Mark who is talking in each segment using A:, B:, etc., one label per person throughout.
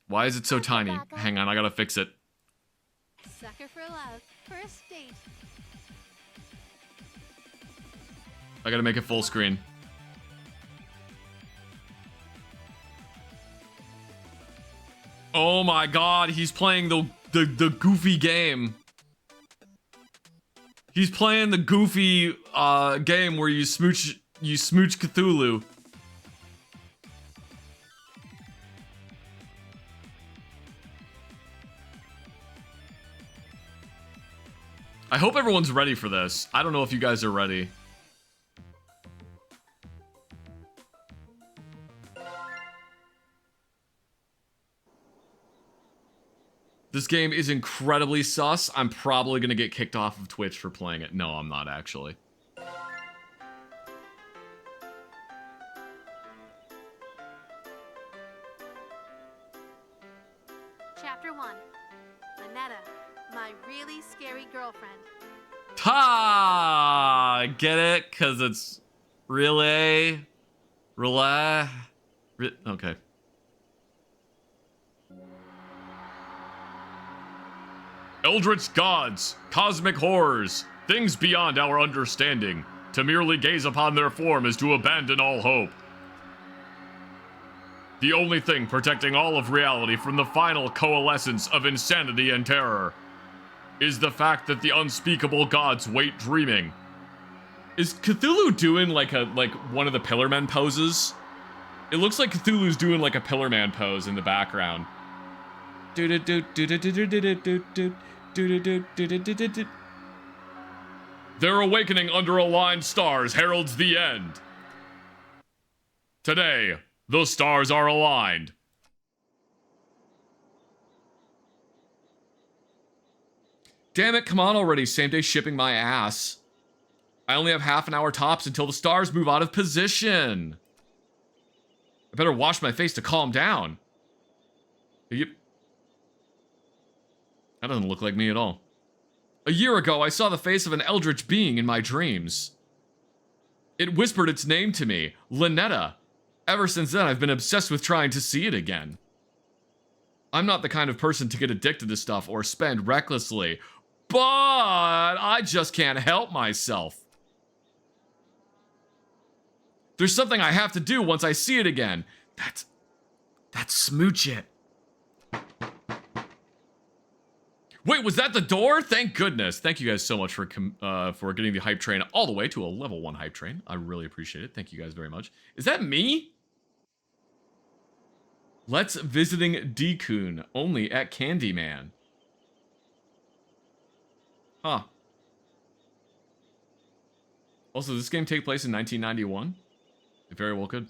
A: Why is it so tiny? Hang on, I gotta fix it.
B: Sucker for love. First date.
A: I gotta make it full screen. Oh my god, he's playing the goofy game. He's playing the goofy game where you smooch Cthulhu. I hope everyone's ready for this. I don't know if you guys are ready. This game is incredibly sus. I'm probably gonna get kicked off of Twitch for playing it. No, I'm not actually.
B: Chapter 1. Lynetta, my really scary girlfriend.
A: Ha! Get it? Cause it's okay. Eldritch gods, cosmic horrors, things beyond our understanding. To merely gaze upon their form is to abandon all hope. The only thing protecting all of reality from the final coalescence of insanity and terror is the fact that the unspeakable gods wait dreaming. Is Cthulhu doing like one of the Pillar Men poses? It looks like Cthulhu's doing like a Pillar Man pose in the background. Their awakening under aligned stars heralds the end. Today, the stars are aligned. Damn it, come on already, same day shipping my ass. I only have half an hour tops until the stars move out of position. I better wash my face to calm down. Yep. That doesn't look like me at all. A year ago, I saw the face of an eldritch being in my dreams. It whispered its name to me, Lynetta. Ever since then, I've been obsessed with trying to see it again. I'm not the kind of person to get addicted to stuff or spend recklessly, but I just can't help myself. There's something I have to do once I see it again. That's smooch it. Wait, was that the door? Thank goodness. Thank you guys so much for getting the hype train all the way to a level 1 hype train. I really appreciate it. Thank you guys very much. Is that me? Let's visiting Decoon only at Candyman. Huh. Also, does this game take place in 1991? It very well could.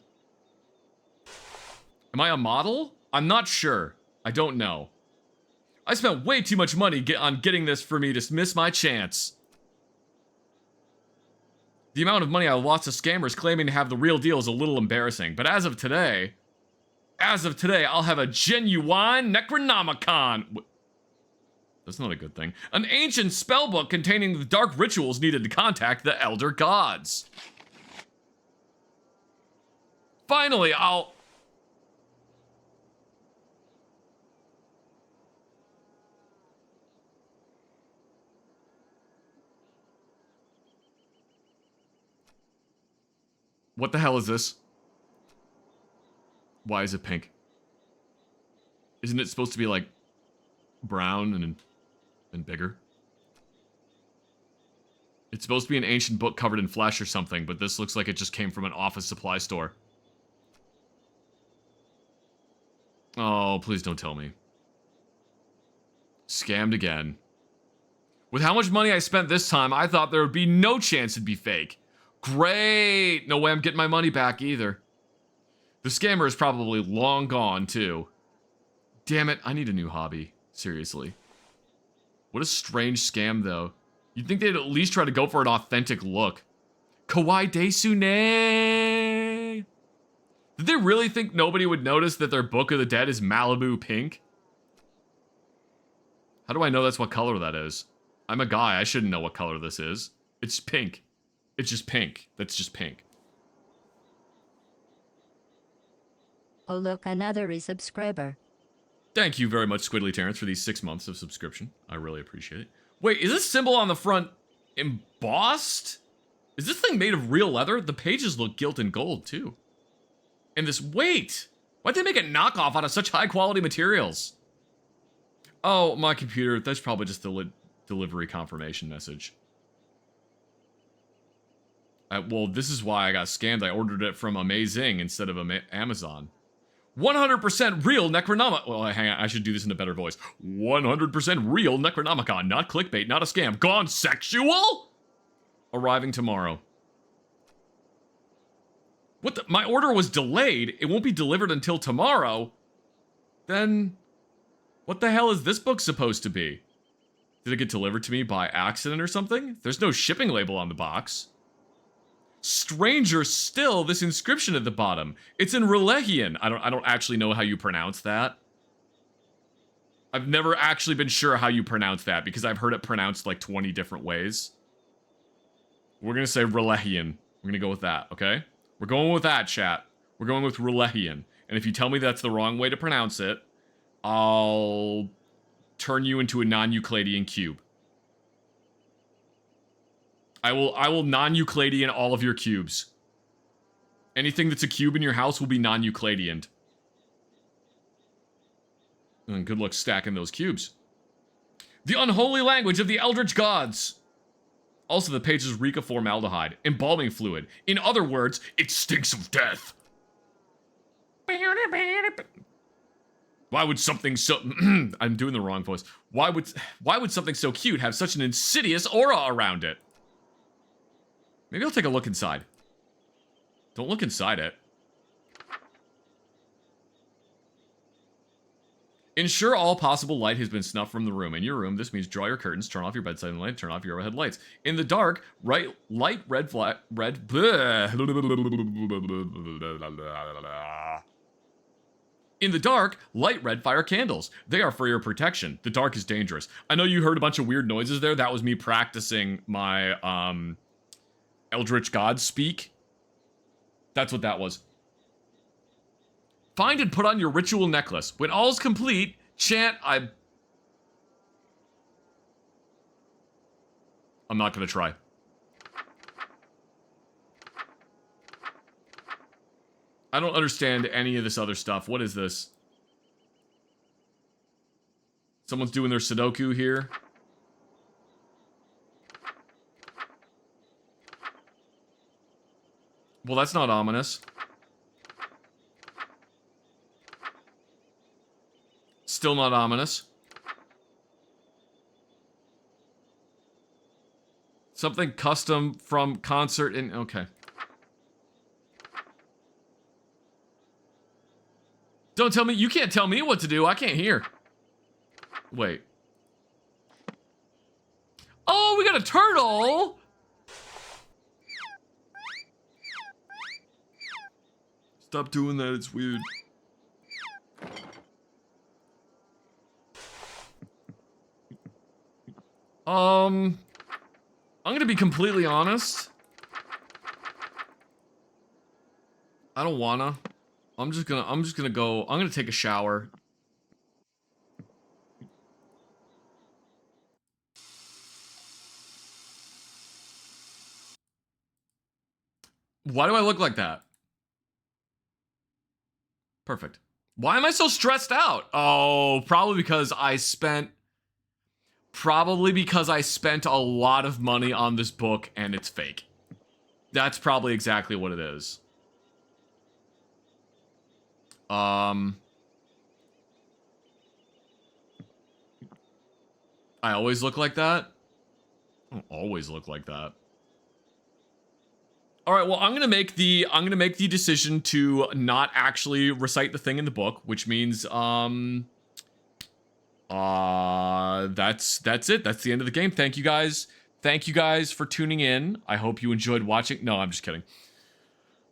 A: Am I a model? I'm not sure. I don't know. I spent way too much money on getting this for me to miss my chance. The amount of money I lost to scammers claiming to have the real deal is a little embarrassing, but as of today, I'll have a genuine Necronomicon. That's not a good thing. An ancient spellbook containing the dark rituals needed to contact the elder gods. Finally, What the hell is this? Why is it pink? Isn't it supposed to be like brown and bigger? It's supposed to be an ancient book covered in flesh or something, but this looks like it just came from an office supply store. Oh, please don't tell me. Scammed again. With how much money I spent this time, I thought there would be no chance it'd be fake. Great! No way I'm getting my money back either. The scammer is probably long gone, too. Damn it, I need a new hobby. Seriously. What a strange scam, though. You'd think they'd at least try to go for an authentic look. Kawaii Desune! Did they really think nobody would notice that their Book of the Dead is Malibu pink? How do I know that's what color that is? I'm a guy, I shouldn't know what color this is. It's pink. It's just pink. That's just pink.
C: Oh look, another resubscriber.
A: Thank you very much, Squidly Terrence, for these 6 months of subscription. I really appreciate it. Wait, is this symbol on the front embossed? Is this thing made of real leather? The pages look gilt and gold, too. And this weight! Why'd they make a knockoff out of such high-quality materials? Oh, my computer. That's probably just the delivery confirmation message. Well, this is why I got scammed. I ordered it from Amazing instead of Amazon. 100% real Necronomicon. Well, hang on. I should do this in a better voice. 100% real Necronomicon. Not clickbait, not a scam. Gone sexual? Arriving tomorrow. What the? My order was delayed. It won't be delivered until tomorrow. Then, what the hell is this book supposed to be? Did it get delivered to me by accident or something? There's no shipping label on the box. Stranger still, this inscription at the bottom. It's in Relegian. I don't actually know how you pronounce that. I've never actually been sure how you pronounce that because I've heard it pronounced like 20 different ways. We're gonna say Relegian. We're gonna go with that, okay? We're going with that, chat. We're going with Relegian. And if you tell me that's the wrong way to pronounce it, I'll turn you into a non-Euclidean cube. I will non-Euclidean all of your cubes. Anything that's a cube in your house will be non-Euclidean. And good luck stacking those cubes. The unholy language of the Eldritch gods. Also, the pages reek of formaldehyde, embalming fluid. In other words, it stinks of death. Why would something so... I'm doing the wrong voice. Why would something so cute have such an insidious aura around it? Maybe I'll take a look inside. Don't look inside it. Ensure all possible light has been snuffed from the room. In your room, this means draw your curtains, turn off your bedside light, turn off your overhead lights. In the dark, light red flag... In the dark, light red fire candles. They are for your protection. The dark is dangerous. I know you heard a bunch of weird noises there. That was me practicing my, Eldritch gods speak. That's what that was. Find and put on your ritual necklace. When all is complete, chant, I'm not gonna try. I don't understand any of this other stuff. What is this? Someone's doing their Sudoku here. Well, that's not ominous. Still not ominous. Something custom from concert in... Okay. Don't tell me... You can't tell me what to do. I can't hear. Wait. Oh, we got a turtle! Stop doing that, it's weird. I'm gonna be completely honest. I don't wanna. I'm just gonna go, I'm gonna take a shower. Why do I look like that? Perfect. Why am I so stressed out? Oh, probably because I spent a lot of money on this book and it's fake. That's probably exactly what it is. I always look like that? I don't always look like that. All right, well, I'm gonna make the decision to not actually recite the thing in the book, which means that's it. That's the end of the game. Thank you guys for tuning in. I hope you enjoyed watching. No, I'm just kidding.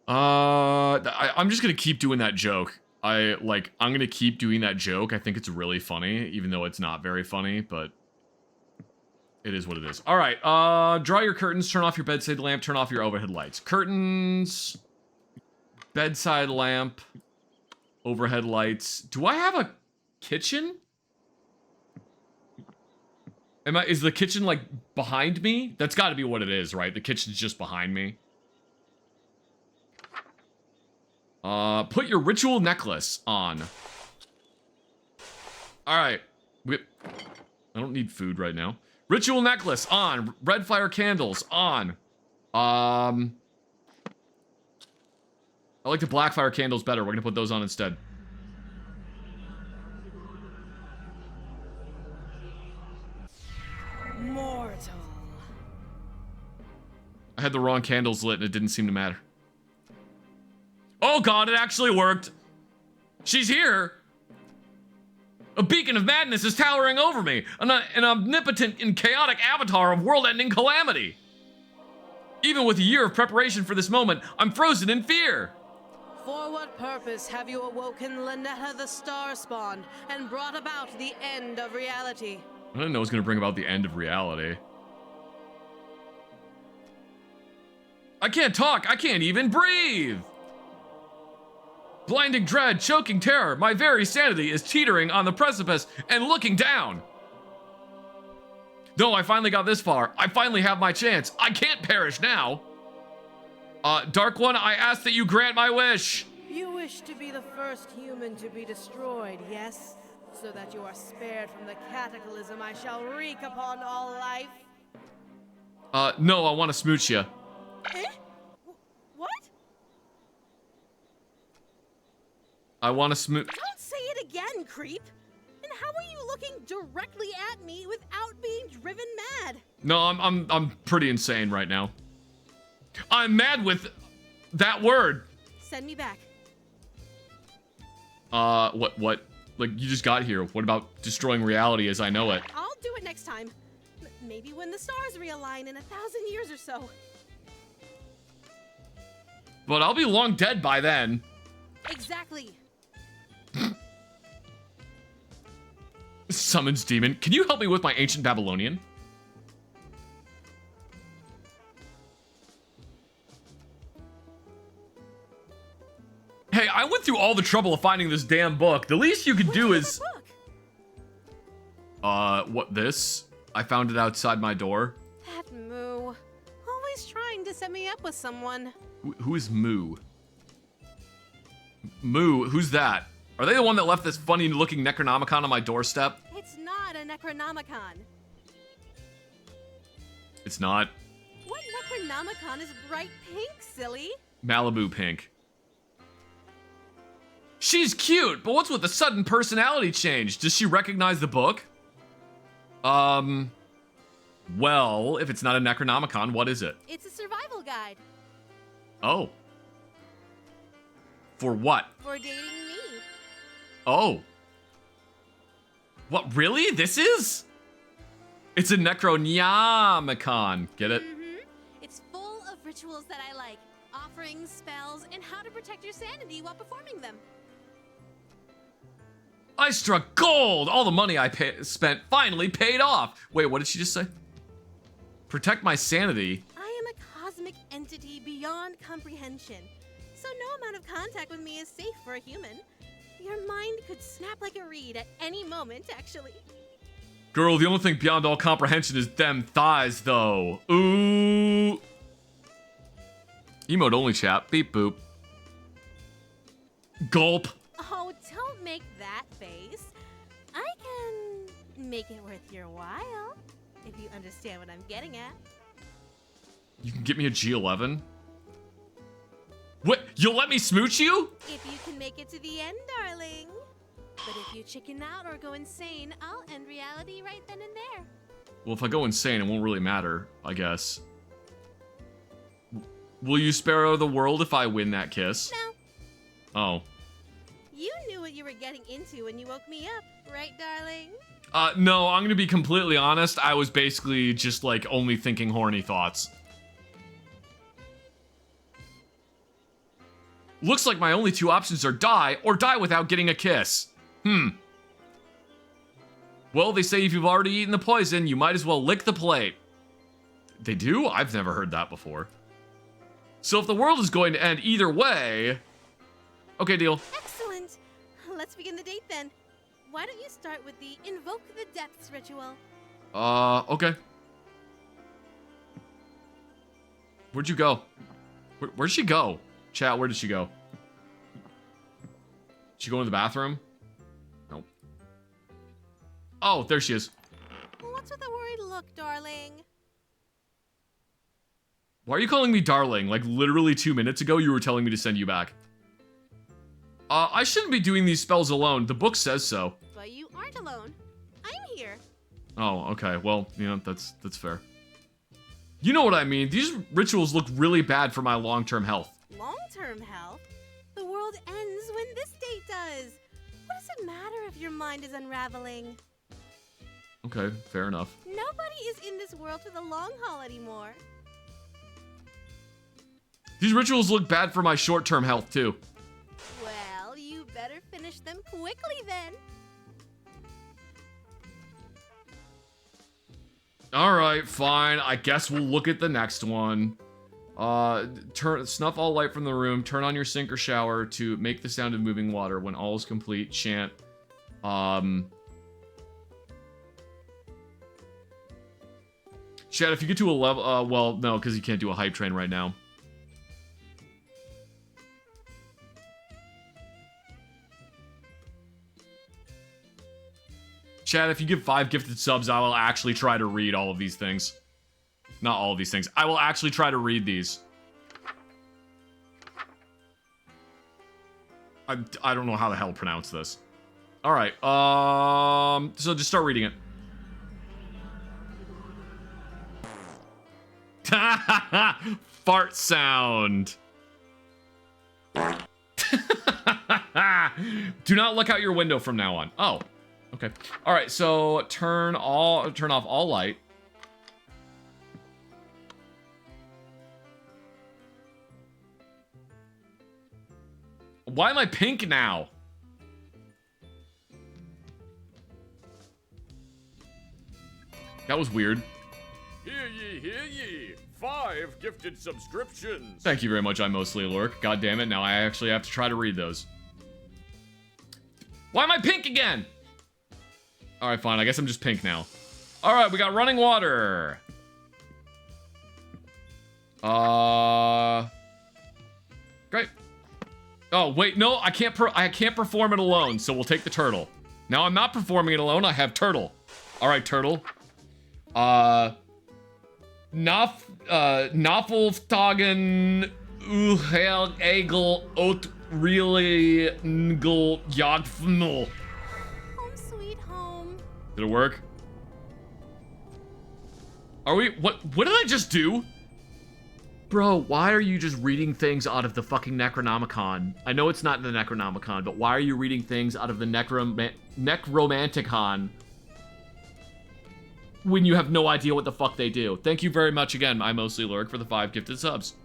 A: I'm just gonna keep doing that joke. I'm gonna keep doing that joke. I think it's really funny, even though it's not very funny, but it is what it is. All right, draw your curtains, turn off your bedside lamp, turn off your overhead lights. Curtains, bedside lamp, overhead lights. Do I have a kitchen? Is the kitchen, like, behind me? That's gotta be what it is, right? The kitchen's just behind me. Put your ritual necklace on. Alright. I don't need food right now. Ritual necklace on. Red fire candles on. I like the black fire candles better. We're gonna put those on instead.
C: Mortal.
A: I had the wrong candles lit and it didn't seem to matter. Oh god, it actually worked. She's here. A beacon of madness is towering over me. An omnipotent and chaotic avatar of world-ending calamity. Even with a year of preparation for this moment, I'm frozen in fear.
C: For what purpose have you awoken Lynetta the Starspawn and brought about the end of reality?
A: I didn't know it was going to bring about the end of reality. I can't talk. I can't even breathe. Blinding dread, choking terror. My very sanity is teetering on the precipice and looking down. No, I finally got this far. I finally have my chance. I can't perish now. Dark One, I ask that you grant my wish.
C: You wish to be the first human to be destroyed, yes? So that you are spared from the cataclysm I shall wreak upon all life?
A: No, I want to smooch you.
C: Eh? What?
A: I want to smooch.
C: Don't say it again, creep! And how are you looking directly at me without being driven mad?
A: No, I'm pretty insane right now. I'm mad with that word.
C: Send me back.
A: What? Like, you just got here. What about destroying reality as I know it?
C: I'll do it next time. Maybe when the stars realign in 1,000 years or so.
A: But I'll be long dead by then.
C: Exactly.
A: Summons demon. Can you help me with my ancient Babylonian? Hey, I went through all the trouble of finding this damn book. The least you could do is... what, this? I found it outside my door.
C: That Moo. Always trying to set me up with someone.
A: Who is Moo? Moo, who's that? Are they the one that left this funny-looking Necronomicon on my doorstep?
C: It's not a Necronomicon.
A: It's not.
C: What Necronomicon is bright pink, silly?
A: Malibu pink. She's cute, but what's with the sudden personality change? Does she recognize the book? Well, if it's not a Necronomicon, what is it?
B: It's a survival guide
A: Oh. For what?
B: for dating me.
A: Oh. What, really? This is? It's a Necronomicon. Get it?
B: It's full of rituals that I like. Offerings, spells, and how to protect your sanity while performing them.
A: I struck gold! All the money I spent finally paid off. Wait, what did she just say? Protect my sanity.
B: I am a cosmic entity beyond comprehension, so no amount of contact with me is safe for a human. Your mind could snap like a reed at any moment, actually.
A: Girl, the only thing beyond all comprehension is them thighs, though. Ooh. Emote only chat. Beep boop. Gulp.
B: Oh, don't make that face. I can make it worth your while, if you understand what I'm getting at.
A: You can get me a G11? What? You'll let me smooch you?
B: If you can make it to the end, darling. But if you chicken out or go insane, I'll end reality right then and there.
A: Well, if I go insane, it won't really matter, I guess. Will you spare the world if I win that kiss?
B: No,
A: Oh.
B: you knew what you were getting into when you woke me up, right, darling?
A: No, I'm gonna be completely honest. I was basically just, like, only thinking horny thoughts. Looks like my only two options are die or die without getting a kiss. Well, they say if you've already eaten the poison, you might as well lick the plate. They do? I've never heard that before. So if the world is going to end either way... Okay, deal.
B: Excellent. Let's begin the date then. why don't you start with the Invoke the Depths ritual?
A: Okay. Where'd you go? Where'd she go? Chat, where did she go? Did she go in the bathroom? Nope. Oh, there she is.
B: What's with the worried look, darling?
A: Why are you calling me darling? Like, literally 2 minutes ago, you were telling me to send you back. I shouldn't be doing these spells alone. The book says so.
B: But you aren't alone. I'm here.
A: Oh, okay. Well, you know, that's fair. You know what I mean. These rituals look really bad for my long-term health.
B: Long-term health? The world ends when this date does. What does it matter if your mind is unraveling?
A: Okay, fair enough.
B: Nobody is in this world for the long haul anymore.
A: These rituals look bad for my short-term health, too.
B: Well, you better finish them quickly then.
A: Alright, fine. I guess we'll look at the next one. Snuff all light from the room. Turn on your sink or shower to make the sound of moving water. When all is complete, chant. Chad, if you get to a level... well, no, because you can't do a hype train right now. Chad, if you give 5 gifted subs, I will actually try to read all of these things. Not all of these things. I will actually try to read these. I don't know how the hell to pronounce this. Alright, so just start reading it. Fart sound. Do not look out your window from now on. Oh, okay. All right, so turn off all light. Why am I pink now? That was weird.
D: Hear ye, hear ye. 5 gifted subscriptions.
A: Thank you very much, I mostly lurk. God damn it, now I actually have to try to read those. Why am I pink again? Alright, fine, I guess I'm just pink now. Alright, we got running water. Great. Oh, wait, no, I can't perform it alone, so we'll take the turtle. Now I'm not performing it alone, I have turtle. Alright, turtle. Nafelftagen Uhel Egel Ot Really Ngel Yagfnul.
B: Home sweet home.
A: Did it work? Are we what did I just do? Bro, why are you just reading things out of the fucking Necronomicon? I know it's not in the Necronomicon, but why are you reading things out of the Necromanticon when you have no idea what the fuck they do? Thank you very much again, I mostly lurk, for the 5 gifted subs.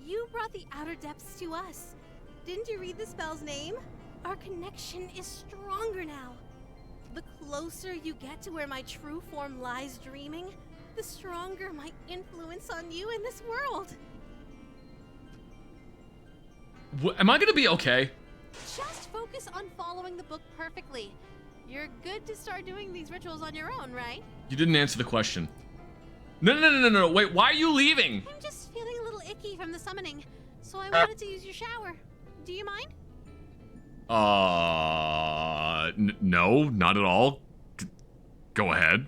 B: You brought the outer depths to us. Didn't you read the spell's name? Our connection is stronger now. The closer you get to where my true form lies dreaming, the stronger my influence on you in this world.
A: Am I gonna be okay?
B: Just focus on following the book perfectly. You're good to start doing these rituals on your own, right?
A: You didn't answer the question. No, wait, why are you leaving?
B: I'm just feeling a little icky from the summoning, so I wanted to use your shower. Do you mind?
A: No, not at all. Go ahead.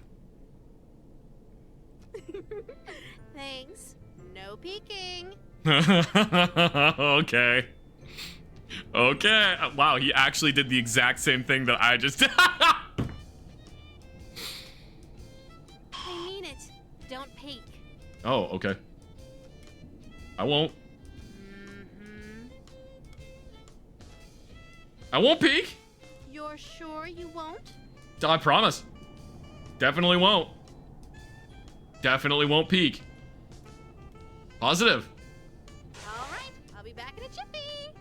B: Thanks. No peeking.
A: Okay. Okay. Wow, he actually did the exact same thing that I just did.
B: I mean it. Don't peek.
A: Oh, okay. I won't. I won't peek.
B: You're sure you won't?
A: I promise. Definitely won't. Definitely won't peek. Positive.
B: All right, I'll be back in a jiffy.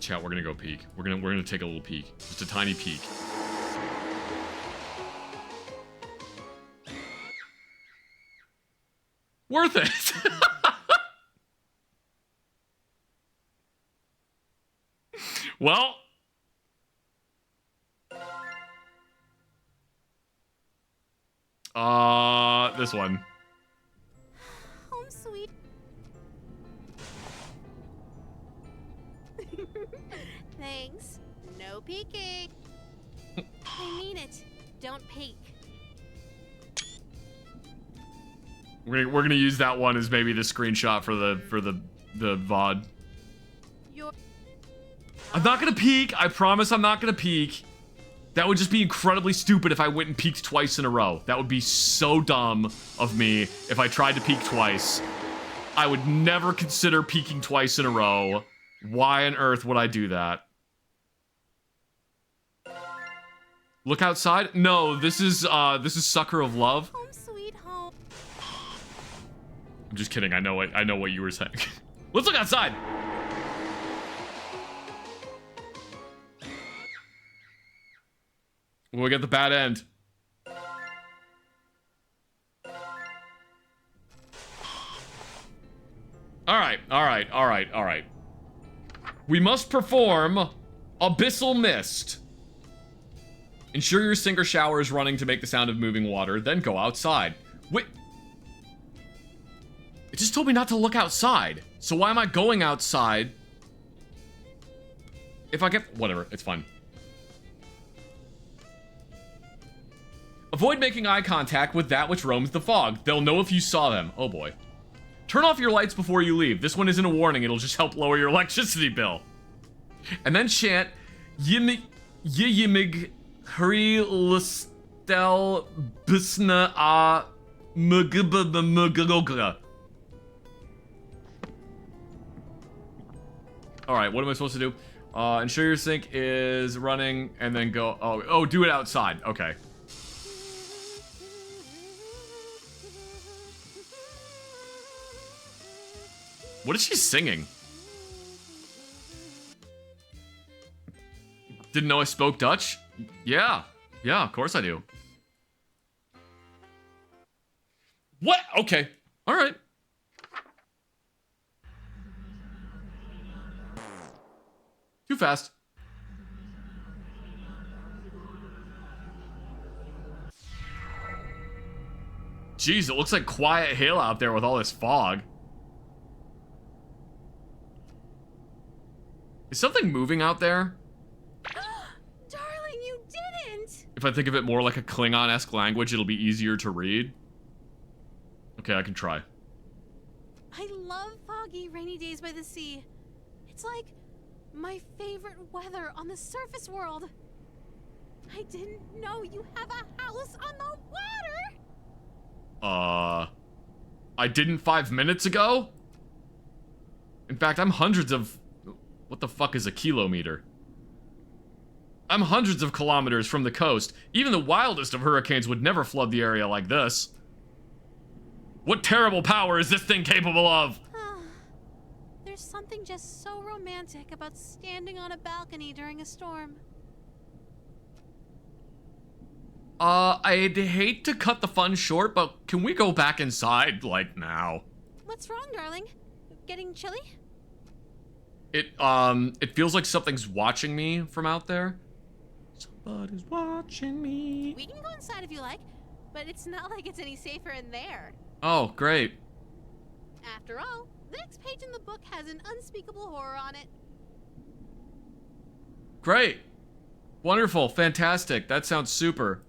A: Chat, we're gonna go peek. We're gonna take a little peek. Just a tiny peek. Worth it. Well. This one.
B: Home sweet. Thanks. No peeking. I mean it. Don't peek.
A: We're gonna use that one as maybe the screenshot for the VOD. I'm not gonna peek. I promise I'm not gonna peek. That would just be incredibly stupid if I went and peeked twice in a row. That would be so dumb of me if I tried to peek twice. I would never consider peeking twice in a row. Why on earth would I do that? Look outside? No, this is Sucker of Love.
B: Home sweet home.
A: I'm just kidding. I know what you were saying. Let's look outside. We'll get the bad end. All right. We must perform Abyssal Mist. Ensure your sink or shower is running to make the sound of moving water, then go outside. Wait. It just told me not to look outside. So why am I going outside? If I get... Whatever, it's fine. Avoid making eye contact with that which roams the fog. They'll know if you saw them. Oh boy. Turn off your lights before you leave. This one isn't a warning. It'll just help lower your electricity bill. And then chant Yimig Hurry Listel Bisna A Mugubba. Alright, what am I supposed to do? Ensure your sink is running and then go. Oh, do it outside. Okay. What is she singing? Didn't know I spoke Dutch? Yeah, of course I do. What? Okay. All right. Too fast. Jeez, it looks like Quiet Hill out there with all this fog. Is something moving out there?
B: Darling, you didn't!
A: If I think of it more like a Klingon-esque language, it'll be easier to read. Okay, I can try.
B: I love foggy, rainy days by the sea. It's like my favorite weather on the surface world. I didn't know you have a house on the water!
A: I didn't 5 minutes ago? In fact, I'm hundreds of... What the fuck is a kilometer? I'm hundreds of kilometers from the coast. Even the wildest of hurricanes would never flood the area like this. What terrible power is this thing capable of?
B: There's something just so romantic about standing on a balcony during a storm.
A: I'd hate to cut the fun short, but can we go back inside, like, now?
B: What's wrong, darling? Getting chilly?
A: It feels like something's watching me from out there. Somebody's watching me.
B: We can go inside if you like, but it's not like it's any safer in there.
A: Oh, great.
B: After all, the next page in the book has an unspeakable horror on it.
A: Great. Wonderful. Fantastic. That sounds super.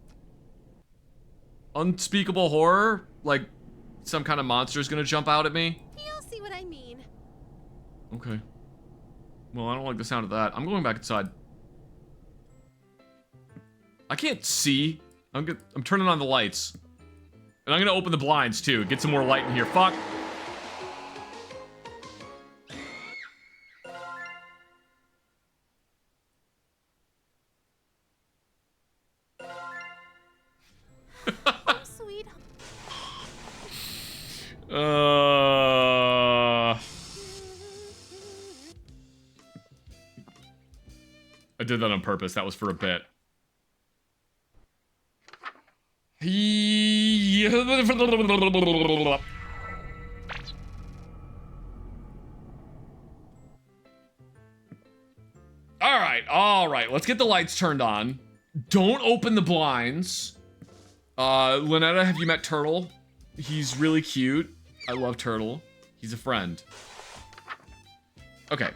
A: Unspeakable horror? Like, some kind of monster's gonna jump out at me?
B: You'll see what I mean.
A: Okay. Well, I don't like the sound of that. I'm going back inside. I can't see. I'm turning on the lights. And I'm gonna open the blinds, too. Get some more light in here. Fuck.
B: Oh, sweet.
A: I did that on purpose. That was for a bit. All right. Let's get the lights turned on. Don't open the blinds. Lynetta, have you met Turtle? He's really cute. I love Turtle. He's a friend. Okay.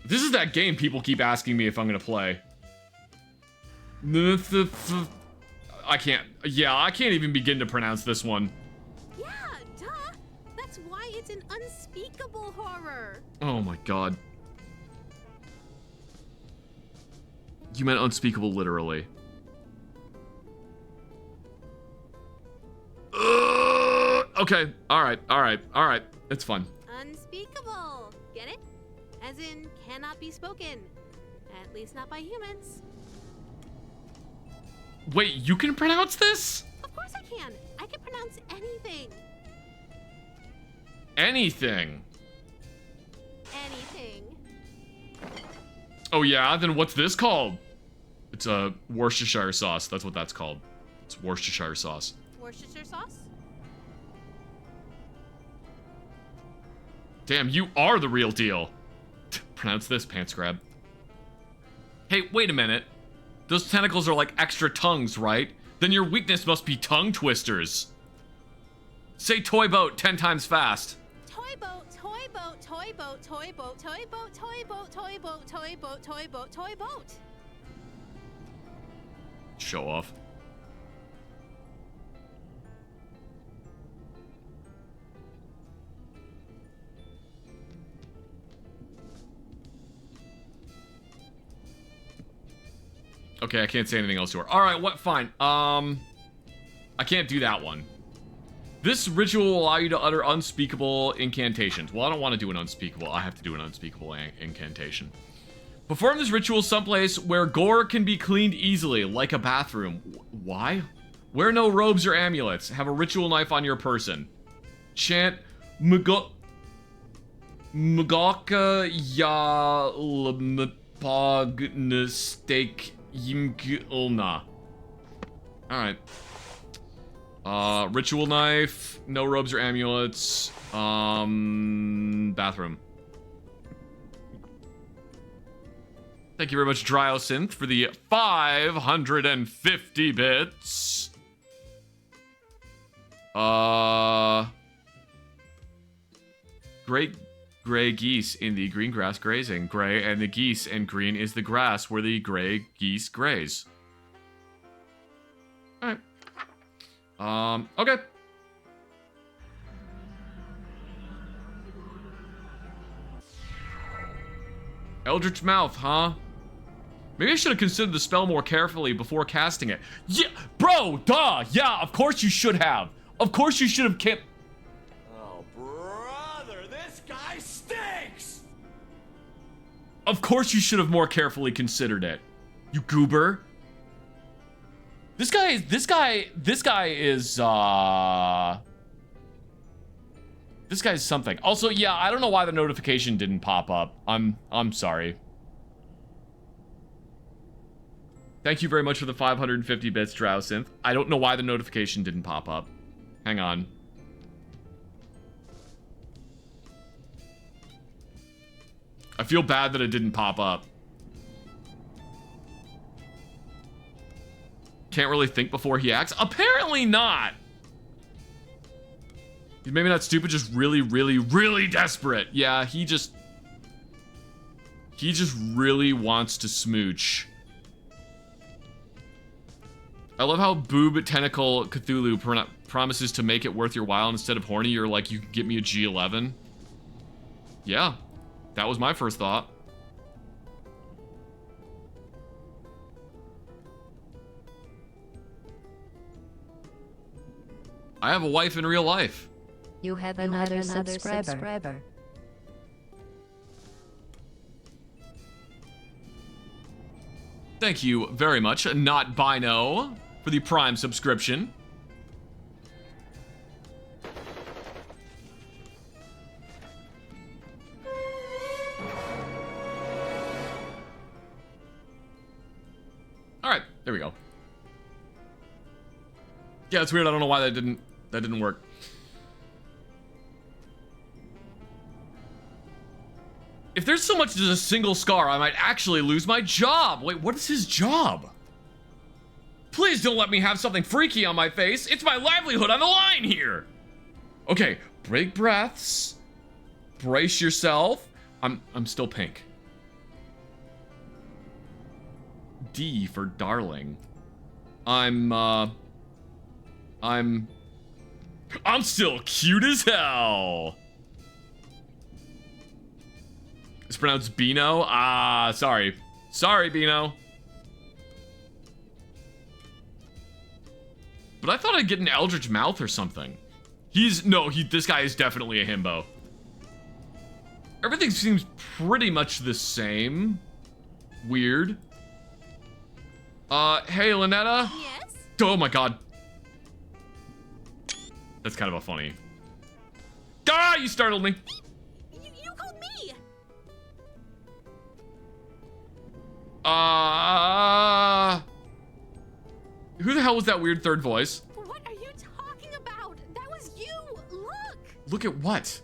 A: This is that game people keep asking me if I'm gonna play. I can't. Yeah, I can't even begin to pronounce this one.
B: Yeah, duh. That's why it's an unspeakable horror.
A: Oh my god. You meant unspeakable literally. Okay. All right. It's fun.
B: Unspeakable. Get it? As in, cannot be spoken. At least not by humans.
A: Wait, you can pronounce this?
B: Of course I can. I can pronounce anything.
A: Anything.
B: Anything.
A: Oh yeah, then what's this called? It's a Worcestershire sauce. That's what that's called. It's Worcestershire sauce.
B: Worcestershire sauce?
A: Damn, you are the real deal. Pronounce this, pants grab. Hey, wait a minute. Those tentacles are like extra tongues, right? Then your weakness must be tongue twisters. Say toy boat 10 times fast.
B: Toy boat, toy boat, toy boat, toy boat, toy boat, toy boat, toy boat, toy boat, toy boat, toy boat.
A: Show off. Okay, I can't say anything else to her. All right, what? Fine. I can't do that one. This ritual will allow you to utter unspeakable incantations. Well, I don't want to do an unspeakable. I have to do an unspeakable incantation. Perform this ritual someplace where gore can be cleaned easily, like a bathroom. Why? Wear no robes or amulets. Have a ritual knife on your person. Chant Magaka ya lamapagnestek yimgulna. Alright. Ritual knife, no robes or amulets. Bathroom. Thank you very much, Dryosynth, for the 550 bits. Great gray geese in the green grass grazing. Gray and the geese, and green is the grass where the gray geese graze. Alright. Okay. Eldritch mouth, huh? Maybe I should have considered the spell more carefully before casting it. Yeah, bro, duh, yeah, of course you should have. Of course you should have kept...
D: Oh, brother, this guy stinks!
A: Of course you should have more carefully considered it. You goober. This guy is, this guy is something. Also, yeah, I don't know why the notification didn't pop up. I'm sorry. Thank you very much for the 550 bits, Dryosynth. I don't know why the notification didn't pop up. Hang on. I feel bad that it didn't pop up. Can't really think before he acts? Apparently not. He's maybe not stupid, just really, really, really desperate. Yeah, he just really wants to smooch. I love how Boob Tentacle Cthulhu promises to make it worth your while. Instead of horny, you're like, you can get me a G11. Yeah, that was my first thought. I have a wife in real life.
E: You have another subscriber.
A: Thank you very much, Not Bino, for the Prime subscription. All right, there we go. Yeah, it's weird. I don't know why that didn't work. If there's so much as a single scar, I might actually lose my job. Wait, what is his job? Please don't let me have something freaky on my face. It's my livelihood on the line here. Okay, break breaths. Brace yourself. I'm still pink. D for darling. I'm still cute as hell. It's pronounced Beano? Ah, sorry. Sorry, Beano. But I thought I'd get an Eldritch mouth or something. This guy is definitely a himbo. Everything seems pretty much the same. Weird. Hey, Lynetta?
B: Yes?
A: Oh my god. That's kind of a funny. Ah, you startled me.
B: You called me!
A: Who the hell was that weird third voice?
B: What are you talking about? That was you! Look!
A: Look at what?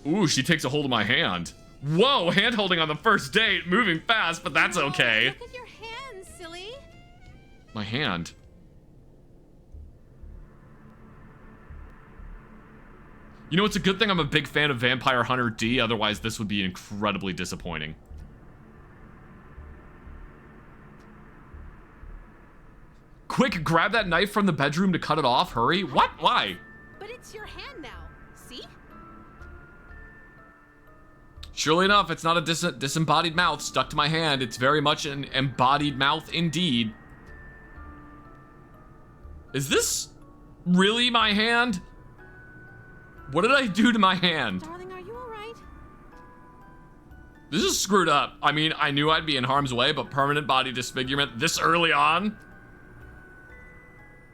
A: Ooh, she takes a hold of my hand. Whoa, hand holding on the first date, moving fast, but that's okay.
B: Look at your hands, silly!
A: My hand. You know, it's a good thing I'm a big fan of Vampire Hunter D, otherwise this would be incredibly disappointing. Quick, grab that knife from the bedroom to cut it off, hurry. What? Why?
B: But it's your hand now. See?
A: Surely enough, it's not a disembodied mouth stuck to my hand. It's very much an embodied mouth indeed. Is this really my hand? What did I do to my hand?
B: Darling, are you alright?
A: This is screwed up. I mean, I knew I'd be in harm's way, but permanent body disfigurement this early on?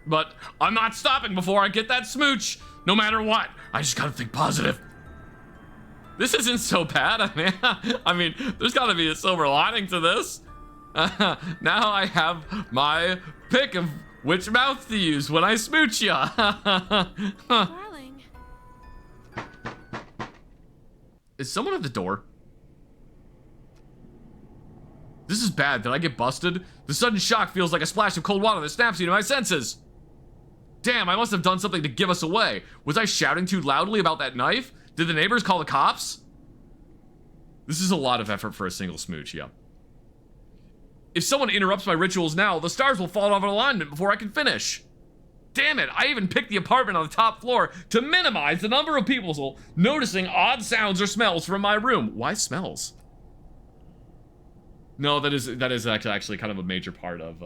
A: But I'm not stopping before I get that smooch, no matter what. I just gotta think positive. This isn't so bad. I mean, there's gotta be a silver lining to this. Now I have my pick of which mouth to use when I smooch ya.
B: Darling.
A: Is someone at the door? This is bad. Did I get busted? The sudden shock feels like a splash of cold water that snaps you to my senses. Damn, I must have done something to give us away. Was I shouting too loudly about that knife? Did the neighbors call the cops? This is a lot of effort for a single smooch, yeah. If someone interrupts my rituals now, the stars will fall off in alignment before I can finish. Damn it, I even picked the apartment on the top floor to minimize the number of people noticing odd sounds or smells from my room. Why smells? No, that is actually kind of a major part of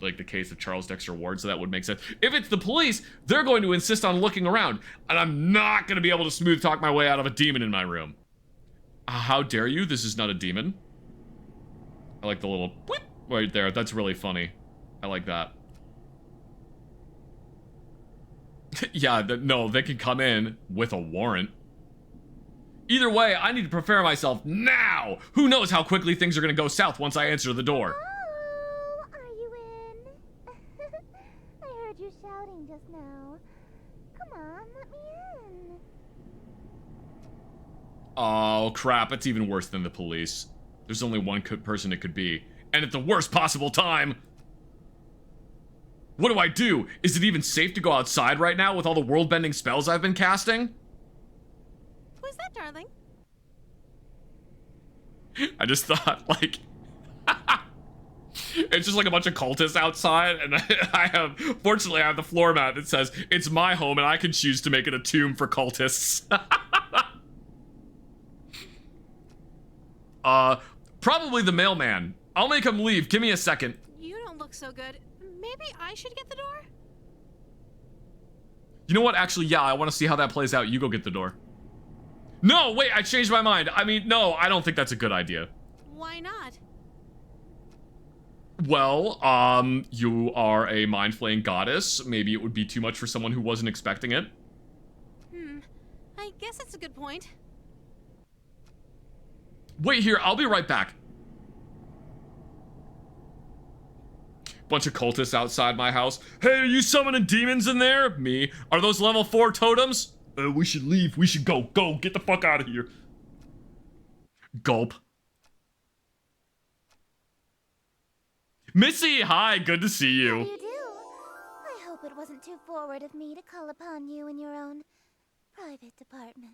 A: like the case of Charles Dexter Ward, so that would make sense. If it's the police, they're going to insist on looking around, and I'm not going to be able to smooth talk my way out of a demon in my room. How dare you? This is not a demon. I like the little whip right there. That's really funny. I like that. Yeah, no, they can come in with a warrant. Either way, I need to prepare myself now. Who knows how quickly things are going to go south once I answer the door.
F: Oh, are you in? I heard you shouting just now. Come on, let me in.
A: Oh, crap. It's even worse than the police. There's only one person it could be. And at the worst possible time. What do I do? Is it even safe to go outside right now with all the world-bending spells I've been casting?
B: Who's that, darling?
A: I just thought, like... it's just like a bunch of cultists outside, and fortunately, I have the floor mat that says, it's my home, and I can choose to make it a tomb for cultists. Probably the mailman. I'll make him leave. Give me a second.
B: You don't look so good. Maybe I should get the door?
A: You know what? Actually, yeah, I want to see how that plays out. You go get the door. No, wait, I changed my mind. I mean, no, I don't think that's a good idea.
B: Why not?
A: Well, you are a mind-flaying goddess. Maybe it would be too much for someone who wasn't expecting it.
B: I guess it's a good point.
A: Wait here, I'll be right back. Bunch of cultists outside my house. Hey, are you summoning demons in there? Me. Are those level 4 totems? We should leave. We should go. Go. Get the fuck out of here. Gulp. Missy, hi, good to see
F: How
A: you.
F: do you do? I hope it wasn't too forward of me to call upon you in your own private department.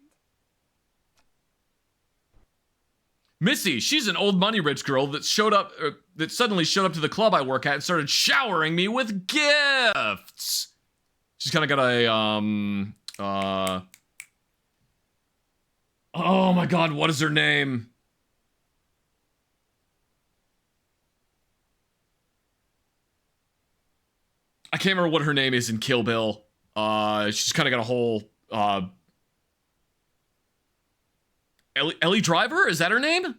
A: Missy, she's an old money rich girl that suddenly showed up to the club I work at and started showering me with gifts. She's kind of got a, oh my god, what is her name? I can't remember what her name is in Kill Bill. She's kind of got a whole, Ellie Driver? Is that her name?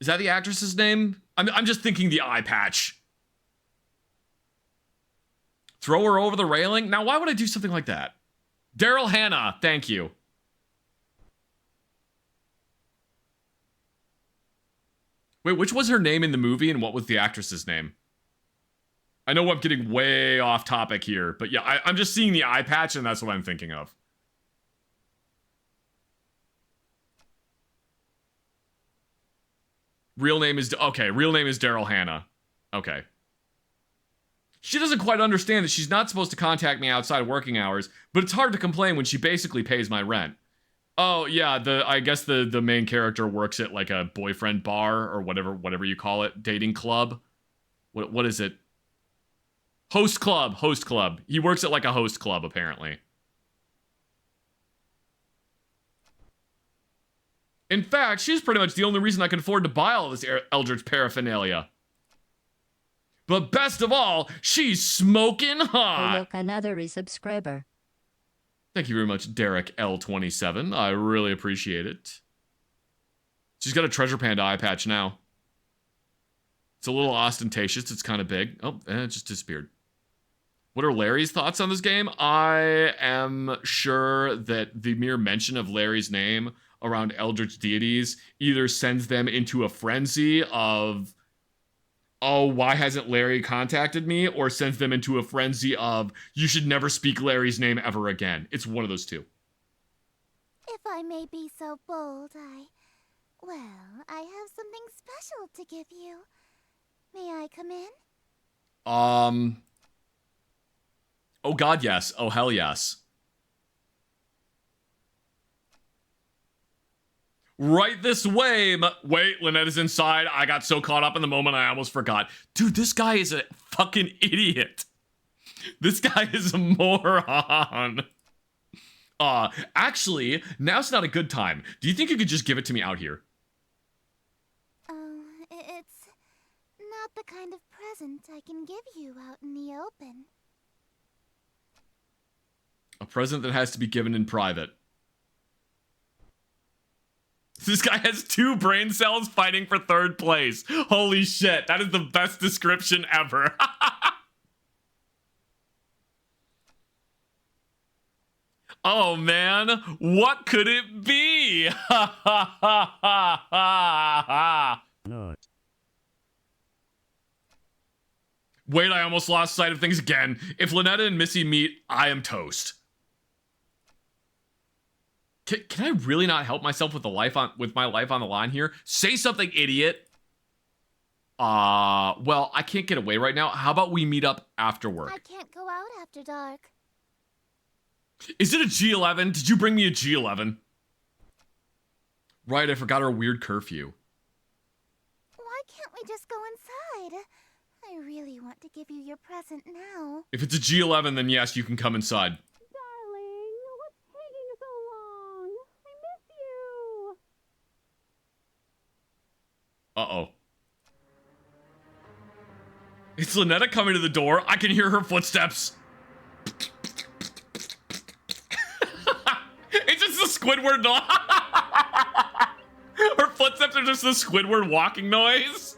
A: Is that the actress's name? I'm just thinking the eye patch. Throw her over the railing? Now, why would I do something like that? Daryl Hannah, thank you. Wait, which was her name in the movie and what was the actress's name? I know I'm getting way off topic here, but yeah, I'm just seeing the eye patch and that's what I'm thinking of. Real name is Daryl Hannah. Okay. She doesn't quite understand that she's not supposed to contact me outside working hours, but it's hard to complain when she basically pays my rent. Oh, yeah, I guess the main character works at like a boyfriend bar or whatever you call it, dating club. What is it? Host club. He works at like a host club apparently. In fact, she's pretty much the only reason I can afford to buy all this Eldritch paraphernalia. But best of all, she's smoking hot.
E: Oh, look, another resubscriber.
A: Thank you very much, Derek L27. I really appreciate it. She's got a Treasure Panda eye patch now. It's a little ostentatious. It's kind of big. Oh, and it just disappeared. What are Larry's thoughts on this game? I am sure that the mere mention of Larry's name around Eldritch deities either sends them into a frenzy of, oh, why hasn't Larry contacted me? Or sends them into a frenzy of, you should never speak Larry's name ever again. It's one of those two.
F: If I may be so bold, I have something special to give you. May I come in?
A: Oh god, yes. Oh hell yes. Right this way. Wait, Lynette is inside. I got so caught up in the moment I almost forgot. Dude, this guy is a fucking idiot. This guy is a moron. Actually, now's not a good time. Do you think you could just give it to me out here?
F: It's not the kind of present I can give you out in the open.
A: A present that has to be given in private. This guy has 2 brain cells fighting for 3rd place. Holy shit, that is the best description ever. Oh man, what could it be?
D: No.
A: Wait, I almost lost sight of things again. If Lynetta and Missy meet, I am toast. Can I really not help myself with my life on the line here? Say something, idiot. Well, I can't get away right now. How about we meet up after work?
F: I can't go out after dark.
A: Is it a G11? Did you bring me a G11? Right, I forgot our weird curfew.
F: Why can't we just go inside? I really want to give you your present now.
A: If it's a G11, then yes, you can come inside.
F: Darling, what's taking so long? I miss you.
A: Uh-oh. It's Lynetta coming to the door. I can hear her footsteps. It's just the Squidward noise. Her footsteps are just the Squidward walking noise.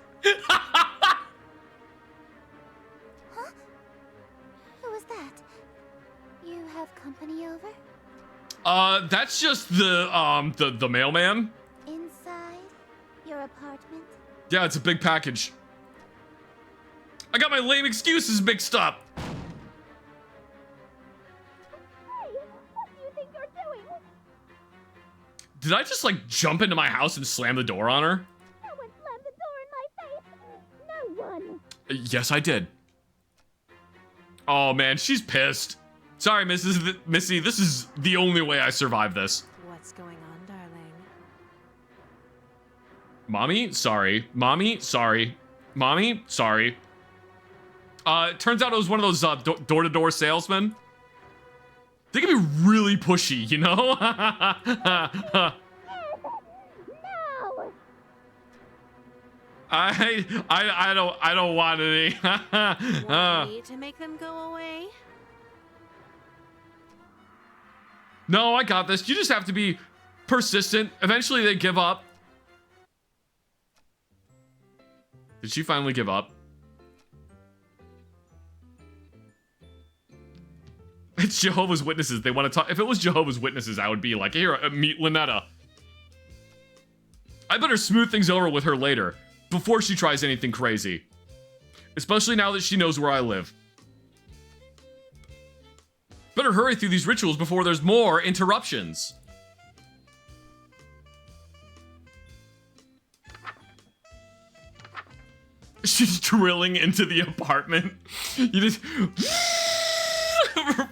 F: Huh? Who was that? You have company over?
A: That's just the mailman.
F: Inside your apartment?
A: Yeah, it's a big package. I got my lame excuses mixed up.
F: Hey, what do you think you're doing?
A: Did I just like jump into my house and slam the door on her?
F: Someone slammed the door in my face. No one.
A: Yes, I did. Oh man, she's pissed. Sorry, Missy, this is the only way I survive this.
C: What's going on, darling?
A: Mommy, sorry. Mommy, sorry. Mommy, sorry. It turns out it was one of those door-to-door salesmen. They can be really pushy, you know?
F: No.
A: I don't want any.
B: Want me to make them go away?
A: No, I got this. You just have to be persistent. Eventually they give up. Did she finally give up? It's Jehovah's Witnesses. They want to talk. If it was Jehovah's Witnesses, I would be like, here, meet Lynetta. I better smooth things over with her later, before she tries anything crazy. Especially now that she knows where I live. Better hurry through these rituals before there's more interruptions. She's drilling into the apartment. You just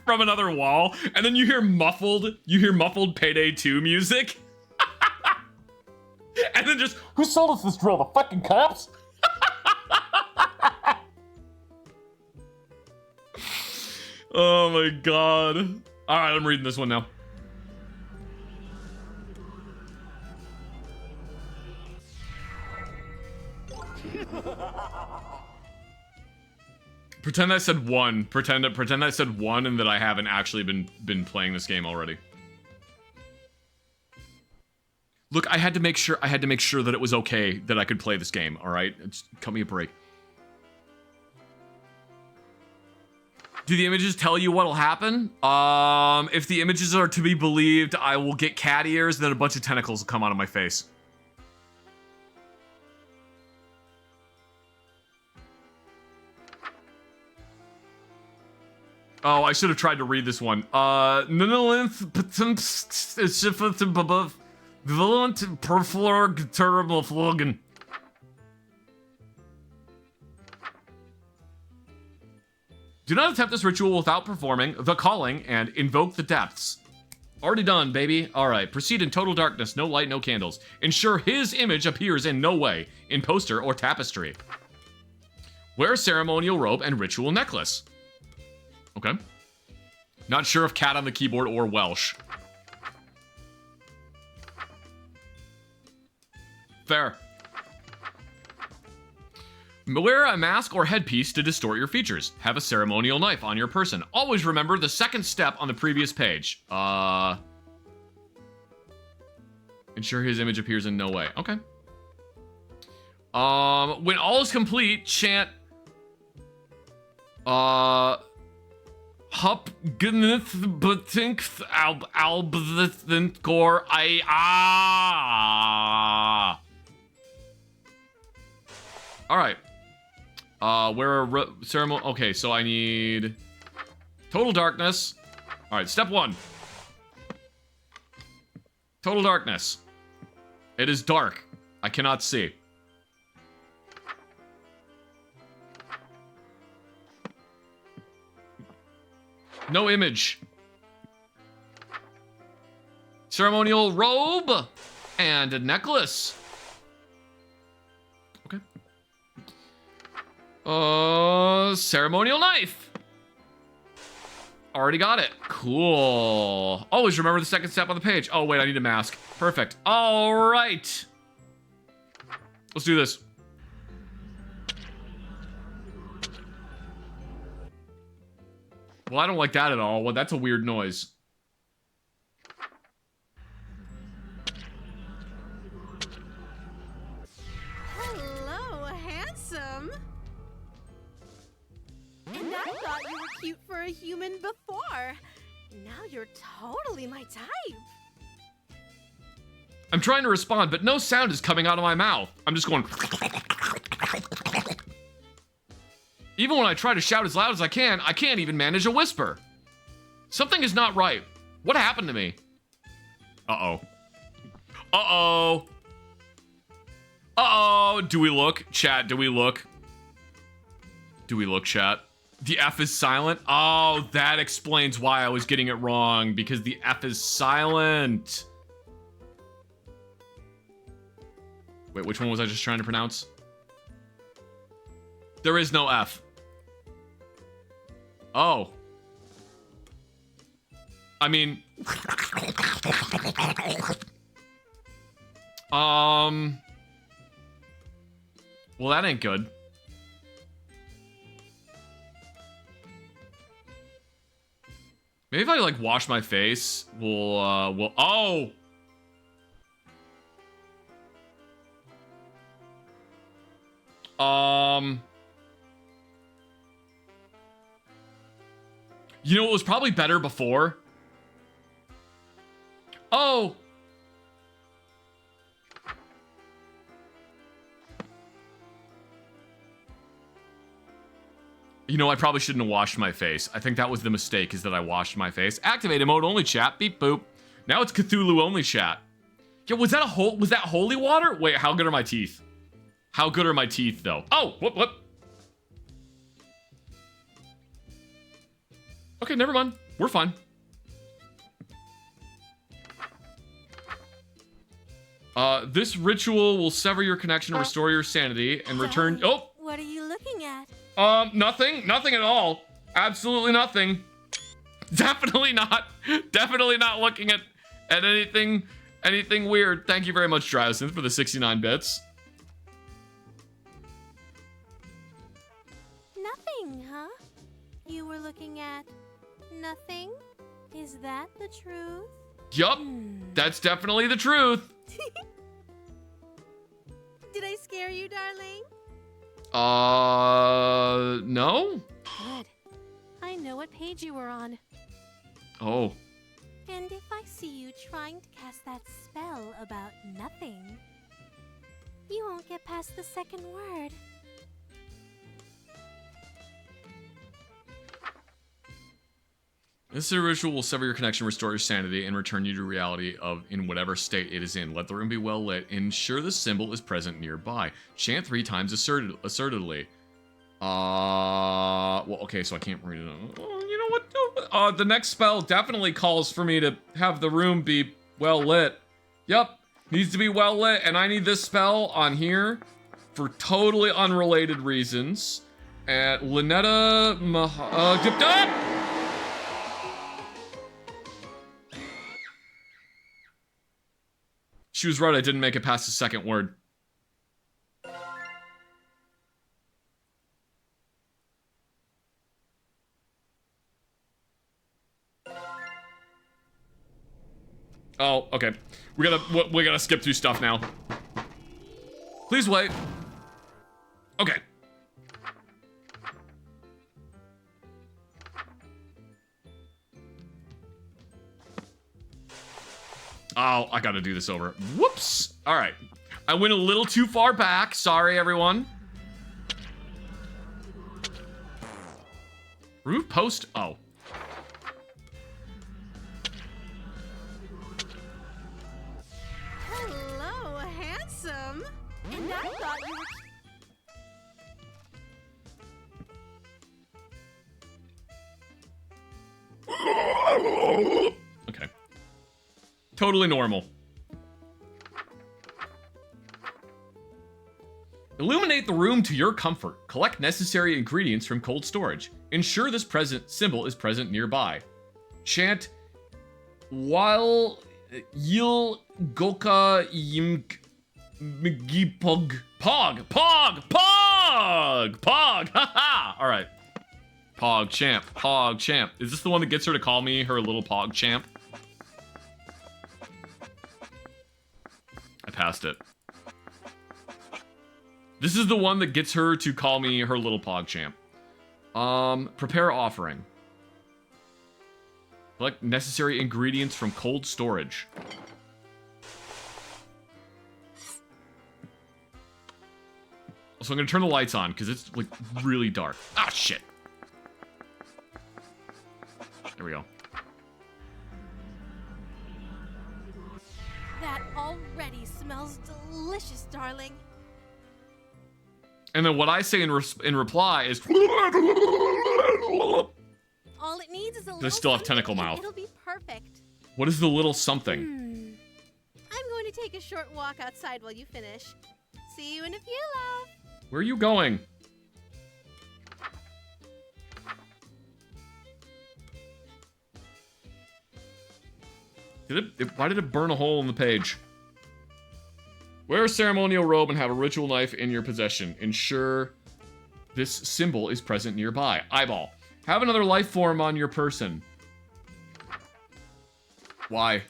A: from another wall, and then you hear muffled Payday 2 music. And then just, who sold us this drill? The fucking cops? Oh my god. Alright, I'm reading this one now. Pretend I said one. Pretend I said one and that I haven't actually been playing this game already. Look, I had to make sure that it was okay that I could play this game, all right? Cut me a break. Do the images tell you what'll happen? If the images are to be believed, I will get cat ears and then a bunch of tentacles will come out of my face. Oh, I should have tried to read this one. Violent perflor terrible flogan. Do not attempt this ritual without performing the calling and invoke the depths. Already done, baby. All right, proceed in total darkness, no light, no candles. Ensure his image appears in no way, in poster or tapestry. Wear a ceremonial robe and ritual necklace. Okay. Not sure if cat on the keyboard or Welsh. Fair. Wear a mask or headpiece to distort your features. Have a ceremonial knife on your person. Always remember the second step on the previous page. Ensure his image appears in no way. Okay. When all is complete, chant Hup gnith betinkt albthint gore Alright. Where a ceremony. Okay, so I need total darkness. Alright, step 1. Total darkness. It is dark. I cannot see. No image. Ceremonial robe and a necklace. Okay. Ceremonial knife. Already got it. Cool. Always remember the second step on the page. Oh, wait, I need a mask. Perfect. All right. Let's do this. Well, I don't like that at all. Well, that's a weird noise.
B: Hello, handsome. And I thought you were cute for a human before. Now you're totally my type.
A: I'm trying to respond, but no sound is coming out of my mouth. I'm just going... Even when I try to shout as loud as I can't even manage a whisper. Something is not right. What happened to me? Uh-oh. Uh-oh. Uh-oh. Do we look? Chat, do we look? Do we look, chat? The F is silent? Oh, that explains why I was getting it wrong, because the F is silent. Wait, which one was I just trying to pronounce? There is no F. Oh. I mean... Well, that ain't good. Maybe if I, like, wash my face, we'll, oh! You know what was probably better before? Oh! You know, I probably shouldn't have washed my face. I think that was the mistake, is that I washed my face. Activated mode only chat. Beep boop. Now it's Cthulhu only chat. Yeah, was that holy water? Wait, how good are my teeth? How good are my teeth, though? Oh, what? Okay, never mind. We're fine. This ritual will sever your connection and restore your sanity and return... Oh!
B: What are you looking at?
A: Nothing. Nothing at all. Absolutely nothing. Definitely not. Definitely not looking at anything weird. Thank you very much, Drysynth, for the 69 bits.
B: Nothing, huh? You were looking at nothing? Is that the truth?
A: Yup. That's definitely the truth.
B: Did I scare you, darling?
A: No?
B: Good. I know what page you were on.
A: Oh.
B: And if I see you trying to cast that spell about nothing, you won't get past the second word.
A: This ritual will sever your connection, restore your sanity, and return you to reality in whatever state it is in. Let the room be well lit. Ensure the symbol is present nearby. Chant 3 times assertedly. Well, okay, so I can't read it. You know what? The next spell definitely calls for me to have the room be well lit. Yep, needs to be well lit, and I need this spell on here for totally unrelated reasons. Lynetta She was right, I didn't make it past the second word. Oh, okay. We gotta skip through stuff now. Please wait. Okay. Oh, I gotta do this over. Whoops! Alright. I went a little too far back. Sorry, everyone. Roof post? Oh.
B: Hello, handsome. And I thought you were...
A: Okay. Totally normal. Illuminate the room to your comfort. Collect necessary ingredients from cold storage. Ensure this symbol is present nearby. Chant while Yil Goka Yimk Mgipog Pog haha. Alright. Pog champ. Is this the one that gets her to call me her little Pog champ? I passed it. This is the one that gets her to call me her little Pog champ. Prepare offering. Collect necessary ingredients from cold storage. So I'm gonna turn the lights on because it's like really dark. Ah, shit. There we go.
B: That already smells delicious, darling.
A: And then what I say in reply is...
B: All it needs is a
A: Does
B: little
A: still have
B: something
A: tentacle
B: and
A: mouth.
B: It'll be perfect.
A: What is the little something?
B: I'm going to take a short walk outside while you finish. See you in a few, love.
A: Where are you going? Why did it burn a hole in the page? Wear a ceremonial robe and have a ritual knife in your possession. Ensure this symbol is present nearby. Eyeball. Have another life form on your person. Why?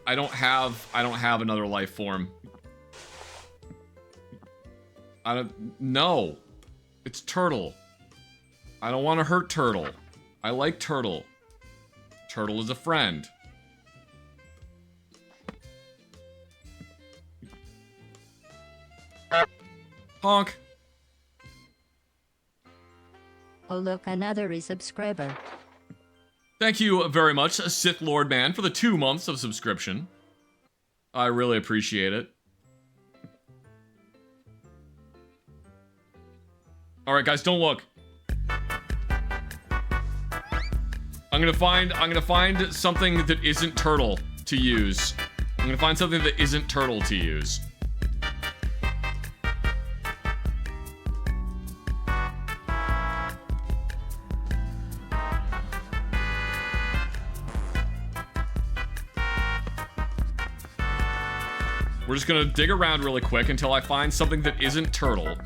A: I don't have another life form. No. It's Turtle. I don't want to hurt Turtle. I like Turtle. Turtle is a friend. Honk.
E: Oh look, another resubscriber.
A: Thank you very much, Sith Lord Man, for the 2 months of subscription. I really appreciate it. Alright guys, don't look. I'm gonna find something that isn't Turtle to use. I'm gonna find something that isn't Turtle to use. We're just gonna dig around really quick until I find something that isn't Turtle.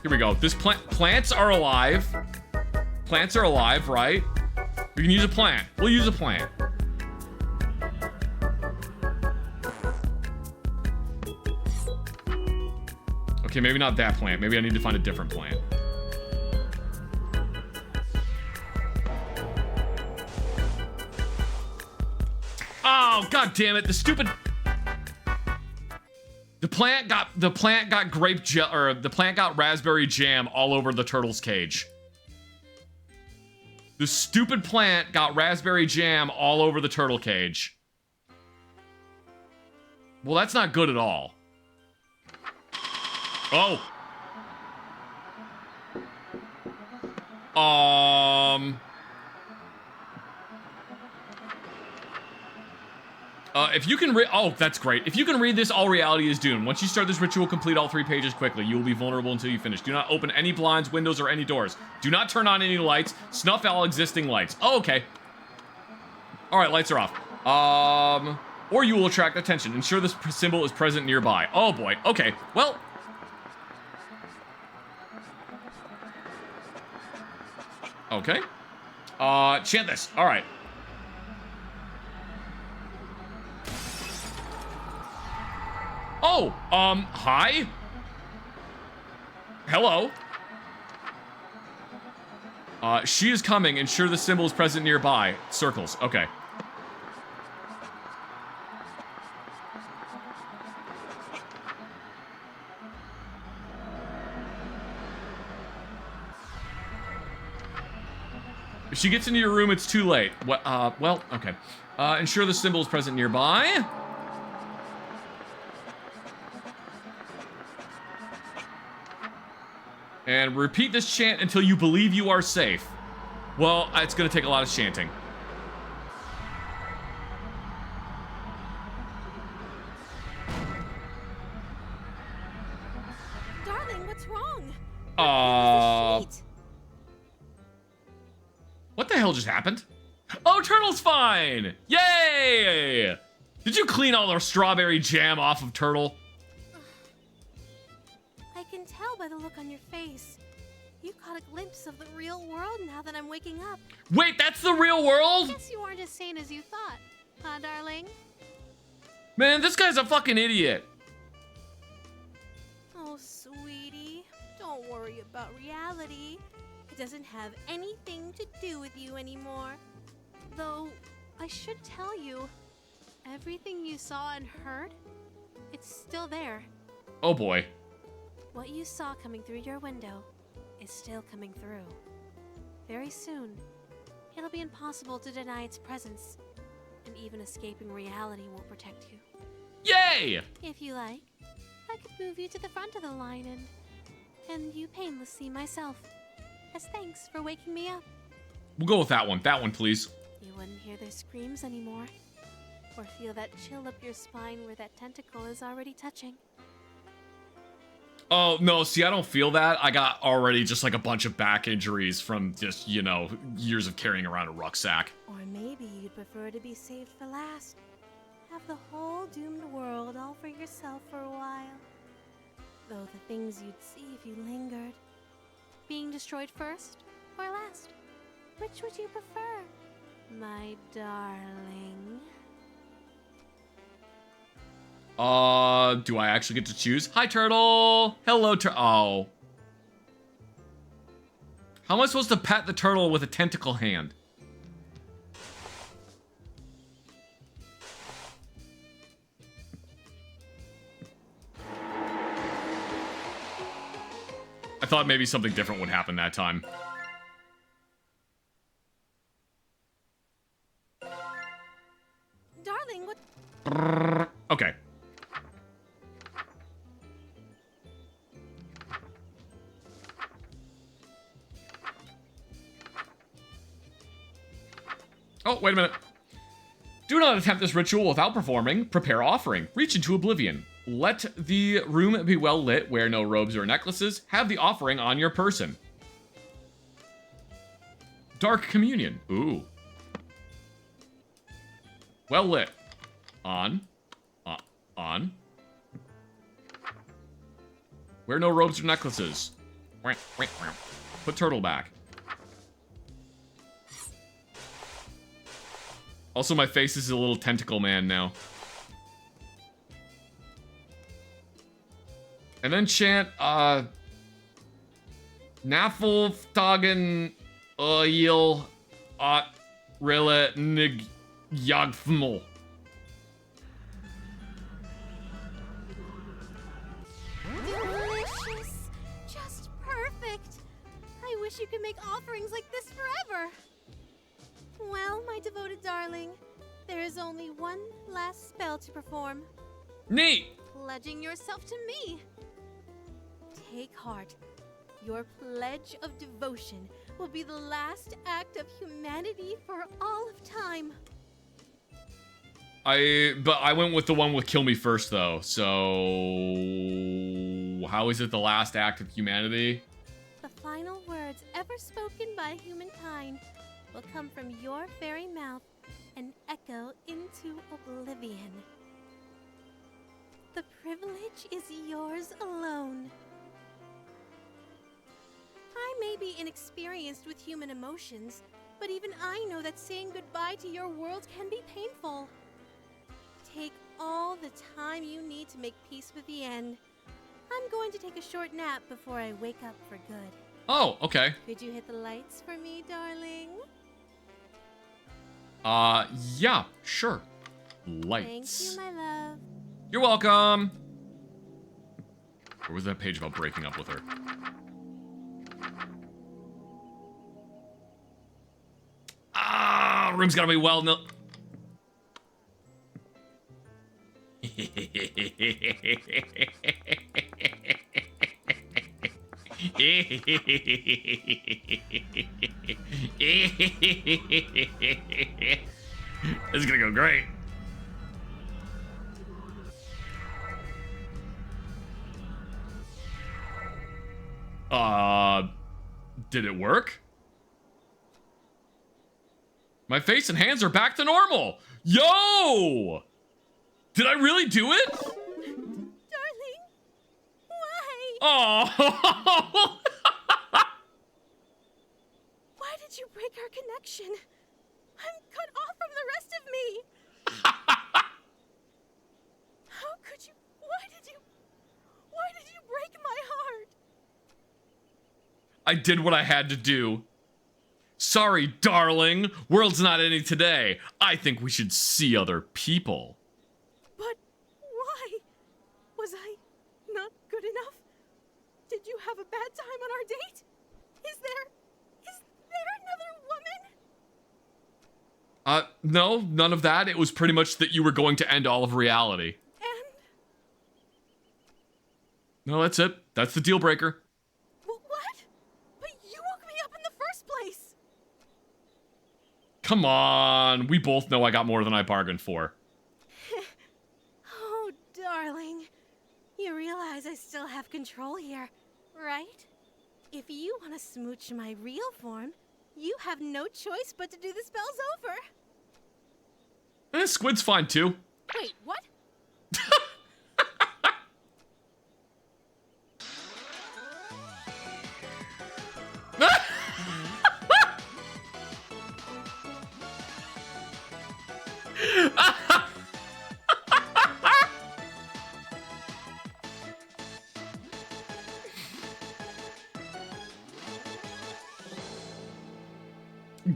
A: Here we go. This plants are alive. Plants are alive, right? We can use a plant. We'll use a plant. Okay, maybe not that plant. Maybe I need to find a different plant. Oh, god damn it. The stupid... The plant got grape gel, or the plant got raspberry jam all over the turtle's cage. The stupid plant got raspberry jam all over the turtle cage. Well, that's not good at all. Oh. If you can read... Oh, that's great. If you can read this, all reality is doomed. Once you start this ritual, complete all 3 pages quickly. You will be vulnerable until you finish. Do not open any blinds, windows, or any doors. Do not turn on any lights. Snuff all existing lights. Oh, okay. Alright, lights are off. Or you will attract attention. Ensure this symbol is present nearby. Oh, boy. Okay, well... Okay. Chant this. Alright. Oh, hi? Hello? She is coming. Ensure the symbol is present nearby. Circles. Okay. If she gets into your room, it's too late. Well, okay. Ensure the symbol is present nearby. And repeat this chant until you believe you are safe. Well, it's gonna take a lot of chanting.
B: Darling, what's wrong?
A: What the hell just happened? Oh, Turtle's fine! Yay! Did you clean all the strawberry jam off of Turtle?
B: I can tell by the look on your face. You caught a glimpse of the real world now that I'm waking up.
A: Wait, that's the real world?
B: Guess you aren't as sane as you thought, huh, darling?
A: Man, this guy's a fucking idiot.
B: Oh, sweetie, don't worry about reality. It doesn't have anything to do with you anymore. Though, I should tell you, everything you saw and heard, it's still there.
A: Oh boy.
B: What you saw coming through your window is still coming through. Very soon, it'll be impossible to deny its presence, and even escaping reality won't protect you.
A: Yay!
B: If you like, I could move you to the front of the line and you painless see myself, as thanks for waking me up.
A: We'll go with that one. That one, please.
B: You wouldn't hear their screams anymore, or feel that chill up your spine where that tentacle is already touching.
A: Oh, no, see, I don't feel that. I got already just like a bunch of back injuries from just, you know, years of carrying around a rucksack.
B: Or maybe you'd prefer to be saved for last. Have the whole doomed world all for yourself for a while. Though the things you'd see if you lingered. Being destroyed first or last? Which would you prefer, my darling?
A: Do I actually get to choose? Hi, turtle! Hello, oh. How am I supposed to pet the turtle with a tentacle hand? I thought maybe something different would happen that time.
B: Darling, what?
A: Okay. Oh, wait a minute. Do not attempt this ritual without performing. Prepare offering. Reach into oblivion. Let the room be well lit. Wear no robes or necklaces. Have the offering on your person. Dark communion. Ooh. Well lit. On. On. Wear no robes or necklaces. Put turtle back. Also, my face is a little tentacle man now. And then chant, Nafelftagen Yil Rille Nig Yagfmol.
B: Delicious! Just perfect! I wish you could make offerings like this forever! Well, my devoted darling, there is only one last spell to perform.
A: Neat!
B: Pledging yourself to me. Take heart. Your pledge of devotion will be the last act of humanity for all of time.
A: But I went with the one with kill me first, though, so... How is it the last act of humanity?
B: The final words ever spoken by humankind will come from your fairy mouth and echo into oblivion. The privilege is yours alone. I may be inexperienced with human emotions, but even I know that saying goodbye to your world can be painful. Take all the time you need to make peace with the end. I'm going to take a short nap before I wake up for good.
A: Oh, okay.
B: Could you hit the lights for me, darling?
A: Yeah, sure. Lights.
B: Thank you, my love.
A: You're welcome. Where was that page about breaking up with her? Ah, room's gotta be well no. This is gonna go great. Did it work? My face and hands are back to normal. Yo! Did I really do it?
B: Darling, why?
A: Oh!
B: Why did you break our connection? I'm cut off from the rest of me. How could you? Why did you break my heart?
A: I did what I had to do. Sorry, darling. World's not ending today. I think we should see other people.
B: But why? Was I not good enough? Did you have a bad time on our date? Is there another woman?
A: No, none of that. It was pretty much that you were going to end all of reality.
B: And
A: No, that's it. That's the deal breaker.
B: what? But you woke me up in the first place.
A: Come on. We both know I got more than I bargained for.
B: Oh, darling. You realize I still have control here, right? If you want to smooch my real form, you have no choice but to do the spells over.
A: Squid's fine too.
B: Wait, what?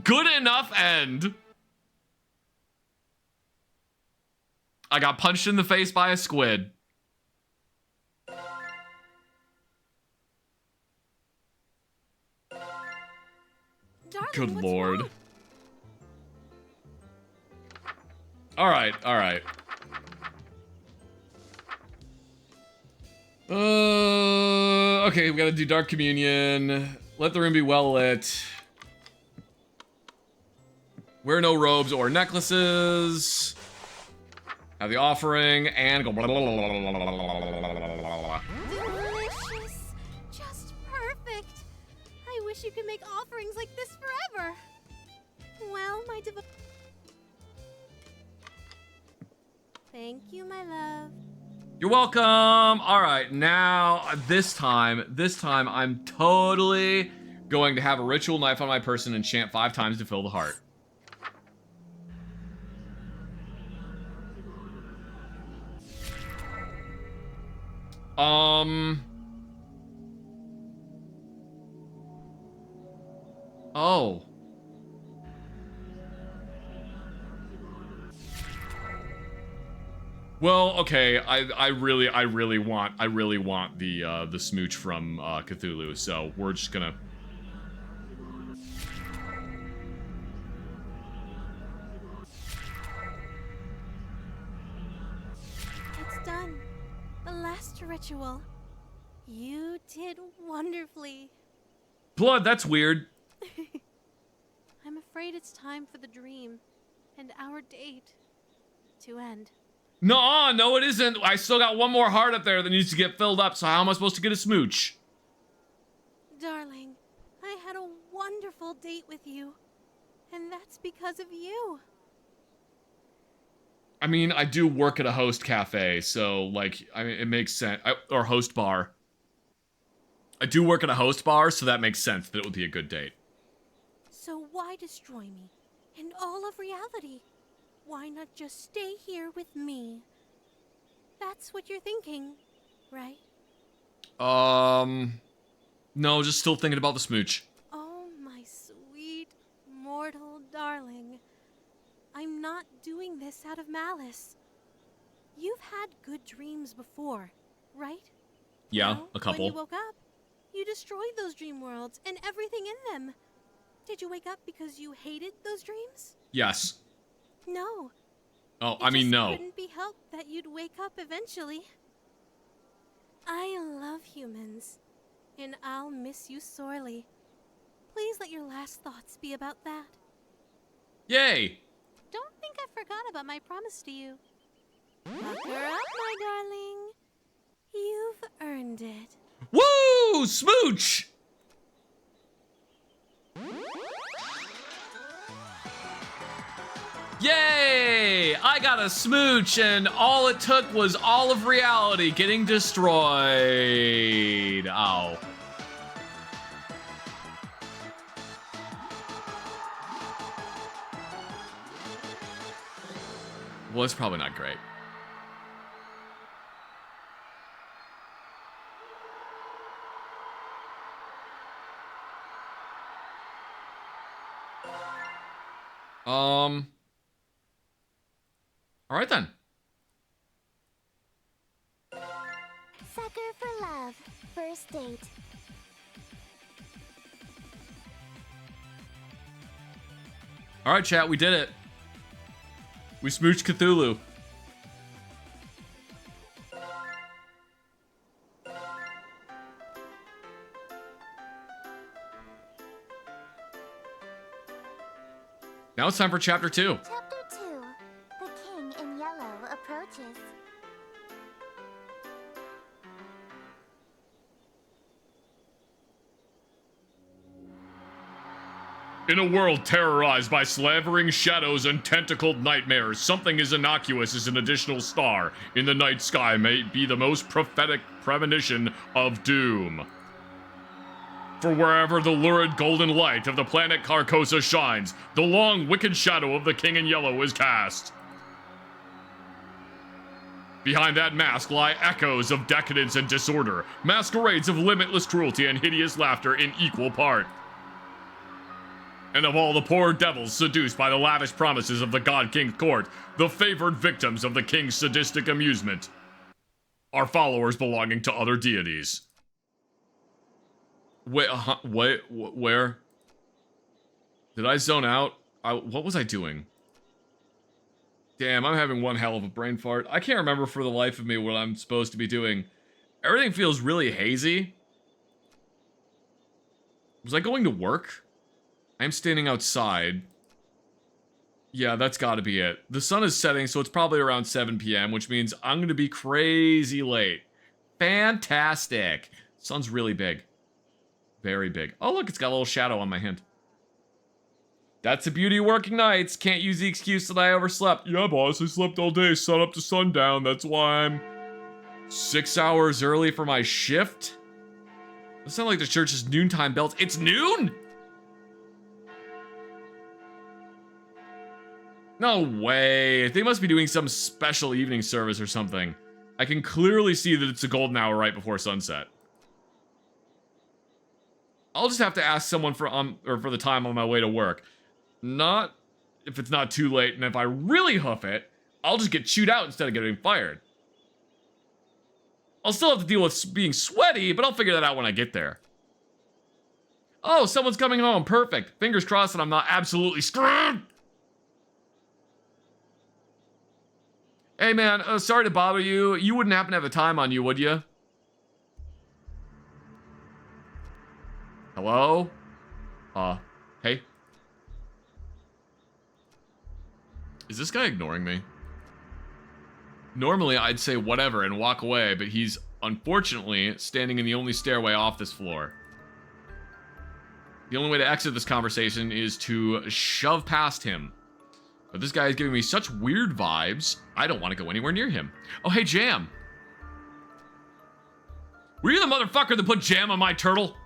A: Good enough end. I got punched in the face by a squid.
B: Darling,
A: Good
B: what's
A: lord.
B: wrong?
A: Alright, alright. Okay, we gotta do Dark Communion. Let the room be well lit. Wear no robes or necklaces. Have the offering and go.
B: Delicious. Just perfect. I wish you could make offerings like this forever. Well, my Thank you, my love.
A: You're welcome. All right, now this time I'm totally going to have a ritual knife on my person and chant 5 times to fill the heart. Oh. Well, okay. I really want the smooch from Cthulhu. So we're just gonna.
B: It's done. The last ritual. You did wonderfully.
A: Blood, that's weird.
B: I'm afraid it's time for the dream and our date to end.
A: Nuh-uh, no it isn't. I still got one more heart up there that needs to get filled up, so how am I supposed to get a smooch?
B: Darling, I had a wonderful date with you, and that's because of you.
A: I mean, I do work at a host cafe, so, like, I mean, it makes sense. Or host bar. I do work at a host bar, so that makes sense that it would be a good date.
B: So why destroy me and all of reality? Why not just stay here with me? That's what you're thinking, right?
A: No, just still thinking about the smooch.
B: Oh, my sweet, mortal darling. I'm not doing this out of malice. You've had good dreams before, right?
A: Yeah,
B: Well,
A: a couple.
B: When you woke up, you destroyed those dream worlds and everything in them. Did you wake up because you hated those dreams?
A: Yes.
B: No.
A: Oh,
B: It
A: I mean,
B: just
A: no.
B: couldn't be helped that you'd wake up eventually. I love humans, and I'll miss you sorely. Please let your last thoughts be about that.
A: Yay!
B: Don't think I forgot about my promise to you. Pucker up, my darling. You've earned it.
A: Woo! Smooch! Yay! I got a smooch, and all it took was all of reality getting destroyed. Ow. Well, it's probably not great. All right then.
F: Sucker for love. First date.
A: All right, chat, we did it. We smooched Cthulhu. Now it's time for chapter 2.
F: Chapter 2. The King in Yellow approaches.
D: In a world terrorized by slavering shadows and tentacled nightmares, something as innocuous as an additional star in the night sky may be the most prophetic premonition of doom. For wherever the lurid golden light of the planet Carcosa shines, the long wicked shadow of the King in Yellow is cast. Behind that mask lie echoes of decadence and disorder, masquerades of limitless cruelty and hideous laughter in equal part. And of all the poor devils seduced by the lavish promises of the God King's court, the favored victims of the King's sadistic amusement are followers belonging to other deities. Wait, where? Did I zone out? What was I doing? Damn, I'm having one hell of a brain fart. I can't remember for the life of me what I'm supposed to be doing. Everything feels really hazy. Was I going to work? I'm standing outside. Yeah, that's gotta be it. The sun is setting, so it's probably around 7 p.m., which means I'm gonna be crazy late. Fantastic. Sun's really big. Very big. Oh, look, it's got a little shadow on my hand. That's the beauty of working nights. Can't use the excuse that I overslept. Yeah, boss, I slept all day, sun up to sundown. That's why I'm 6 hours early for my shift. It sounds like the church's noontime bells. It's noon? No way. They must be doing some special evening service or something. I can clearly see that it's a golden hour right before sunset. I'll just have to ask someone for the time on my way to work. Not if it's not too late, and if I really hoof it, I'll just get chewed out instead of getting fired. I'll still have to deal with being sweaty, but I'll figure that out when I get there. Oh, someone's coming home. Perfect. Fingers crossed that I'm not absolutely screwed. Hey, man, sorry to bother you. You wouldn't happen to have the time on you, would you? Hello? Hey? Is this guy ignoring me? Normally, I'd say whatever and walk away, but he's, unfortunately, standing in the only stairway off this floor. The only way to exit this conversation is to shove past him. But this guy is giving me such weird vibes, I don't want to go anywhere near him. Oh, hey, Jam. Were you the motherfucker that put jam on my turtle?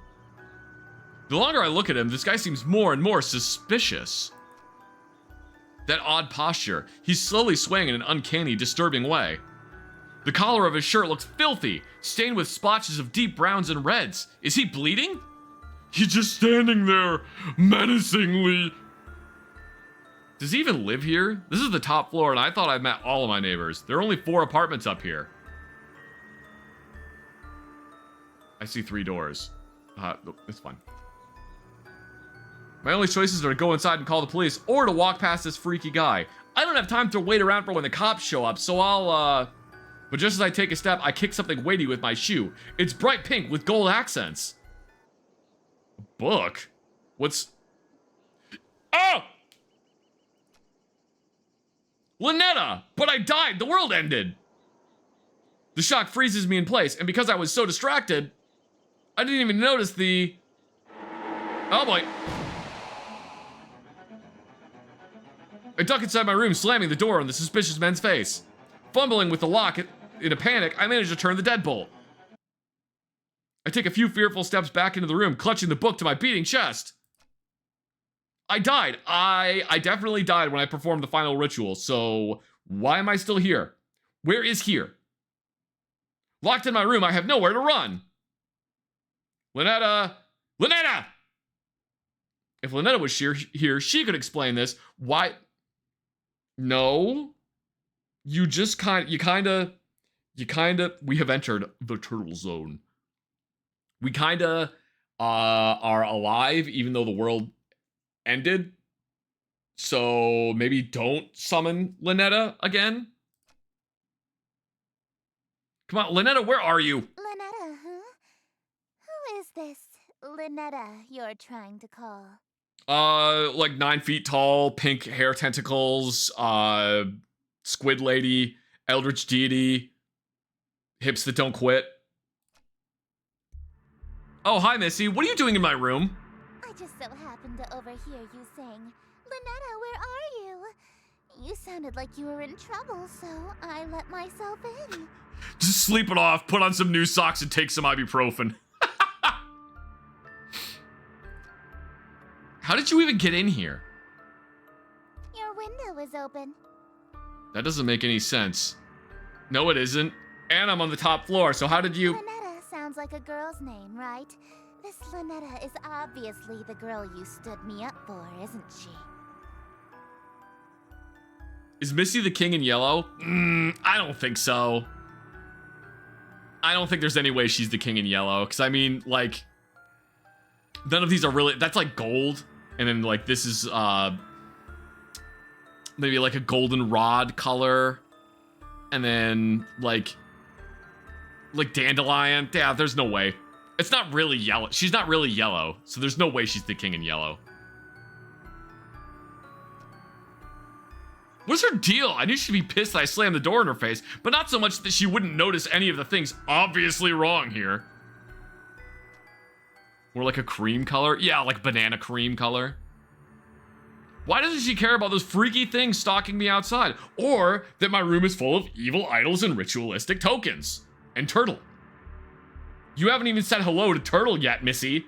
D: The longer I look at him, this guy seems more and more suspicious. That odd posture. He's slowly swaying in an uncanny, disturbing way. The collar of his shirt looks filthy, stained with splotches of deep browns and reds. Is he bleeding? He's just standing there, menacingly. Does he even live here? This is the top floor, and I thought I'd met all of my neighbors. There are only 4 apartments up here. I see 3 doors. It's fine. My only choices are to go inside and call the police, or to walk past this freaky guy. I don't have time to wait around for when the cops show up, so I'll, But just as I take a step, I kick something weighty with my shoe. It's bright pink with gold accents. A book? What's... Oh! Lynetta! But I died! The world ended! The shock freezes me in place, and because I was so distracted, I didn't even notice the... Oh boy. I duck inside my room, slamming the door on the suspicious man's face. Fumbling with the lock in a panic, I manage to turn the deadbolt. I take a few fearful steps back into the room, clutching the book to my beating chest. I died. I definitely died when I performed the final ritual, so why am I still here? Where is here? Locked in my room, I have nowhere to run. Lynetta! Lynetta! If Lynetta was here, she could explain this. Why? No. You just kind of...
A: we have entered the turtle zone. We kinda are alive even though the world ended. So maybe don't summon Lynetta again. Come on, Lynetta, where are you?
F: Lynetta, huh? Who is this Lynetta you're trying to call?
A: Like 9 feet tall, pink hair tentacles, squid lady, eldritch deity, hips that don't quit. Oh, hi, Missy. What are you doing in my room?
F: I just so happened to overhear you saying, Lynetta, where are you? You sounded like you were in trouble, so I let myself in.
A: Just sleep it off, put on some new socks, and take some ibuprofen. How did you even get in here?
F: Your window was open.
A: That doesn't make any sense. No, it isn't. And I'm on the top floor, so how did you...
F: Lynetta sounds like a girl's name, right? This Lynetta is obviously the girl you stood me up for, isn't she?
A: Is Missy the king in yellow? I don't think so. I don't think there's any way she's the king in yellow. Because, I mean, like... None of these are really... That's, like, gold. And then, like, this is, maybe, like, a golden rod color. And then, like dandelion. Yeah, there's no way. It's not really yellow. She's not really yellow. So there's no way she's the king in yellow. What's her deal? I knew she'd be pissed that I slammed the door in her face, but not so much that she wouldn't notice any of the things obviously wrong here. More like a cream color? Yeah, like banana cream color. Why doesn't she care about those freaky things stalking me outside? Or that my room is full of evil idols and ritualistic tokens. And Turtle. You haven't even said hello to Turtle yet, Missy.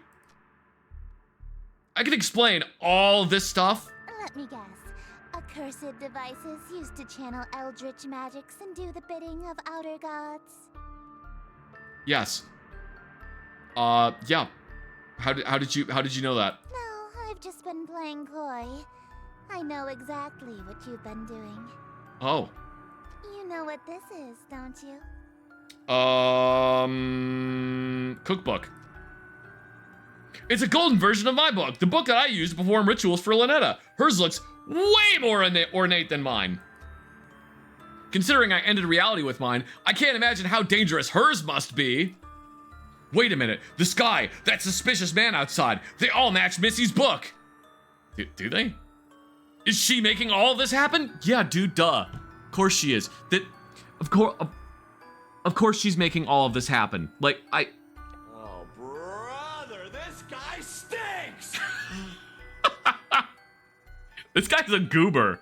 A: I can explain all this stuff.
F: Let me guess. Accursed devices used to channel Eldritch magics and do the bidding of outer gods.
A: Yes. Yeah. How did you know that?
F: No, I've just been playing coy. I know exactly what you've been doing.
A: Oh.
F: You know what this is, don't you?
A: Cookbook. It's a golden version of my book, the book that I used to perform rituals for Lynetta. Hers looks way more ornate than mine. Considering I ended reality with mine, I can't imagine how dangerous hers must be. Wait a minute, the sky, that suspicious man outside, they all match Missy's book. Do they? Is she making all this happen? Yeah, dude, duh. Of course she is. Of course she's making all of this happen. Like,
G: Oh, brother, this guy stinks!
A: This guy's a goober.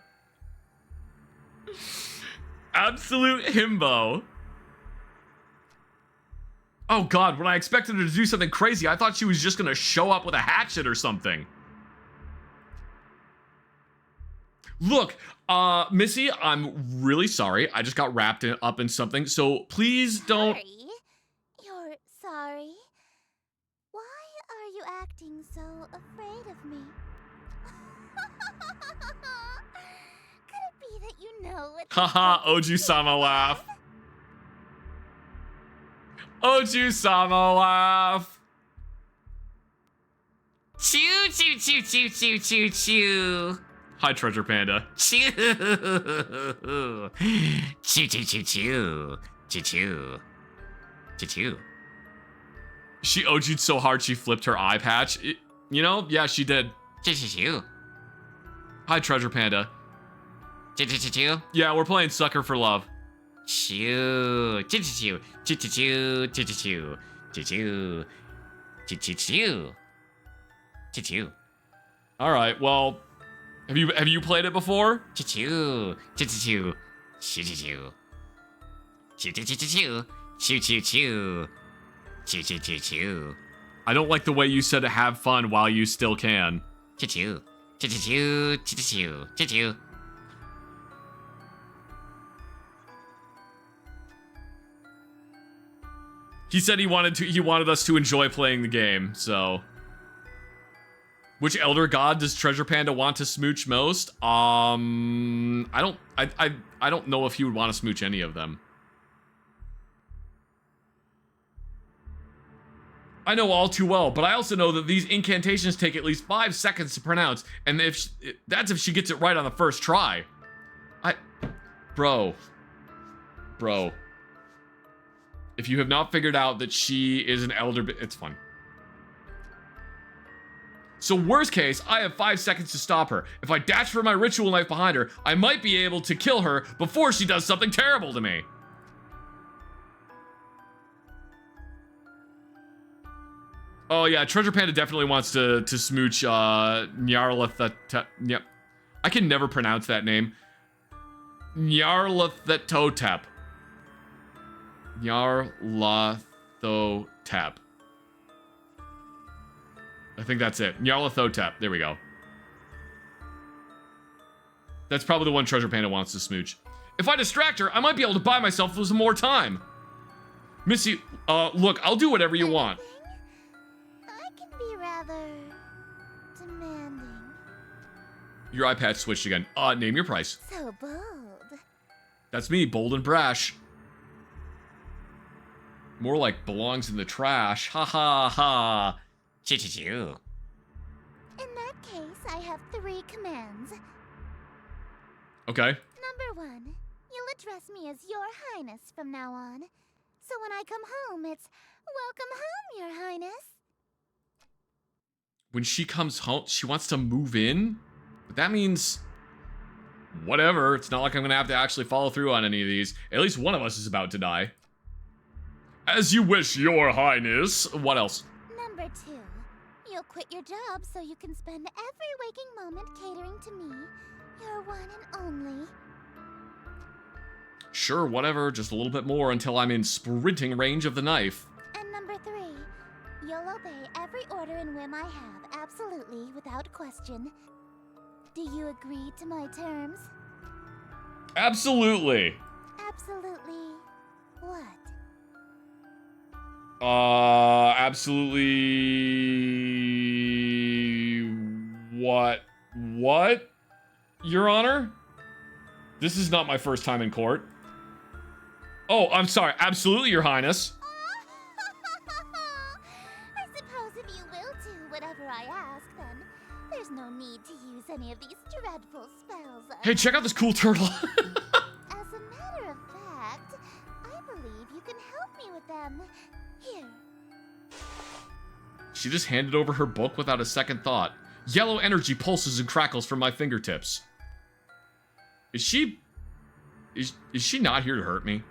A: Absolute himbo. Oh god, when I expected her to do something crazy, I thought she was just gonna show up with a hatchet or something. Look, Missy, I'm really sorry. I just got wrapped up in something, so please don't...
F: Sorry? You're sorry? Why are you acting so afraid of me? Could it be that you know what...
A: Haha, Oju-sama laugh. Oju-sama laugh.
H: Choo choo choo choo choo choo choo.
A: Hi, Treasure Panda.
H: Choo. Choo choo choo choo. Choo choo. Choo choo.
A: She OG'd so hard she flipped her eye patch. You know? Yeah, she did.
H: Choo choo choo.
A: Hi, Treasure Panda.
H: Choo choo choo choo.
A: Yeah, we're playing Sucker for Love.
H: Choo. Choo choo choo. Choo choo choo. Choo choo choo. Choo choo. Choo choo choo. Choo choo.
A: All right, well... Have you played it before?
H: Choo choo. Choo choo choo. Choo choo choo. Choo choo choo choo. Choo choo choo. Choo choo choo choo.
A: I don't like the way you said to have fun while you still can.
H: Choo choo. Choo choo choo. Choo choo. Choo choo.
A: He said he wanted us to enjoy playing the game, so... Which Elder God does Treasure Panda want to smooch most? I don't know if he would want to smooch any of them. I know all too well, but I also know that these incantations take at least 5 seconds to pronounce, and that's if she gets it right on the first try. Bro. If you have not figured out that she is an elder, it's fun. So worst case, I have 5 seconds to stop her. If I dash for my ritual knife behind her, I might be able to kill her before she does something terrible to me. Oh yeah, Treasure Panda definitely wants to smooch Nyarlathotep. Yep. I can never pronounce that name. Nyarlathotep. Nyarlathotep. I think that's it. Nyarlathotep. There we go. That's probably the one Treasure Panda wants to smooch. If I distract her, I might be able to buy myself some more time. Missy, look, I'll do whatever you want.
F: I can be rather demanding.
A: Your iPad switched again. Name your price.
F: So bold.
A: That's me, bold and brash. More like belongs in the trash. Ha ha ha.
H: Choo-choo-choo.
F: In that case, I have 3 commands.
A: Okay.
F: Number 1, you'll address me as Your Highness from now on. So when I come home, it's welcome home, Your Highness.
A: When she comes home, she wants to move in? But that means... whatever. It's not like I'm gonna have to actually follow through on any of these. At least one of us is about to die. As you wish, Your Highness. What else?
F: Number 2, you'll quit your job so you can spend every waking moment catering to me, your one and only.
A: Sure, whatever. Just a little bit more until I'm in sprinting range of the knife.
F: And number 3, you'll obey every order and whim I have, absolutely, without question. Do you agree to my terms?
A: Absolutely.
F: Absolutely what?
A: Absolutely... What? Your Honor? This is not my first time in court. Oh, I'm sorry. Absolutely, Your Highness.
F: I suppose if you will do whatever I ask, then there's no need to use any of these dreadful spells.
A: Hey, check out this cool turtle.
F: As a matter of fact, I believe you can help me with them. Here.
A: She just handed over her book without a second thought. Yellow energy pulses and crackles from my fingertips. Is she not here to hurt me?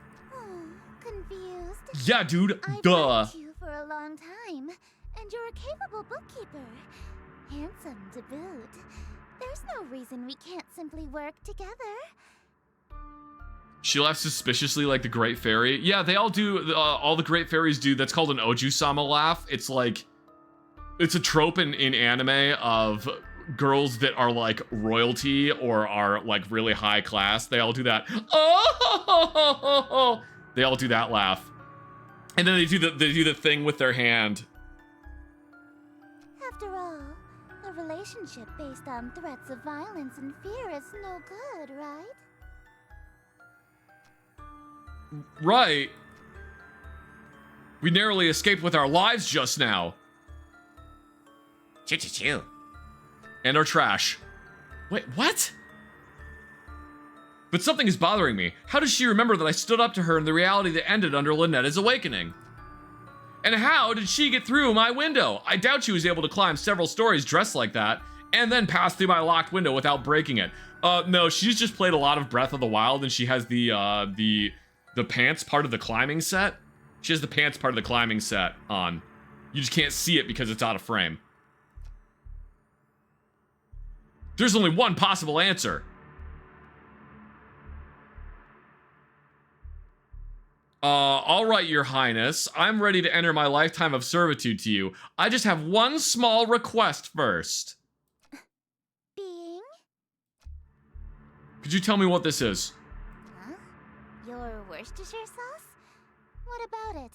F: Confused.
A: Yeah, dude.
F: I've
A: Duh.
F: liked you for a long time, and you're a capable bookkeeper. Handsome to boot. There's no reason we can't simply work together.
A: She laughs suspiciously like the Great Fairy. Yeah, they all do. All the Great Fairies do. That's called an Oju-sama laugh. It's like, it's a trope in anime of girls that are like royalty or are like really high class. They all do that. Oh! They all do that laugh, and then they do the thing with their hand.
F: After all, a relationship based on threats of violence and fear is no good, right?
A: Right. We narrowly escaped with our lives just now.
H: Choo-choo-choo.
A: And our trash. Wait, what? But something is bothering me. How does she remember that I stood up to her in the reality that ended under Linetta's awakening? And how did she get through my window? I doubt she was able to climb several stories dressed like that, and then pass through my locked window without breaking it. No, she's just played a lot of Breath of the Wild, and she has the pants part of the climbing set. She has the pants part of the climbing set on. You just can't see it because it's out of frame. There's only one possible answer. All right, Your Highness. I'm ready to enter my lifetime of servitude to you. I just have one small request first.
F: Being?
A: Could you tell me what this is?
F: Huh? Your Worcestershire sauce? What about it?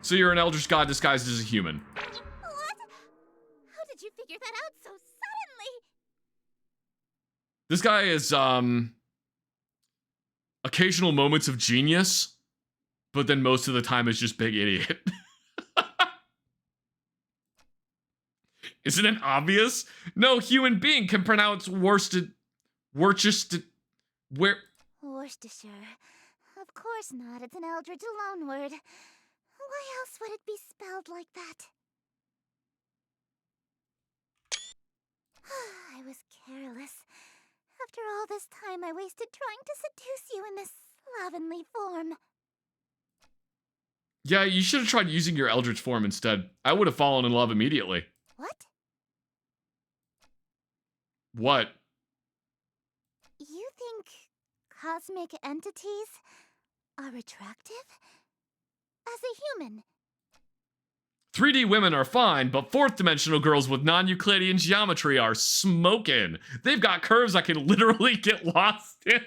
A: So you're an Eldritch god disguised as a human.
F: What? How did you figure that out so suddenly?
A: This guy is, occasional moments of genius. but then most of the time it's just big idiot. Isn't it obvious? No human being can pronounce Worcestershire.
F: Worcestershire. Of course not. It's an Eldritch loanword. Why else would it be spelled like that? I was careless. After all this time I wasted trying to seduce you in this slovenly form.
A: Yeah, you should have tried using your Eldritch form instead. I would have fallen in love immediately.
F: What?
A: What?
F: You think cosmic entities are attractive? As a human?
A: 3D women are fine, but fourth dimensional girls with non-Euclidean geometry are smoking. They've got curves I can literally get lost in.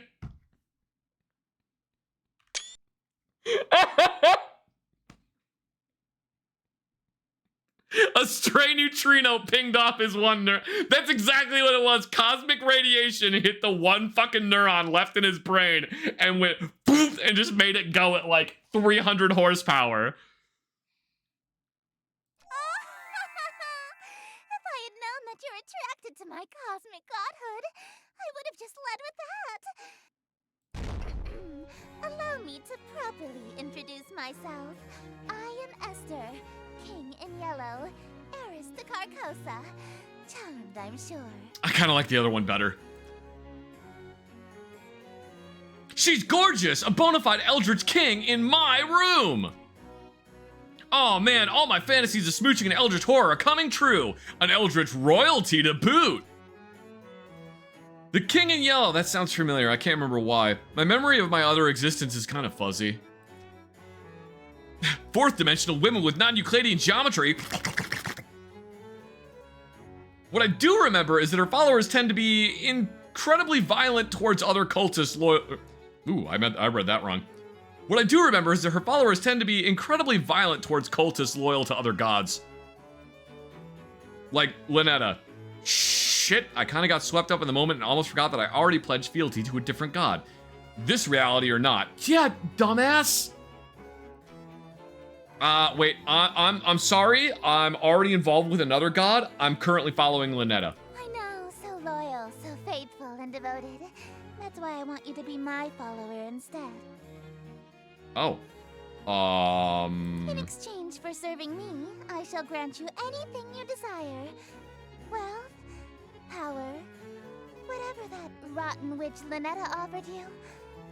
A: A stray neutrino pinged off his one neuron. That's exactly what it was. Cosmic radiation hit the one fucking neuron left in his brain and went poof and just made it go at like 300 horsepower.
F: If I had known that you're attracted to my cosmic godhood, I would have just led with that. Allow me to properly introduce myself. I am Esther, King in Yellow, heiress to Carcosa. Charmed, I'm sure.
A: I kind of like the other one better. She's gorgeous! A bona fide Eldritch King in my room! Oh man, all my fantasies of smooching and Eldritch horror are coming true! An Eldritch royalty to boot! The King in Yellow, that sounds familiar, I can't remember why. My memory of my other existence is kind of fuzzy. Fourth dimensional women with non-Euclidean geometry. What I do remember is that her followers tend to be incredibly violent towards other cultists Ooh, I read that wrong. What I do remember is that her followers tend to be incredibly violent towards cultists loyal to other gods. Like Lynetta. Shit, I kind of got swept up in the moment and almost forgot that I already pledged fealty to a different god. This reality or not. Yeah, dumbass! Wait, I'm sorry. I'm already involved with another god. I'm currently following Lynetta.
F: I know, so loyal, so faithful and devoted. That's why I want you to be my follower instead.
A: Oh.
F: In exchange for serving me, I shall grant you anything you desire. Wealth, power, whatever that rotten witch Lynetta offered you,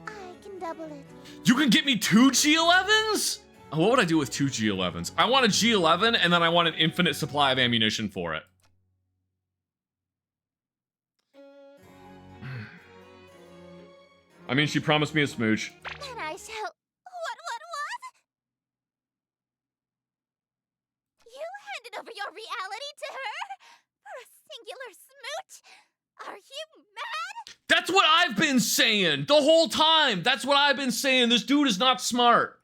F: I can double it.
A: You can get me 2 G11s? What would I do with 2 G11s? I want a G11 and then I want an infinite supply of ammunition for it. I mean, she promised me a smooch.
F: Then I shall... What? You handed over your reality to her? For a singular smooch? Are you mad?
A: That's what I've been saying the whole time. That's what I've been saying. This dude is not smart.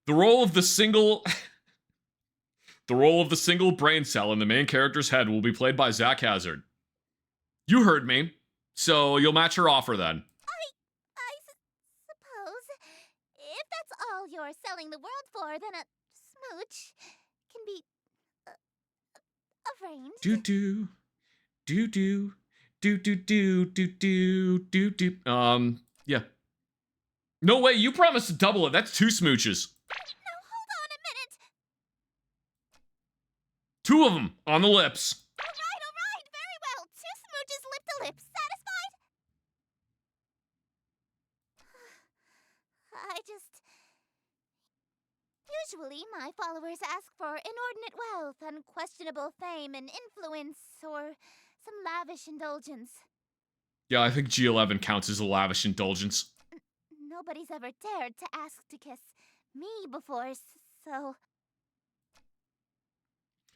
A: The role of the single brain cell in the main character's head will be played by Zach Hazard. You heard me. So you'll match her offer then.
F: I suppose. If that's all you're selling the world for, then a smooch can be arranged.
A: Yeah. No way, you promised to double it. That's 2 smooches.
F: No, hold on a minute.
A: 2 of them on the lips.
F: All right, very well. 2 smooches lip to lip. Satisfied? Usually, my followers ask for inordinate wealth, unquestionable fame and influence, or some lavish indulgence.
A: Yeah, I think G11 counts as a lavish indulgence.
F: Nobody's ever dared to ask to kiss me before, so...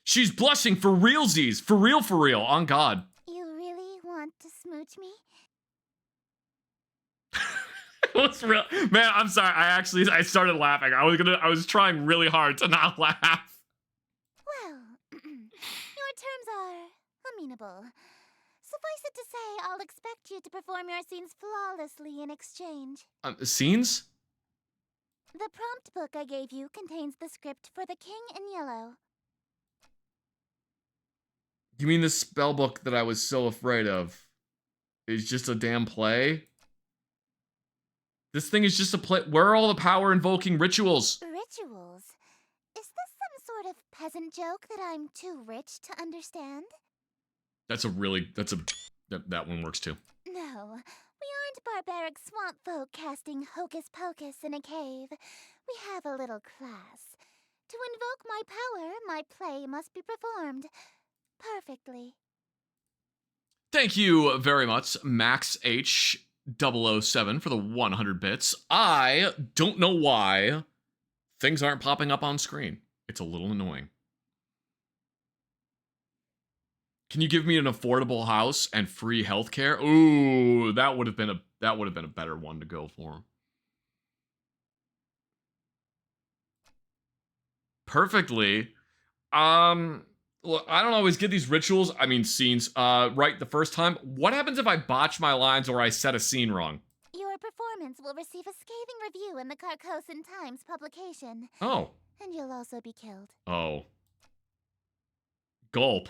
A: She's blushing for realsies. For real, on God.
F: You really want to smooch me?
A: What's real? Man, I'm sorry. I started laughing. I was trying really hard to not laugh.
F: Well, your terms are amenable. Suffice it to say, I'll expect you to perform your scenes flawlessly in exchange.
D: Scenes?
F: The prompt book I gave you contains the script for The King in Yellow.
D: You mean the spell book that I was so afraid of is just a damn play? This thing is just a play. Where are all the power invoking rituals?
F: Rituals? Is this some sort of peasant joke that I'm too rich to understand?
D: That one works too.
F: No, we aren't barbaric swamp folk casting hocus pocus in a cave. We have a little class. To invoke my power, my play must be performed perfectly.
D: Thank you very much, Max H007 for the 100 bits. I don't know why things aren't popping up on screen. It's a little annoying. Can you give me an affordable house and free healthcare? Ooh, that would have been a better one to go for. Perfectly. Look, I don't always get these rituals, scenes, right the first time. What happens if I botch my lines or I set a scene wrong?
F: Your performance will receive a scathing review in the Carcosan Times publication.
D: Oh.
F: And you'll also be killed.
D: Oh. Gulp.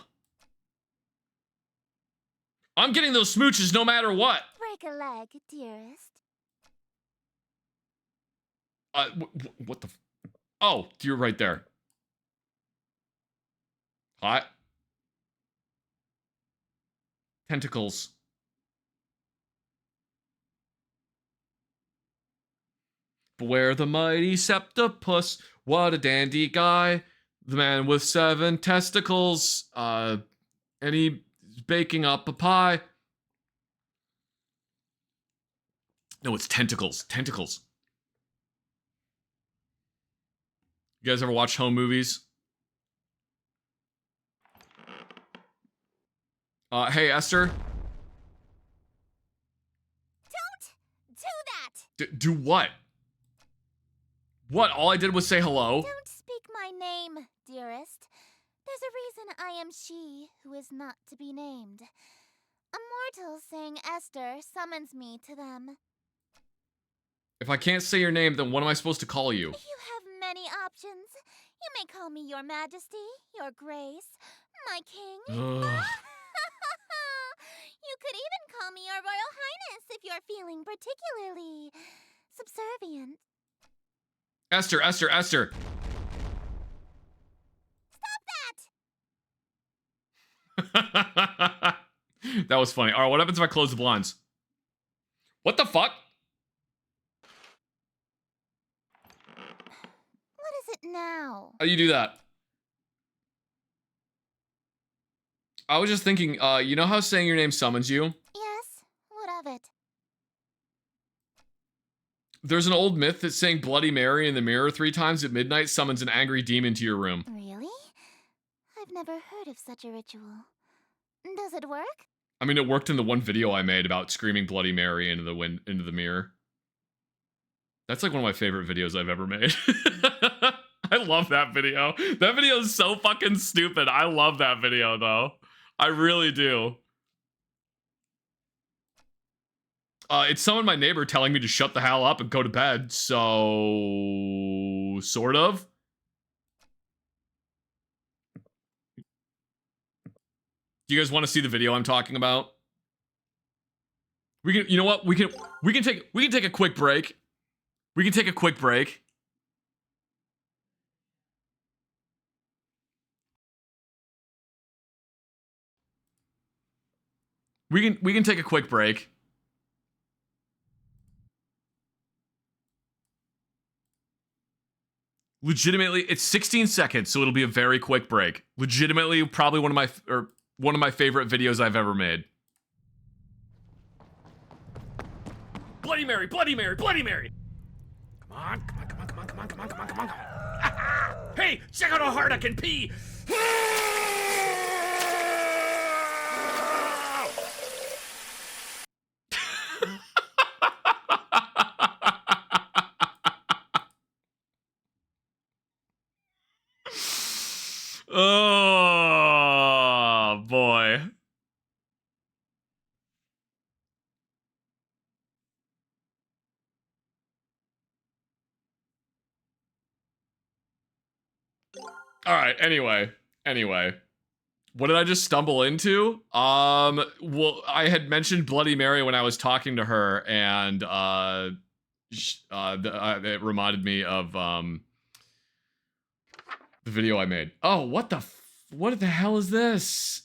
D: I'm getting those smooches no matter what.
F: Break a leg, dearest.
D: What the? Oh, you're right there. Hot. Tentacles. Beware the mighty septopus. What a dandy guy. The man with 7 testicles. And he's baking up a pie. No, it's tentacles. Tentacles. You guys ever watch home movies? Hey, Esther.
F: Don't do that!
D: Do what? What? All I did was say hello?
F: Don't speak my name, dearest. There's a reason I am she who is not to be named. A mortal saying Esther summons me to them.
D: If I can't say your name, then what am I supposed to call you?
F: You have many options. You may call me your majesty, your grace, my king. You could even call me your royal highness if you're feeling particularly subservient.
D: Esther.
F: Stop that!
D: That was funny. Alright, what happens if I close the blinds? What the fuck?
F: What is it now?
D: How do you do that? I was just thinking, you know how saying your name summons you?
F: Yes, what of it?
D: There's an old myth that saying Bloody Mary in the mirror 3 times at midnight summons an angry demon to your room.
F: Really? I've never heard of such a ritual. Does it work?
D: I mean, it worked in the one video I made about screaming Bloody Mary into the mirror. That's like one of my favorite videos I've ever made. I love that video. That video is so fucking stupid. I love that video, though. I really do. It summoned my neighbor telling me to shut the hell up and go to bed, so... sort of. Do you guys want to see the video I'm talking about? We can, you know what? We can take a quick break. We can take a quick break. We can take a quick break. Legitimately, it's 16 seconds, so it'll be a very quick break. Legitimately, probably one of my favorite videos I've ever made.
G: Bloody Mary, Bloody Mary, Bloody Mary! Come on. Hey, check out how hard I can pee!
D: Oh, boy.
A: All right, anyway. What did I just stumble into? Well, I had mentioned Bloody Mary when I was talking to her, and it reminded me of the video I made. Oh, what the hell is this?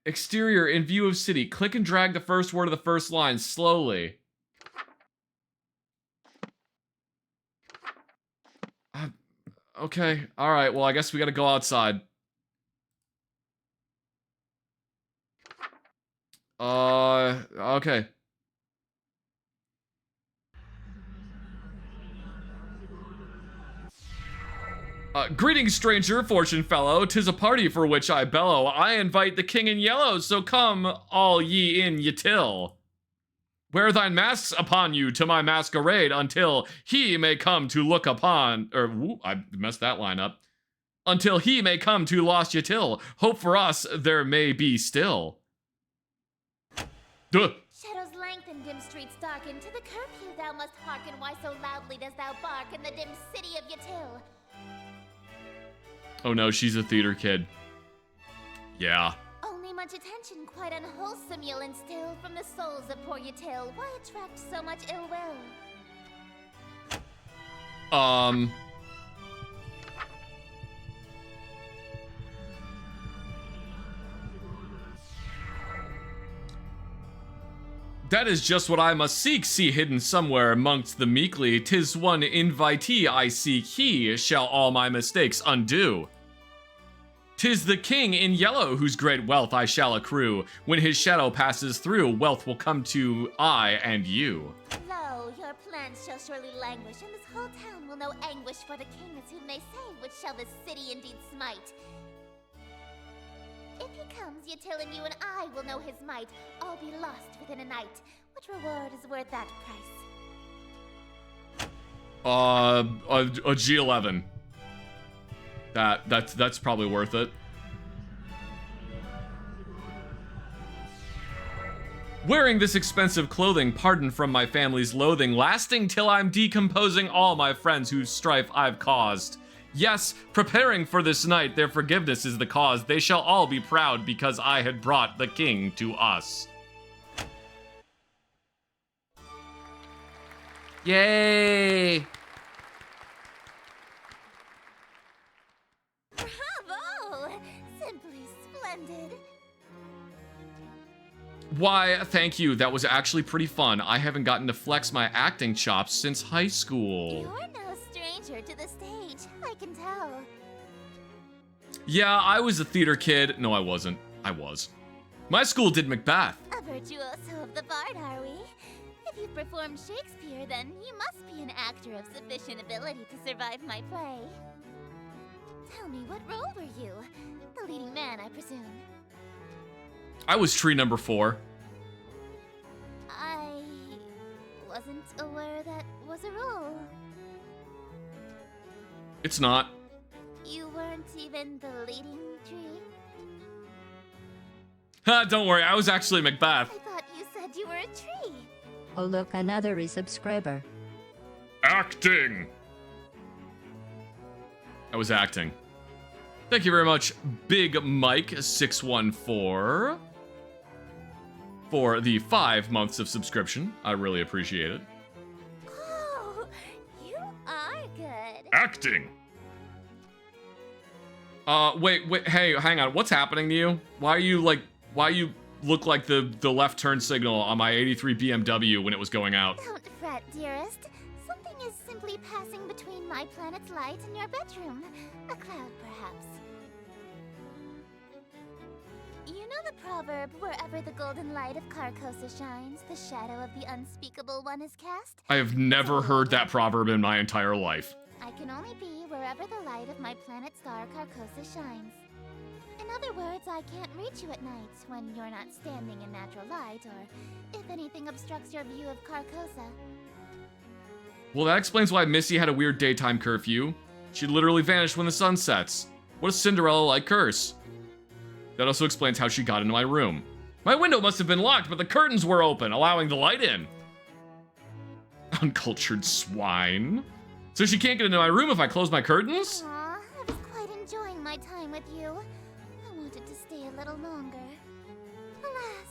A: Exterior in view of city. Click and drag the first word of the first line slowly. Okay, all right. Well, I guess we gotta go outside. Okay. Greetings, stranger, fortune fellow. 'Tis a party for which I bellow. I invite the king in yellow, so come all ye in ye till. Wear thine masks upon you to my masquerade until he may come to look upon, I messed that line up. Until he may come to lost ye till. Hope for us there may be still. Duh.
F: Shadows lengthen, dim streets darken. To the curfew thou must hearken. Why so loudly dost thou bark in the dim city of Yatil?
A: Oh no, she's a theater kid. Yeah.
F: Only much attention, quite unwholesome you'll instill from the souls of poor Yatil. Why attract so much ill will?
A: That is just what I must seek, see hidden somewhere amongst the meekly. 'Tis one invitee I seek, he shall all my mistakes undo. 'Tis the king in yellow whose great wealth I shall accrue. When his shadow passes through, wealth will come to I and you.
F: Lo, your plans shall surely languish, and this whole town will know anguish for the king as whom they say, which shall this city indeed smite. If he comes, Yatil and you and I will know his might. All be lost within a night. What reward is worth that price?
A: A G11. That's probably worth it. Wearing this expensive clothing, pardon from my family's loathing, lasting till I'm decomposing all my friends whose strife I've caused. Yes, preparing for this night, their forgiveness is the cause. They shall all be proud because I had brought the king to us. Yay!
F: Bravo! Simply splendid.
A: Why, thank you. That was actually pretty fun. I haven't gotten to flex my acting chops since high school.
F: You're no stranger to the stage, I can tell.
A: Yeah, I was a theater kid. No, I wasn't. I was. My school did Macbeth.
F: A virtuoso of the bard, are we? If you've performed Shakespeare, then you must be an actor of sufficient ability to survive my play. Tell me, what role were you? The leading man, I presume.
A: I was tree number 4.
F: I wasn't aware that was a role.
A: It's not.
F: You weren't even the leading tree?
A: Don't worry, I was actually Macbeth.
F: I thought you said you were a tree.
E: Oh look, another resubscriber.
A: Acting! I was acting. Thank you very much, Big Mike 614, for the 5 months of subscription. I really appreciate it.
F: Oh, you are good.
A: Acting! Wait, hey, hang on. What's happening to you? Why you look like the left turn signal on my 83 BMW when it was going out?
F: Don't fret, dearest. Something is simply passing between my planet's light and your bedroom. A cloud, perhaps. You know the proverb, wherever the golden light of Carcosa shines, the shadow of the unspeakable one is cast?
A: I have never heard that proverb in my entire life.
F: I can only be wherever the light of my planet star Carcosa shines. In other words, I can't reach you at night when you're not standing in natural light, or if anything obstructs your view of Carcosa.
A: Well, that explains why Missy had a weird daytime curfew. She literally vanished when the sun sets. What a Cinderella-like curse. That also explains how she got into my room. My window must have been locked, but the curtains were open, allowing the light in. Uncultured swine. So she can't get into my room if I close my curtains?
F: Aw, I was quite enjoying my time with you. I wanted to stay a little longer. Alas,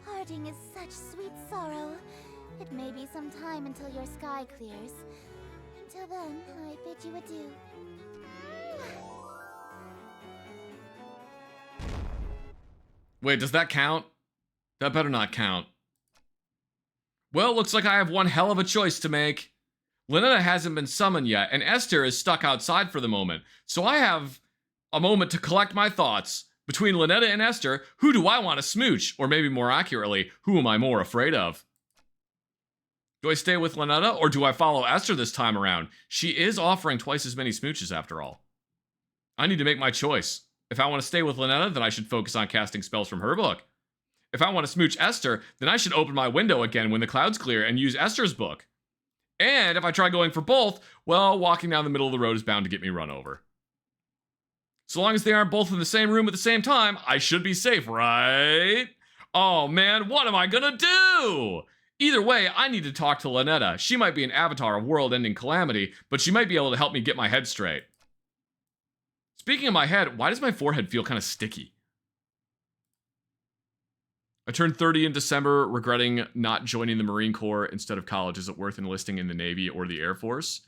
F: parting is such sweet sorrow. It may be some time until your sky clears. Until then, I bid you adieu.
D: Wait, does that count? That better not count. Well, looks like I have one hell of a choice to make. Lynetta hasn't been summoned yet, and Esther is stuck outside for the moment. So I have a moment to collect my thoughts. Between Lynetta and Esther, who do I want to smooch? Or maybe more accurately, who am I more afraid of? Do I stay with Lynetta, or do I follow Esther this time around? She is offering twice as many smooches after all. I need to make my choice. If I want to stay with Lynetta, then I should focus on casting spells from her book. If I want to smooch Esther, then I should open my window again when the clouds clear and use Esther's book. And if I try going for both, well, walking down the middle of the road is bound to get me run over. So long as they aren't both in the same room at the same time, I should be safe, right? Oh man, what am I gonna do? Either way, I need to talk to Lynetta. She might be an avatar of world-ending calamity, but she might be able to help me get my head straight. Speaking of my head, why does my forehead feel kind of sticky? I turned 30 in December, regretting not joining the Marine Corps instead of college. Is it worth enlisting in the Navy or the Air Force?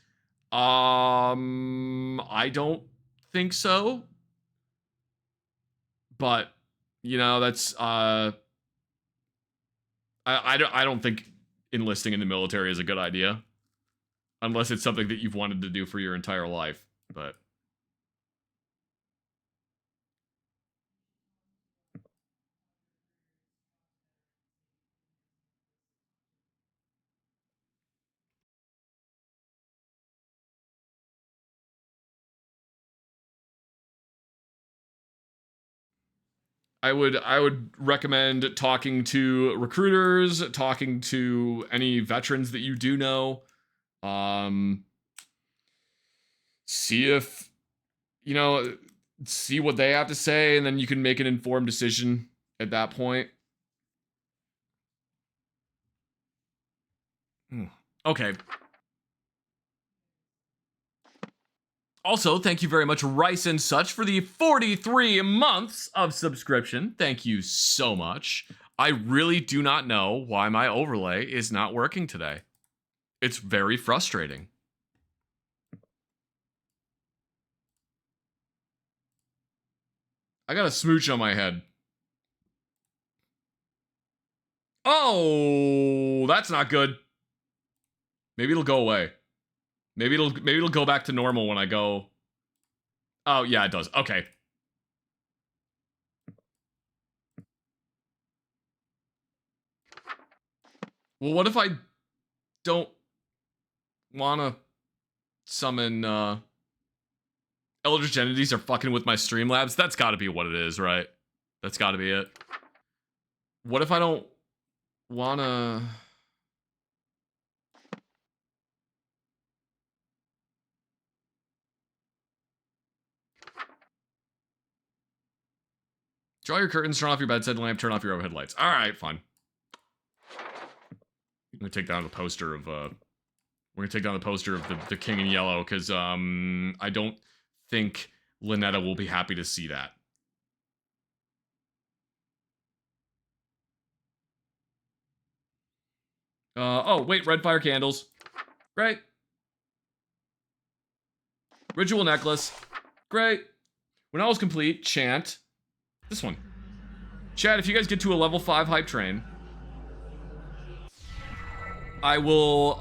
D: I don't think so. But, you know, that's, I don't think enlisting in the military is a good idea. Unless it's something that you've wanted to do for your entire life. But I would recommend talking to recruiters, talking to any veterans that you do know. See if, you know, see what they have to say, and then you can make an informed decision at that point. Okay. Also, thank you very much, Rice and Such, for the 43 months of subscription. Thank you so much. I really do not know why my overlay is not working today. It's very frustrating. I got a smooch on my head. Oh, that's not good. Maybe it'll go away. Maybe it'll go back to normal when I go. Oh, yeah, it does. Okay. Well, what if I don't want to summon Eldritch entities are fucking with my Streamlabs? That's got to be what it is, right? That's got to be it. What if I don't want to... Draw your curtains, turn off your bedside lamp, turn off your overhead lights. All right, fine. I'm gonna take down the poster of we're gonna take down the poster of the King in Yellow, because I don't think Lynetta will be happy to see that. Oh wait, red fire candles. Great. Ritual necklace. Great. When all is complete, chant. This one. Chat, if you guys get to a level 5 hype train, I will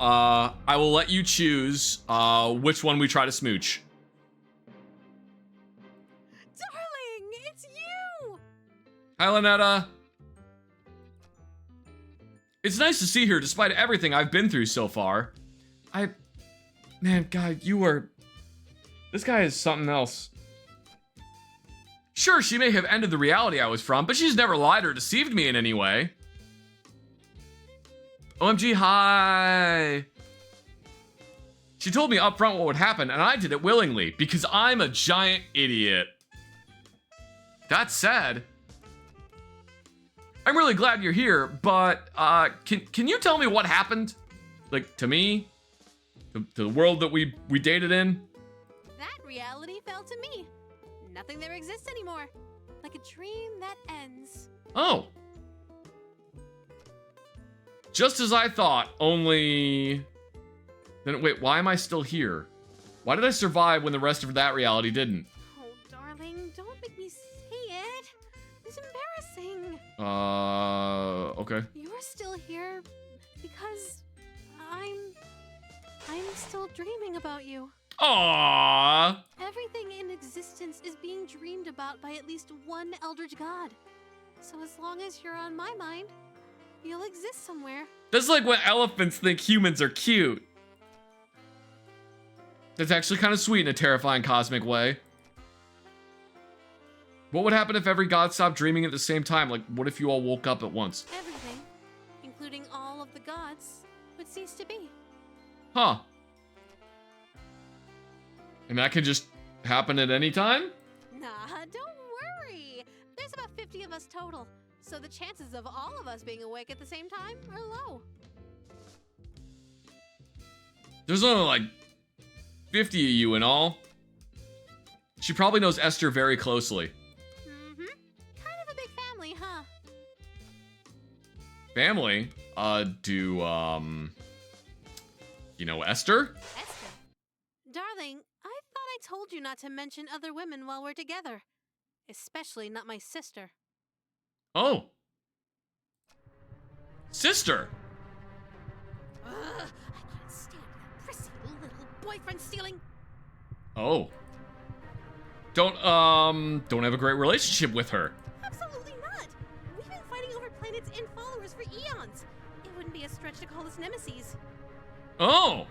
D: let you choose which one we try to smooch.
B: Darling, it's you!
D: Hi, Lynetta. It's nice to see her despite everything I've been through so far. Man, God, this guy is something else. Sure, she may have ended the reality I was from, but she's never lied or deceived me in any way. OMG, hi. She told me up front what would happen, and I did it willingly, because I'm a giant idiot. That said, I'm really glad you're here, but can you tell me what happened? Like, to me? To the world that we dated in?
B: That reality fell to me. Nothing there exists anymore. Like a dream that ends.
D: Oh. Just as I thought, only... Then wait, why am I still here? Why did I survive when the rest of that reality didn't?
B: Oh, darling, don't make me say it. It's embarrassing.
D: Okay.
B: You're still here because I'm still dreaming about you.
D: Aww.
B: Everything in existence is being dreamed about by at least one Eldritch god. So as long as you're on my mind, you'll exist somewhere.
D: That's like when elephants think humans are cute. That's actually kind of sweet in a terrifying cosmic way. What would happen if every god stopped dreaming at the same time? Like, what if you all woke up at once?
B: Everything, including all of the gods, would cease to be.
D: Huh. And that can just happen at any time?
B: Nah, don't worry. There's about 50 of us total, so the chances of all of us being awake at the same time are low.
D: There's only like 50 of you in all. She probably knows Esther very closely.
B: Mm-hmm. Kind of a big family, huh?
D: Family? You know Esther?
B: Esther. Darling, I thought I told you not to mention other women while we're together. Especially not my sister.
D: Oh. Sister?
B: Ugh, I can't stand that prissy little boyfriend stealing.
D: Oh. Don't have a great relationship with her.
B: Absolutely not. We've been fighting over planets and followers for eons. It wouldn't be a stretch to call us nemesis.
D: Oh.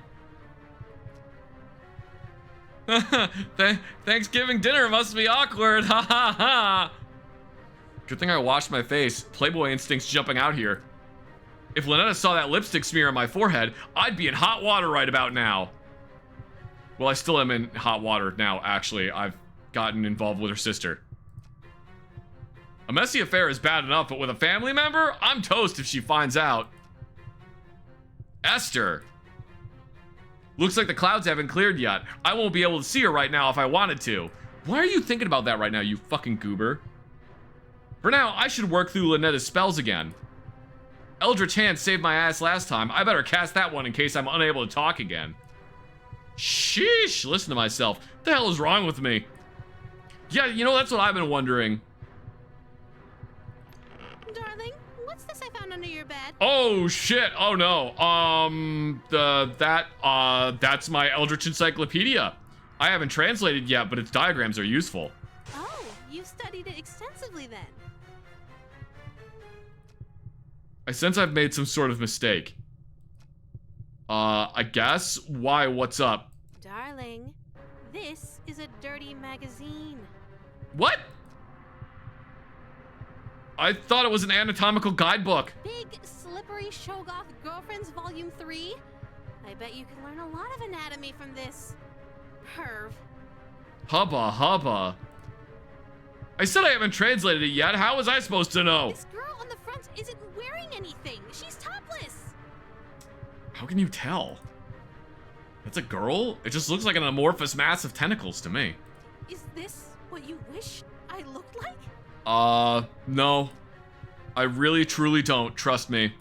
D: Thanksgiving dinner must be awkward. Ha ha ha. Good thing I washed my face. Playboy instincts jumping out here. If Lynetta saw that lipstick smear on my forehead, I'd be in hot water right about now. Well, I still am in hot water now, actually. I've gotten involved with her sister. A messy affair is bad enough, but with a family member, I'm toast if she finds out. Esther. Looks like the clouds haven't cleared yet. I won't be able to see her right now if I wanted to. Why are you thinking about that right now, you fucking goober? For now, I should work through Lynetta's spells again. Eldritch Hand saved my ass last time. I better cast that one in case I'm unable to talk again. Sheesh, listen to myself. What the hell is wrong with me? Yeah, you know, that's what I've been wondering.
B: Darling, what's this I found under your bed?
D: Oh shit, oh no. That's my Eldritch Encyclopedia. I haven't translated yet, but its diagrams are useful.
B: Oh, you studied it extensively then.
D: I sense I've made some sort of mistake. I guess? Why, what's up?
B: Darling, this is a dirty magazine.
D: What? I thought it was an anatomical guidebook.
B: Big, slippery Shoggoth Girlfriends Volume 3? I bet you can learn a lot of anatomy from this. Perv.
D: Hubba hubba. I said I haven't translated it yet. How was I supposed to know?
B: This girl on the front isn't wearing anything. She's topless.
D: How can you tell? That's a girl? It just looks like an amorphous mass of tentacles to me.
B: Is this what you wish I looked like?
D: No. I really truly don't, trust me.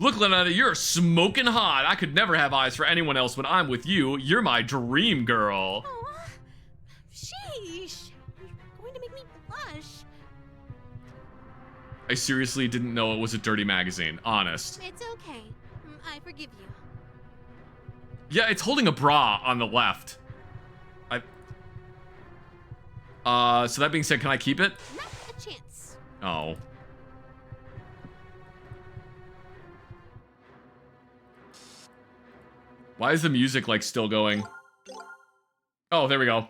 D: Look, Lynetta, you're smoking hot. I could never have eyes for anyone else when I'm with you. You're my dream girl.
B: Aw, sheesh. You're going to make me blush.
D: I seriously didn't know it was a dirty magazine, honest.
B: It's okay. I forgive you.
D: Yeah, it's holding a bra on the left. So that being said, can I keep it?
B: Not a chance.
D: Oh. Why is the music, like, still going? Oh, there we go.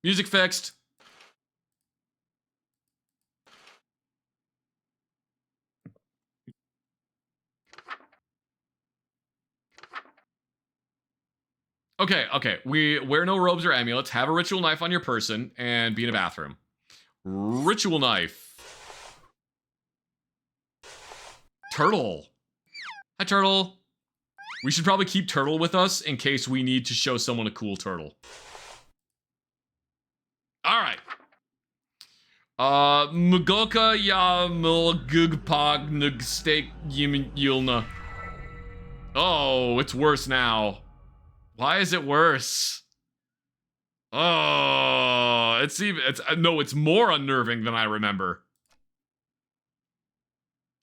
D: Music fixed. Okay. We wear no robes or amulets, have a ritual knife on your person, and be in a bathroom. Ritual knife. Turtle. Hi, Turtle. We should probably keep Turtle with us in case we need to show someone a cool turtle.
A: Alright. Mugoka ya milgugpog nugsteak yulna. Oh, it's worse now. Why is it worse? Oh, it's more unnerving than I remember.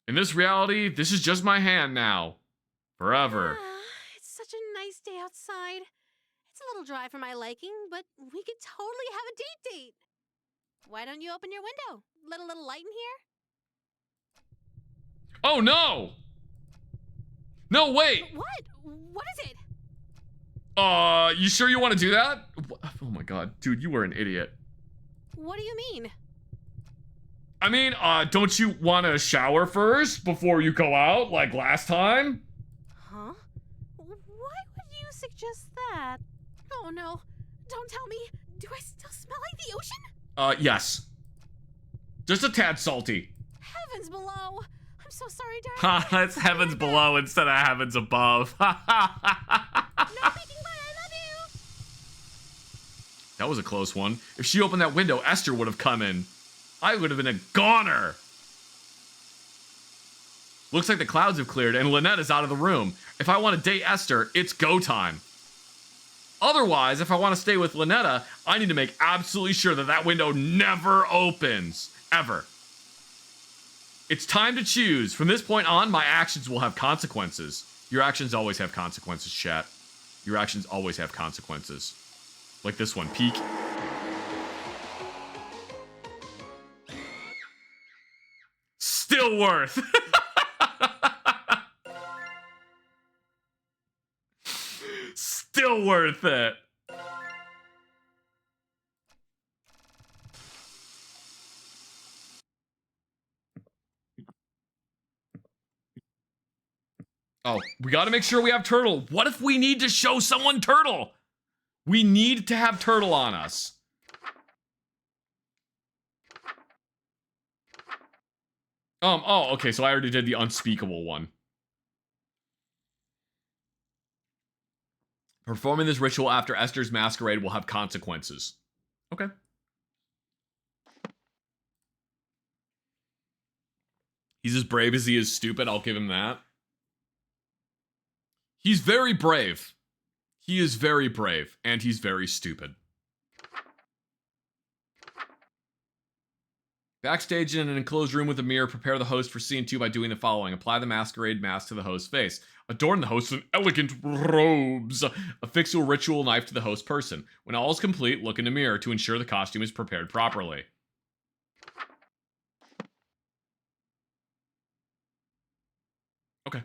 A: In this reality, this is just my hand now. Forever.
B: It's such a nice day outside. It's a little dry for my liking, but we could totally have a date. Why don't you open your window? Let a little light in here?
A: Oh no! No, wait!
B: What? What is it?
A: You sure you want to do that? Oh my god, dude, you were an idiot.
B: What do you mean?
A: I mean, don't you want to shower first before you go out, like last time?
B: Huh? Why would you suggest that? Oh no, don't tell me. Do I still smell like the ocean?
A: Yes. Just a tad salty.
B: Heavens below. I'm so sorry,
A: Ha,
B: darling.
A: it's heavens below instead of heavens above.
B: No peeking, but I love you.
A: That was a close one. If she opened that window, Esther would have come in. I would have been a goner. Looks like the clouds have cleared and Lynette is out of the room. If I want to date Esther, it's go time. Otherwise, if I want to stay with Lynetta, I need to make absolutely sure that that window never opens. Ever. It's time to choose. From this point on, my actions will have consequences. Your actions always have consequences, chat. Your actions always have consequences. Like this one, peek. Still worth. Still worth it. Oh, we gotta make sure we have Turtle. What if we need to show someone Turtle? We need to have Turtle on us. Oh, okay, so I already did the unspeakable one. Performing this ritual after Esther's masquerade will have consequences. Okay. He's as brave as he is stupid, I'll give him that. He's very brave. He is very brave, and he's very stupid. Backstage in an enclosed room with a mirror, prepare the host for scene 2 by doing the following. Apply the masquerade mask to the host's face. Adorn the host with elegant robes. Affix a ritual knife to the host person. When all is complete, look in the mirror to ensure the costume is prepared properly. Okay.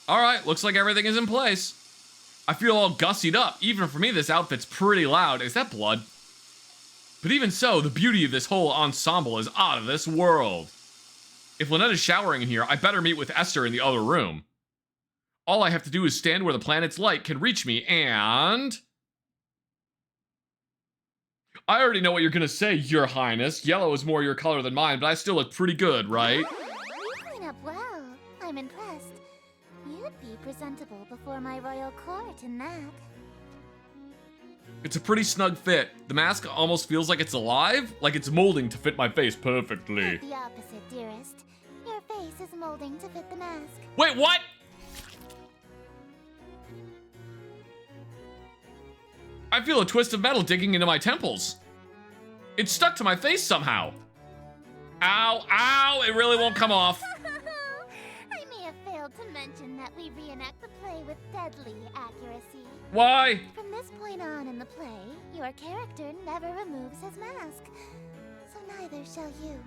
A: Alright, looks like everything is in place. I feel all gussied up. Even for me, this outfit's pretty loud. Is that blood? But even so, the beauty of this whole ensemble is out of this world. If Lynette is showering in here, I better meet with Esther in the other room. All I have to do is stand where the planet's light can reach me, and... I already know what you're gonna say, Your Highness. Yellow is more your color than mine, but I still look pretty good, right?
F: You clean up well. I'm impressed. You'd be presentable before my royal court in that.
A: It's a pretty snug fit. The mask almost feels like it's alive, like it's molding to fit my face perfectly.
F: The opposite, dearest. Your face is molding to fit the mask.
A: Wait, what? I feel a twist of metal digging into my temples. It's stuck to my face somehow. Ow, ow, it really won't come off.
F: I may have failed to mention that we reenact the play with deadly accuracy.
A: Why?
F: From this point on in the play, your character never removes his mask. So neither shall you.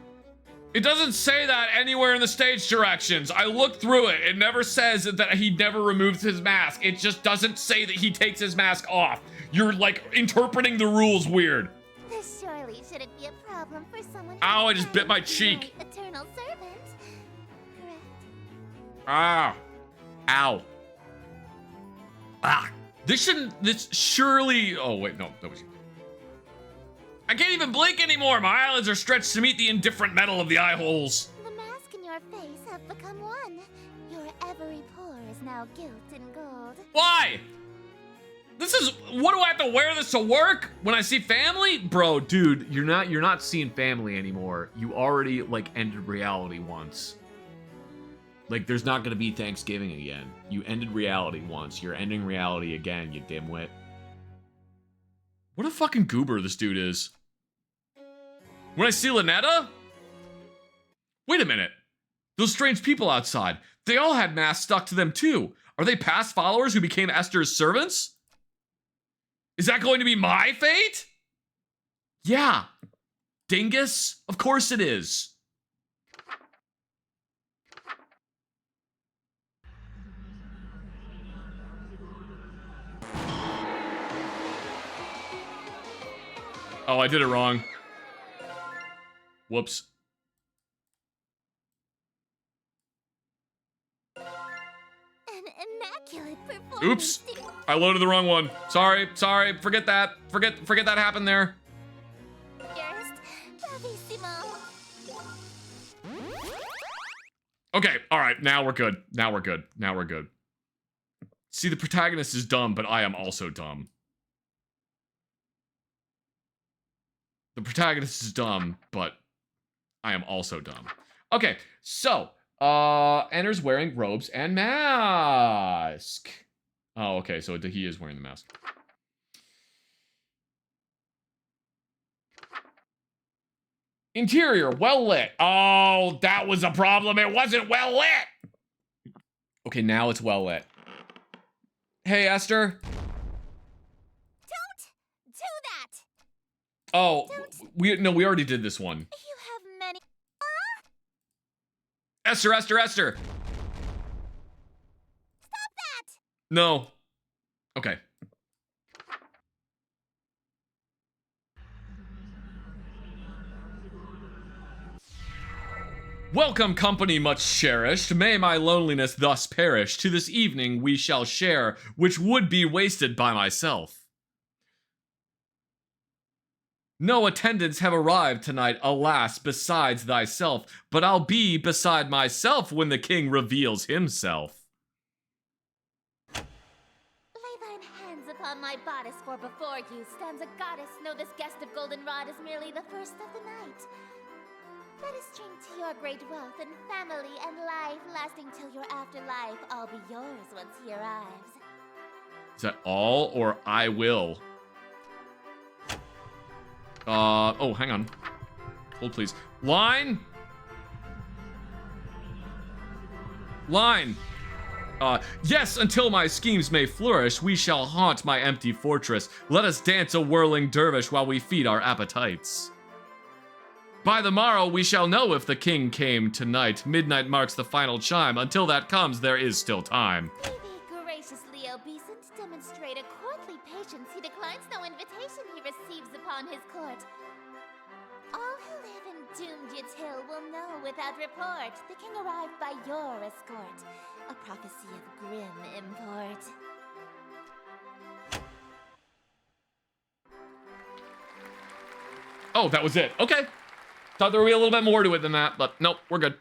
A: It doesn't say that anywhere in the stage directions. I looked through it. It never says that he never removes his mask. It just doesn't say that he takes his mask off. You're, like, interpreting the rules weird.
F: This surely shouldn't be a problem for someone.
A: Ow, I just bit my cheek.
F: Eternal servant. Correct.
A: Ah. Ow. Ah. This surely... Oh, wait, no. I can't even blink anymore. My eyelids are stretched to meet the indifferent metal of the eye holes.
F: The mask and your face have become one. Your every pore is now gilt in gold.
A: Why? This is, what do I have to wear this to work when I see family? Bro, dude, you're not seeing family anymore. You already like ended reality once. Like there's not gonna be Thanksgiving again. You ended reality once. You're ending reality again, you dimwit. What a fucking goober this dude is. When I see Lynetta? Wait a minute. Those strange people outside, they all had masks stuck to them too. Are they past followers who became Esther's servants? Is that going to be my fate? Yeah. Dingus? Of course it is. Oh, I did it wrong. Whoops.
F: An immaculate performance.
A: Oops. I loaded the wrong one. Sorry. Forget that. Forget that happened there.
F: Dearest, bravissimo.
A: Okay, alright, now we're good. See, the protagonist is dumb, but I am also dumb. The protagonist is dumb, but I am also dumb. Okay, so, enters wearing robes and mask. Oh, okay, so he is wearing the mask. Interior, well lit. Oh, that was a problem. It wasn't well lit. Okay, now it's well lit. Hey, Esther.
F: Don't do that.
A: Oh, we already did this one.
F: You have many.
A: Esther.
F: Stop that.
A: No. Okay. Welcome, company much cherished. May my loneliness thus perish. To this evening we shall share, which would be wasted by myself. No attendants have arrived tonight, alas, besides thyself. But I'll be beside myself when the king reveals himself.
F: Lay thine hands upon my bodice, for before you stands a goddess. Know this guest of goldenrod is merely the first of the night. Let us drink to your great wealth and family and life, lasting till your afterlife. I'll be yours once he arrives.
A: Is that all, or I will? Oh, hang on. Hold, please. Line! Yes, until my schemes may flourish, we shall haunt my empty fortress. Let us dance a whirling dervish while we feed our appetites. By the morrow we shall know if the king came tonight. Midnight marks the final chime. Until that comes, there is still time.
F: Be thee graciously obeisant, demonstrate a courtly patience. He declines no invitation he receives upon his court. All who live in doomed Yatil will know without report. The king arrived by your escort. A prophecy of grim import.
A: Oh, that was it. Okay. Thought there would be a little bit more to it than that, but nope, we're good.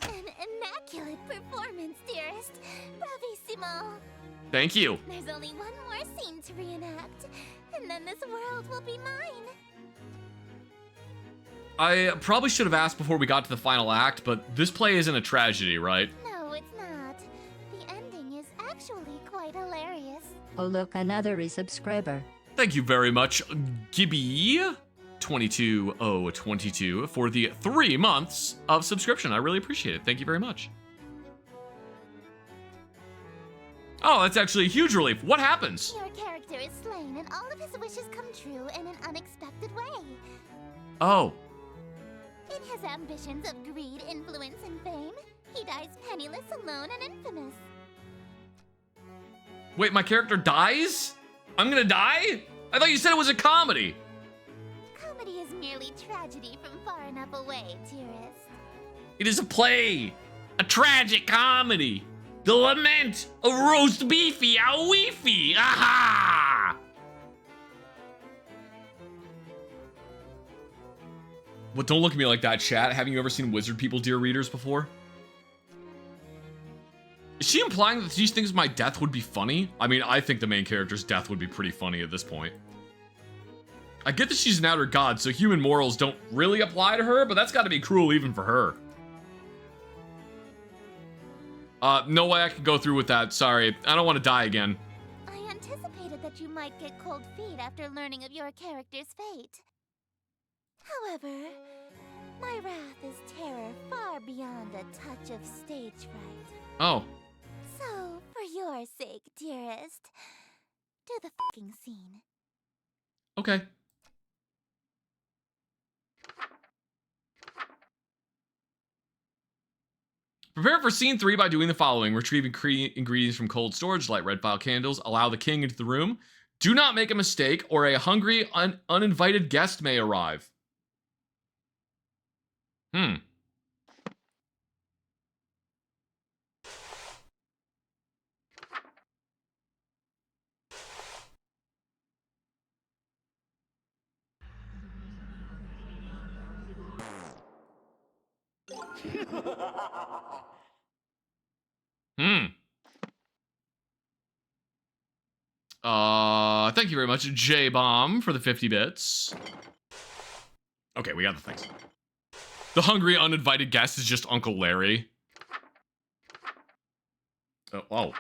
F: An immaculate performance, dearest. Bravissimo.
A: Thank you.
F: There's only one more scene to reenact, and then this world will be mine.
A: I probably should have asked before we got to the final act, but this play isn't a tragedy, right?
F: No, it's not. The ending is actually quite hilarious.
E: Oh look, another resubscriber.
A: Thank you very much, Gibby. 22022 for the 3 months of subscription. I really appreciate it. Thank you very much. Oh, that's actually a huge relief. What happens?
F: Your character is slain, and all of his wishes come true in an unexpected way.
A: Oh.
F: In his ambitions of greed, influence, and fame, he dies penniless, alone, and infamous.
A: Wait, my character dies? I'm gonna die? I thought you said it was a comedy.
F: Comedy is merely tragedy from far enough away, dearest.
A: It is a play. A tragic comedy. The lament of roast beefy a weefy. Aha! But don't look at me like that, chat. Haven't you ever seen Wizard People Dear Readers before? Is she implying that she thinks my death would be funny? I mean, I think the main character's death would be pretty funny at this point. I get that she's an outer god, so human morals don't really apply to her, but that's gotta be cruel even for her. No way I can go through with that. Sorry. I don't want to die again.
F: I anticipated that you might get cold feet after learning of your character's fate. However, my wrath is terror far beyond a touch of stage fright.
A: Oh.
F: So, for your sake, dearest, do the fucking scene.
A: Okay. Prepare for scene 3 by doing the following. Retrieve ingredients from cold storage, light red file candles, allow the king into the room. Do not make a mistake, or a hungry, uninvited guest may arrive. Thank you very much, J-Bomb, for the 50 bits. Okay, we got the things. The hungry, uninvited guest is just Uncle Larry. Oh.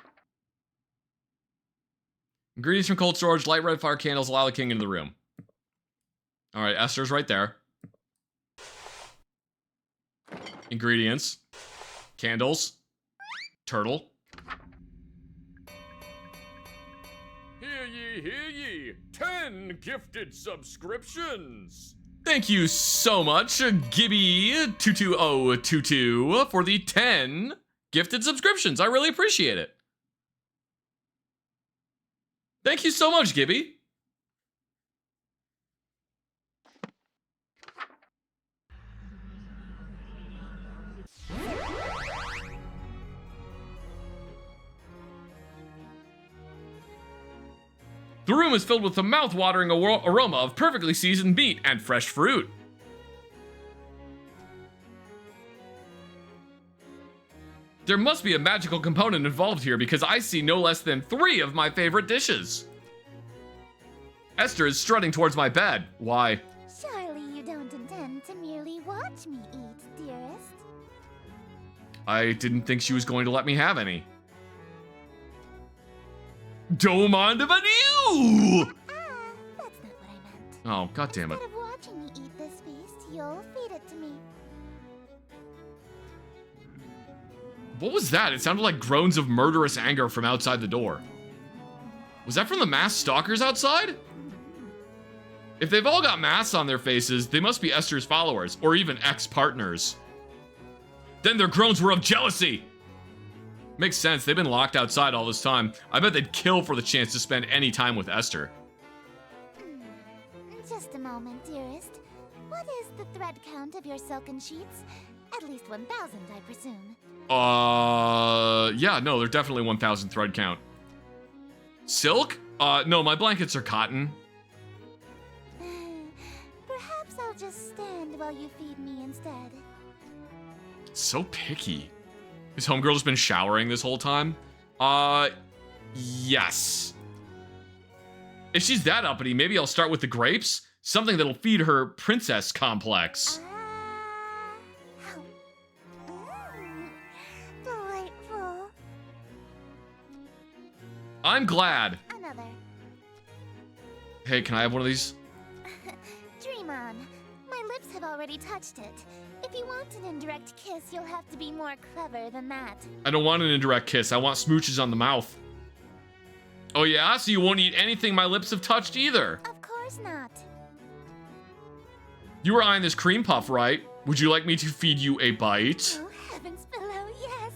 A: Ingredients from cold storage, light red fire candles, allow the king into the room. Alright, Esther's right there. Ingredients. Candles. Turtle.
G: Hear ye, 10 gifted subscriptions.
A: Thank you so much, Gibby22022, for the 10 gifted subscriptions. I really appreciate it. Thank you so much, Gibby. The room is filled with the mouth-watering aroma of perfectly seasoned meat and fresh fruit. There must be a magical component involved here because I see no less than 3 of my favorite dishes. Esther is strutting towards my bed. Why?
F: Surely you don't intend to merely watch me eat, dearest.
A: I didn't think she was going to let me have any. Don't mind if I do!
F: That's not what I meant.
A: Oh, god damn it.
F: Instead of watching me eat this feast, you'll feed it to me.
A: What was that? It sounded like groans of murderous anger from outside the door. Was that from the masked stalkers outside? If they've all got masks on their faces, they must be Esther's followers, or even ex-partners. Then their groans were of jealousy! Makes sense, they've been locked outside all this time. I bet they'd kill for the chance to spend any time with Esther.
F: Just a moment, dearest. What is the thread count of your silken sheets? At least 1,000, I presume.
A: Yeah, no, they're definitely 1,000 thread count. Silk? No, my blankets are cotton.
F: Perhaps I'll just stand while you feed me instead.
A: So picky. His homegirl has been showering this whole time? Yes. If she's that uppity, maybe I'll start with the grapes? Something that'll feed her princess complex.
F: Delightful.
A: I'm glad.
F: Another.
A: Hey, can I have one of these?
F: Dream on. My lips have already touched it. If you want an indirect kiss, you'll have to be more clever than that.
A: I don't want an indirect kiss. I want smooches on the mouth. Oh yeah? So you won't eat anything my lips have touched either?
F: Of course not.
A: You were eyeing this cream puff, right? Would you like me to feed you a bite?
F: Oh, heavens below, yes.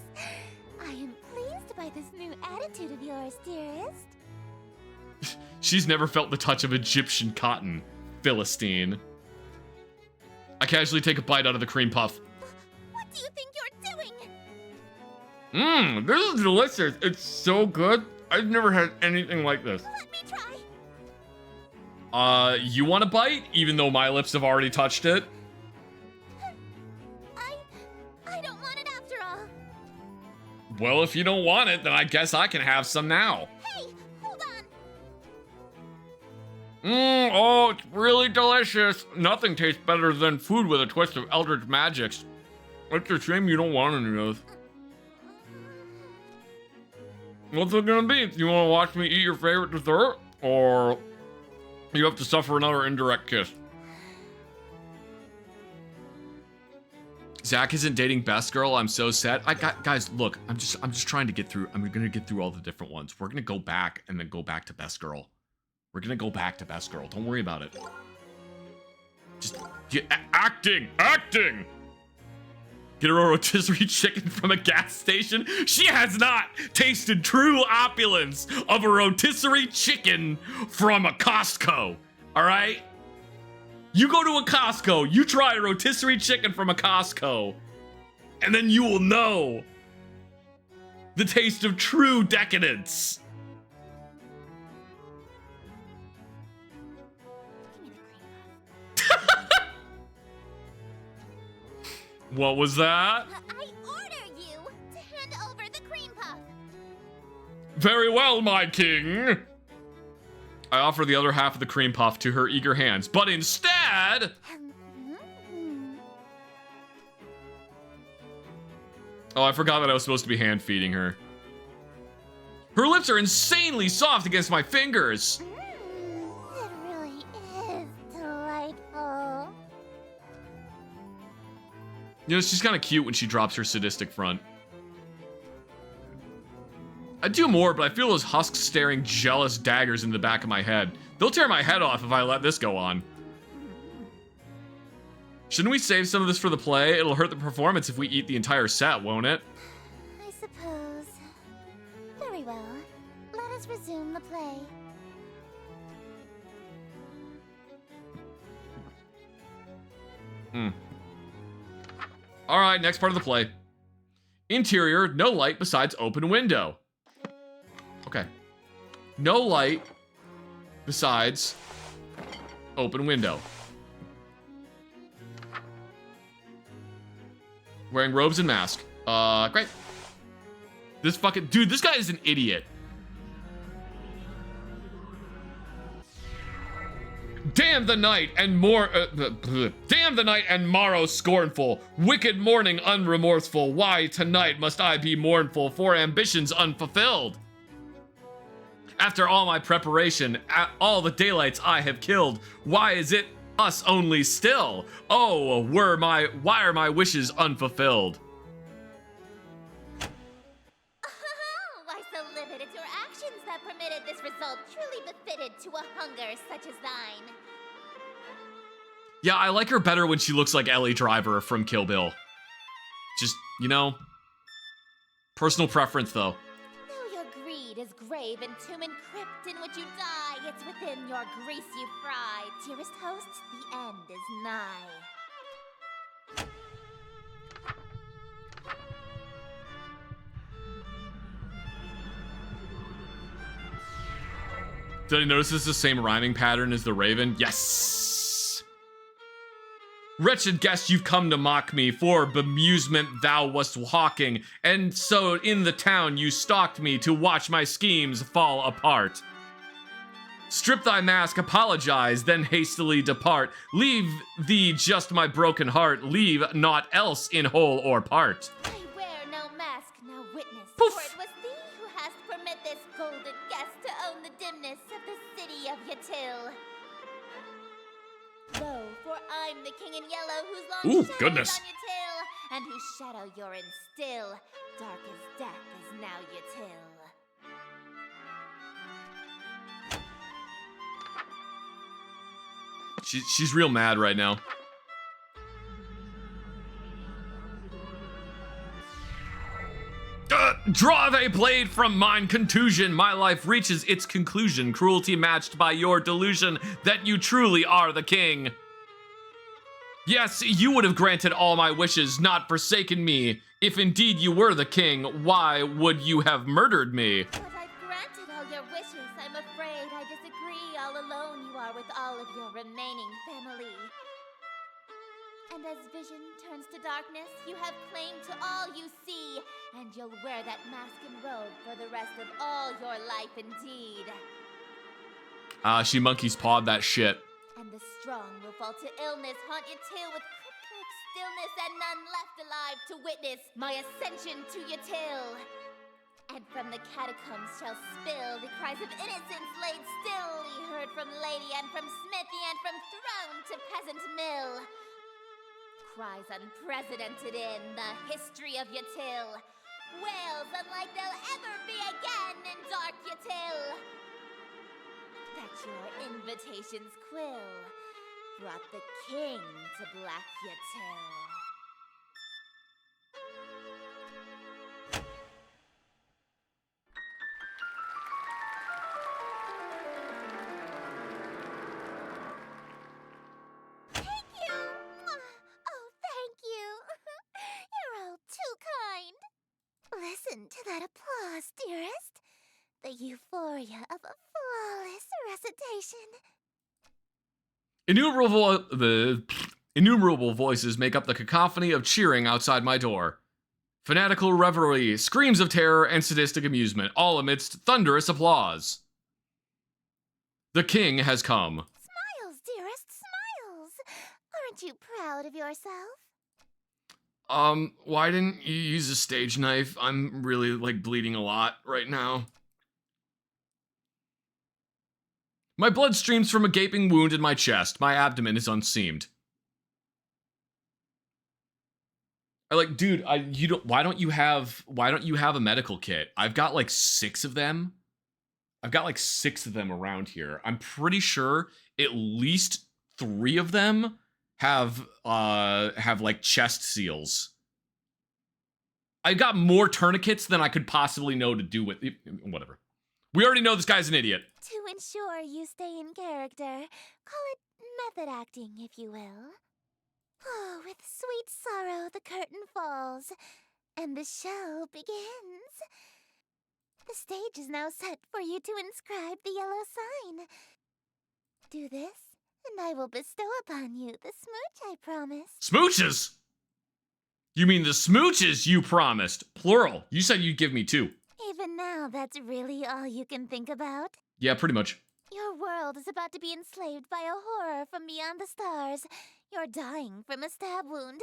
F: I am pleased by this new attitude of yours, dearest.
A: She's never felt the touch of Egyptian cotton. Philistine. I casually take a bite out of the cream puff.
F: What do you think you're doing?
A: This is delicious. It's so good. I've never had anything like this.
F: Let me try.
A: You want a bite? Even though my lips have already touched it? Well, if you don't want it, then I guess I can have some now.
F: Hey, hold on.
A: Oh, it's really delicious. Nothing tastes better than food with a twist of Eldritch magics. It's a shame you don't want any of those. What's it gonna be? You wanna watch me eat your favorite dessert? Or you have to suffer another indirect kiss? Zach isn't dating Best Girl. I'm so sad. Guys, look, I'm just trying to get through. I'm gonna get through all the different ones. We're gonna go back and then go back to Best Girl. We're gonna go back to Best Girl. Don't worry about it. Just acting. Get her a rotisserie chicken from a gas station. She has not tasted true opulence of a rotisserie chicken from a Costco. All right? You go to a Costco, you try a rotisserie chicken from a Costco, and then you will know the taste of true decadence. What was that?
F: I order you to hand over the cream puff.
A: Very well, my king. I offer the other half of the cream puff to her eager hands, but instead... Oh, I forgot that I was supposed to be hand feeding her. Her lips are insanely soft against my fingers.
F: It really is delightful.
A: You know, she's kind of cute when she drops her sadistic front. I'd do more, but I feel those husks staring jealous daggers in the back of my head. They'll tear my head off if I let this go on. Shouldn't we save some of this for the play? It'll hurt the performance if we eat the entire set, won't it?
F: I suppose. Very well. Let us resume the play.
A: Alright, next part of the play. Interior, no light besides open window. Okay. No light besides open window. Wearing robes and mask. Great. This fucking dude, this guy is an idiot. Damn the night and damn the night and morrow scornful, wicked morning unremorseful. Why tonight must I be mournful for ambitions unfulfilled? After all my preparation, all the daylights I have killed, why is it us only still? Oh, why are my wishes unfulfilled?
F: Why so livid? It's your actions that permitted this result, truly befitted to a hunger such as thine.
A: Yeah, I like her better when she looks like Ellie Driver from Kill Bill. Just, you know, personal preference though.
F: Though your greed is grave and tomb and crypt in which you die, it's within your grease you fry. Dearest host, the end is nigh.
A: Did I notice this is the same rhyming pattern as the Raven? Yes! Wretched guest, you've come to mock me, for bemusement thou wast hawking, and so in the town you stalked me to watch my schemes fall apart. Strip thy mask, apologize, then hastily depart. Leave thee just my broken heart, leave naught else in whole or part.
F: I wear no mask, no witness,
A: Poof.
F: for it was thee who hast permit this golden guest to own the dimness of the city of Yatil. Lo, for I'm the king in yellow, whose long
A: Ooh,
F: shadow
A: goodness.
F: is on Yatil, and whose shadow you're in still. Dark as death is now Yatil.
A: She's real mad right now. Draw thy blade from mine contusion. My life reaches its conclusion. Cruelty matched by your delusion that you truly are the king. Yes, you would have granted all my wishes, not forsaken me. If indeed you were the king, why would you have murdered me?
F: But I've granted all your wishes. I'm afraid I disagree. All alone you are with all of your remaining family. And as vision turns to darkness, you have claim to all you see, and you'll wear that mask and robe for the rest of all your life indeed.
A: She monkey's pawed that shit.
F: And the strong will fall to illness, haunt you till with crypt-like stillness, and none left alive to witness my ascension to your till. And from the catacombs shall spill the cries of innocence laid still, ye heard from lady and from smithy and from throne to peasant mill. Cries unprecedented in the history of your till. Wails unlike they'll ever be again in dark your till. That your invitations quill brought the king to black your till. Thank you! Oh, thank you! You're all too kind. Listen to that applause, dearest. The euphoria of a flawless recitation.
A: Innumerable voices make up the cacophony of cheering outside my door. Fanatical revelry, screams of terror, and sadistic amusement, all amidst thunderous applause. The king has come.
F: Smiles, dearest, smiles. Aren't you proud of yourself?
A: Why didn't you use a stage knife? I'm really, bleeding a lot right now. My blood streams from a gaping wound in my chest. My abdomen is unseamed. Dude, why don't you have a medical kit? I've got 6 of them. I've got 6 of them around here. I'm pretty sure at least 3 of them have chest seals. I got more tourniquets than I could possibly know to do with whatever. We already know this guy's an idiot.
F: To ensure you stay in character, call it method acting, if you will. Oh, with sweet sorrow the curtain falls, and the show begins. The stage is now set for you to inscribe the yellow sign. Do this, and I will bestow upon you the smooch I promised.
A: Smooches? You mean the smooches you promised? Plural. You said you'd give me 2.
F: Even now, that's really all you can think about?
A: Yeah, pretty much.
F: Your world is about to be enslaved by a horror from beyond the stars. You're dying from a stab wound,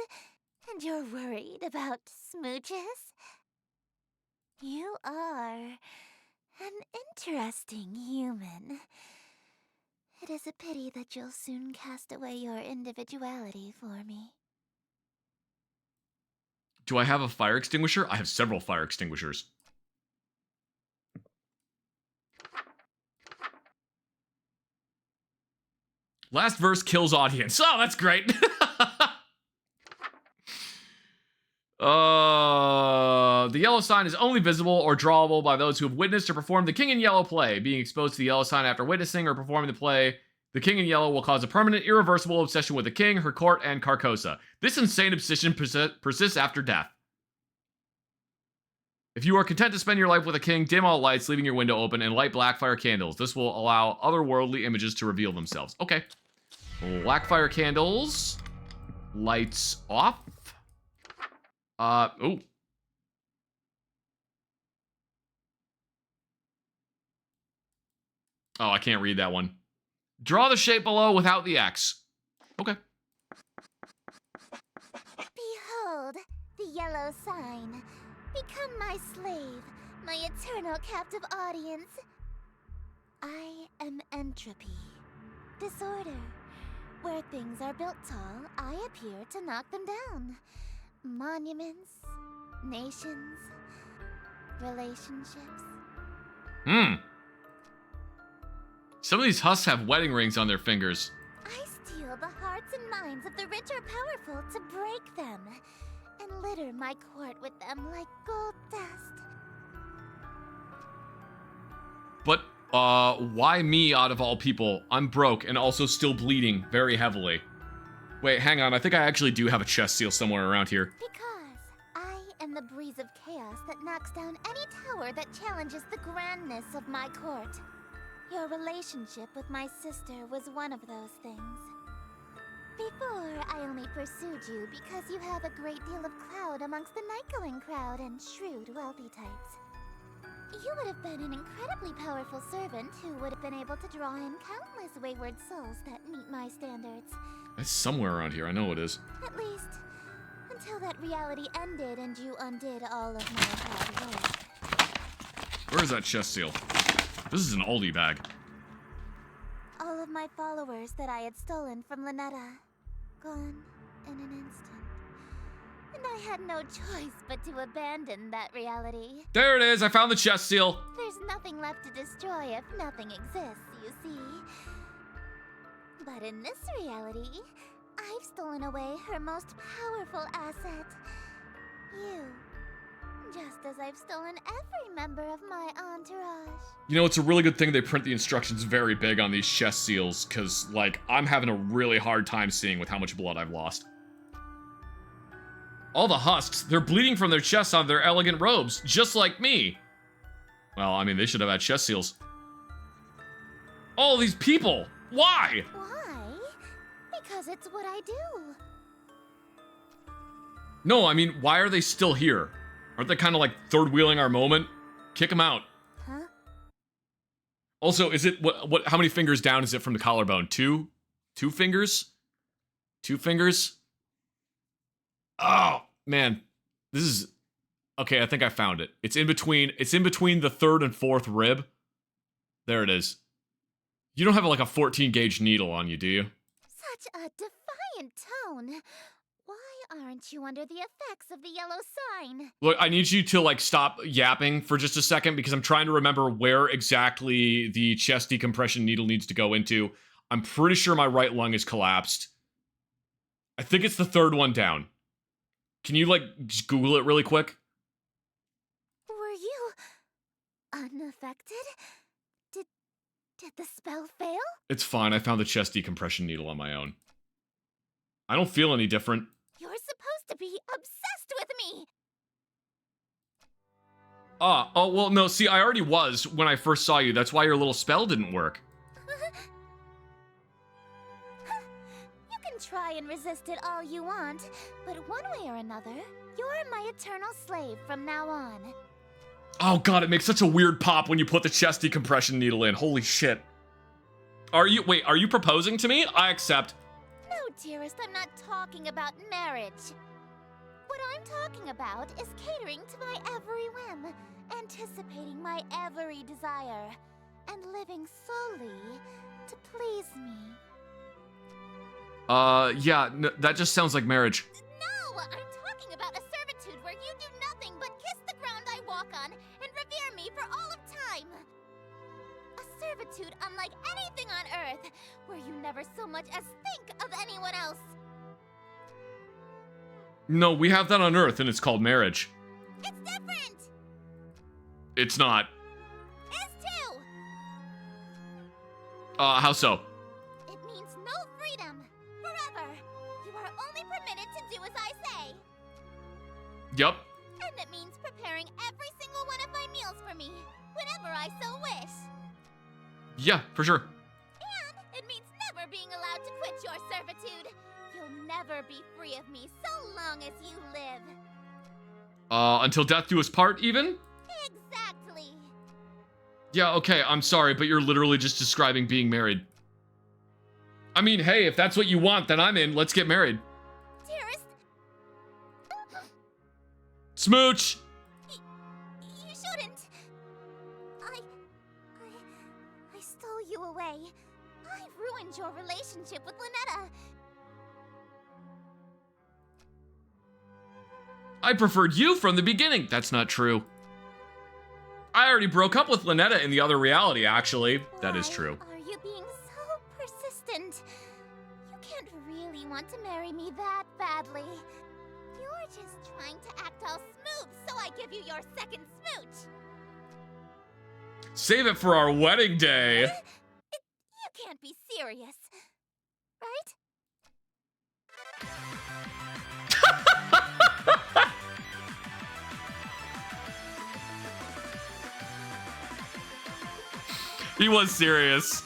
F: and you're worried about smooches? You are an interesting human. It is a pity that you'll soon cast away your individuality for me.
A: Do I have a fire extinguisher? I have several fire extinguishers. Last verse kills audience. Oh, that's great. The yellow sign is only visible or drawable by those who have witnessed or performed the King in Yellow play. Being exposed to the yellow sign after witnessing or performing the play, the King in Yellow will cause a permanent, irreversible obsession with the king, her court, and Carcosa. This insane obsession persists after death. If you are content to spend your life with a king, dim all lights, leaving your window open, and light blackfire candles. This will allow otherworldly images to reveal themselves. Okay. Blackfire candles. Lights off. Oh. Oh, I can't read that one. Draw the shape below without the X. Okay.
F: Behold, the yellow sign. Become my slave, my eternal captive audience. I am entropy, disorder. Where things are built tall, I appear to knock them down. Monuments, nations, relationships.
A: Some of these husks have wedding rings on their fingers.
F: I steal the hearts and minds of the rich or powerful to break them, and litter my court with them like gold dust.
A: But, why me out of all people? I'm broke and also still bleeding very heavily. Wait, hang on, I think I actually do have a chest seal somewhere around here.
F: Because I am the breeze of chaos that knocks down any tower that challenges the grandness of my court. Your relationship with my sister was one of those things. Before, I only pursued you because you have a great deal of clout amongst the night-going crowd and shrewd, wealthy types. You would have been an incredibly powerful servant who would have been able to draw in countless wayward souls that meet my standards.
D: It's somewhere around here. I know it is.
F: At least, until that reality ended and you undid all of my hard work.
D: Where is that chest seal? This is an oldie bag.
F: All of my followers that I had stolen from Lynetta, gone in an instant. And I had no choice but to abandon that reality.
D: There it is. I found the chest seal.
F: There's nothing left to destroy if nothing exists, you see. But in this reality, I've stolen away her most powerful asset. You. Just as I've stolen every member of my entourage.
D: You know, it's a really good thing they print the instructions very big on these chest seals, because, like, I'm having a really hard time seeing with how much blood I've lost. All the husks, they're bleeding from their chests on their elegant robes, just like me. Well, I mean, they should have had chest seals. All these people! Why?
F: Why? Because it's what I do.
D: No, I mean, why are they still here? Aren't they kind of like third-wheeling our moment? Kick them out.
F: Huh?
D: Also, is it, what, how many fingers down is it from the collarbone? Two? 2 fingers? 2 fingers? Oh, man. This is, okay, I think I found it. It's in between the 3rd and 4th rib. There it is. You don't have like a 14 gauge needle on you, do you?
F: Such a defiant tone. Why aren't you under the effects of the yellow sign?
D: Look, I need you to like stop yapping for just a second because I'm trying to remember where exactly the chest decompression needle needs to go into. I'm pretty sure my right lung is collapsed. I think it's the 3rd one down. Can you like just Google it really quick?
F: Were you unaffected? Did the spell fail?
D: It's fine. I found the chest decompression needle on my own. I don't feel any different.
F: You're supposed to be obsessed with me!
D: Oh, well, no, see, I already was when I first saw you. That's why your little spell didn't work.
F: You can try and resist it all you want, but one way or another, you're my eternal slave from now on.
D: Oh god, it makes such a weird pop when you put the chest decompression needle in. Holy shit. Are you proposing to me? I accept.
F: No, dearest, I'm not talking about marriage. What I'm talking about is catering to my every whim, anticipating my every desire, and living solely to please me.
D: Yeah, that just sounds like marriage.
F: No, I'm talking about a servitude where you do nothing but kiss the ground I walk on and revere me for all of time. A servitude unlike anything on Earth, where you never so much as think of anyone else.
D: No, we have that on Earth, and it's called marriage.
F: It's different!
D: It's not.
F: Is too!
D: How so?
F: It means no freedom. Forever. You are only permitted to do as I say.
D: Yep.
F: And it means preparing every single one of my meals for me, whenever I so wish.
D: Yeah, for sure.
F: And it means never being allowed to quit your servitude. You'll never be free of me so long as you live.
D: Until death do us part, even?
F: Exactly.
D: Yeah, okay, I'm sorry, but you're literally just describing being married. I mean, hey, if that's what you want, then I'm in. Let's get married.
F: Dearest,
D: Smooch!
F: you shouldn't. I stole you away. I've ruined your relationship with Lynetta.
D: I preferred you from the beginning. That's not true. I already broke up with Lynetta in the other reality, actually. That is true.
F: Why are you being so persistent? You can't really want to marry me that badly. You're just trying to act all smooth, so I give you your second smooch.
D: Save it for our wedding day.
F: You can't be serious, right?
D: He was serious.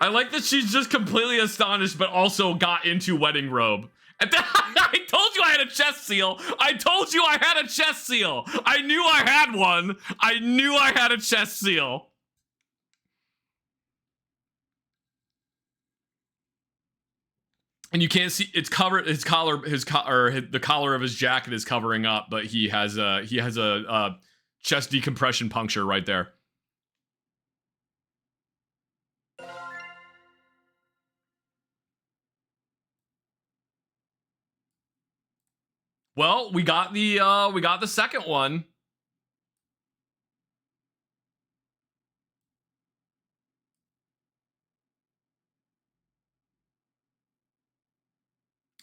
A: I like that she's just completely astonished, but also got into wedding robe. I told you I had a chest seal. I told you I had a chest seal. I knew I had one. I knew I had a chest seal. And you can't see it's covered. The collar of his jacket is covering up, but he has a chest decompression puncture right there. Well, we got the second one.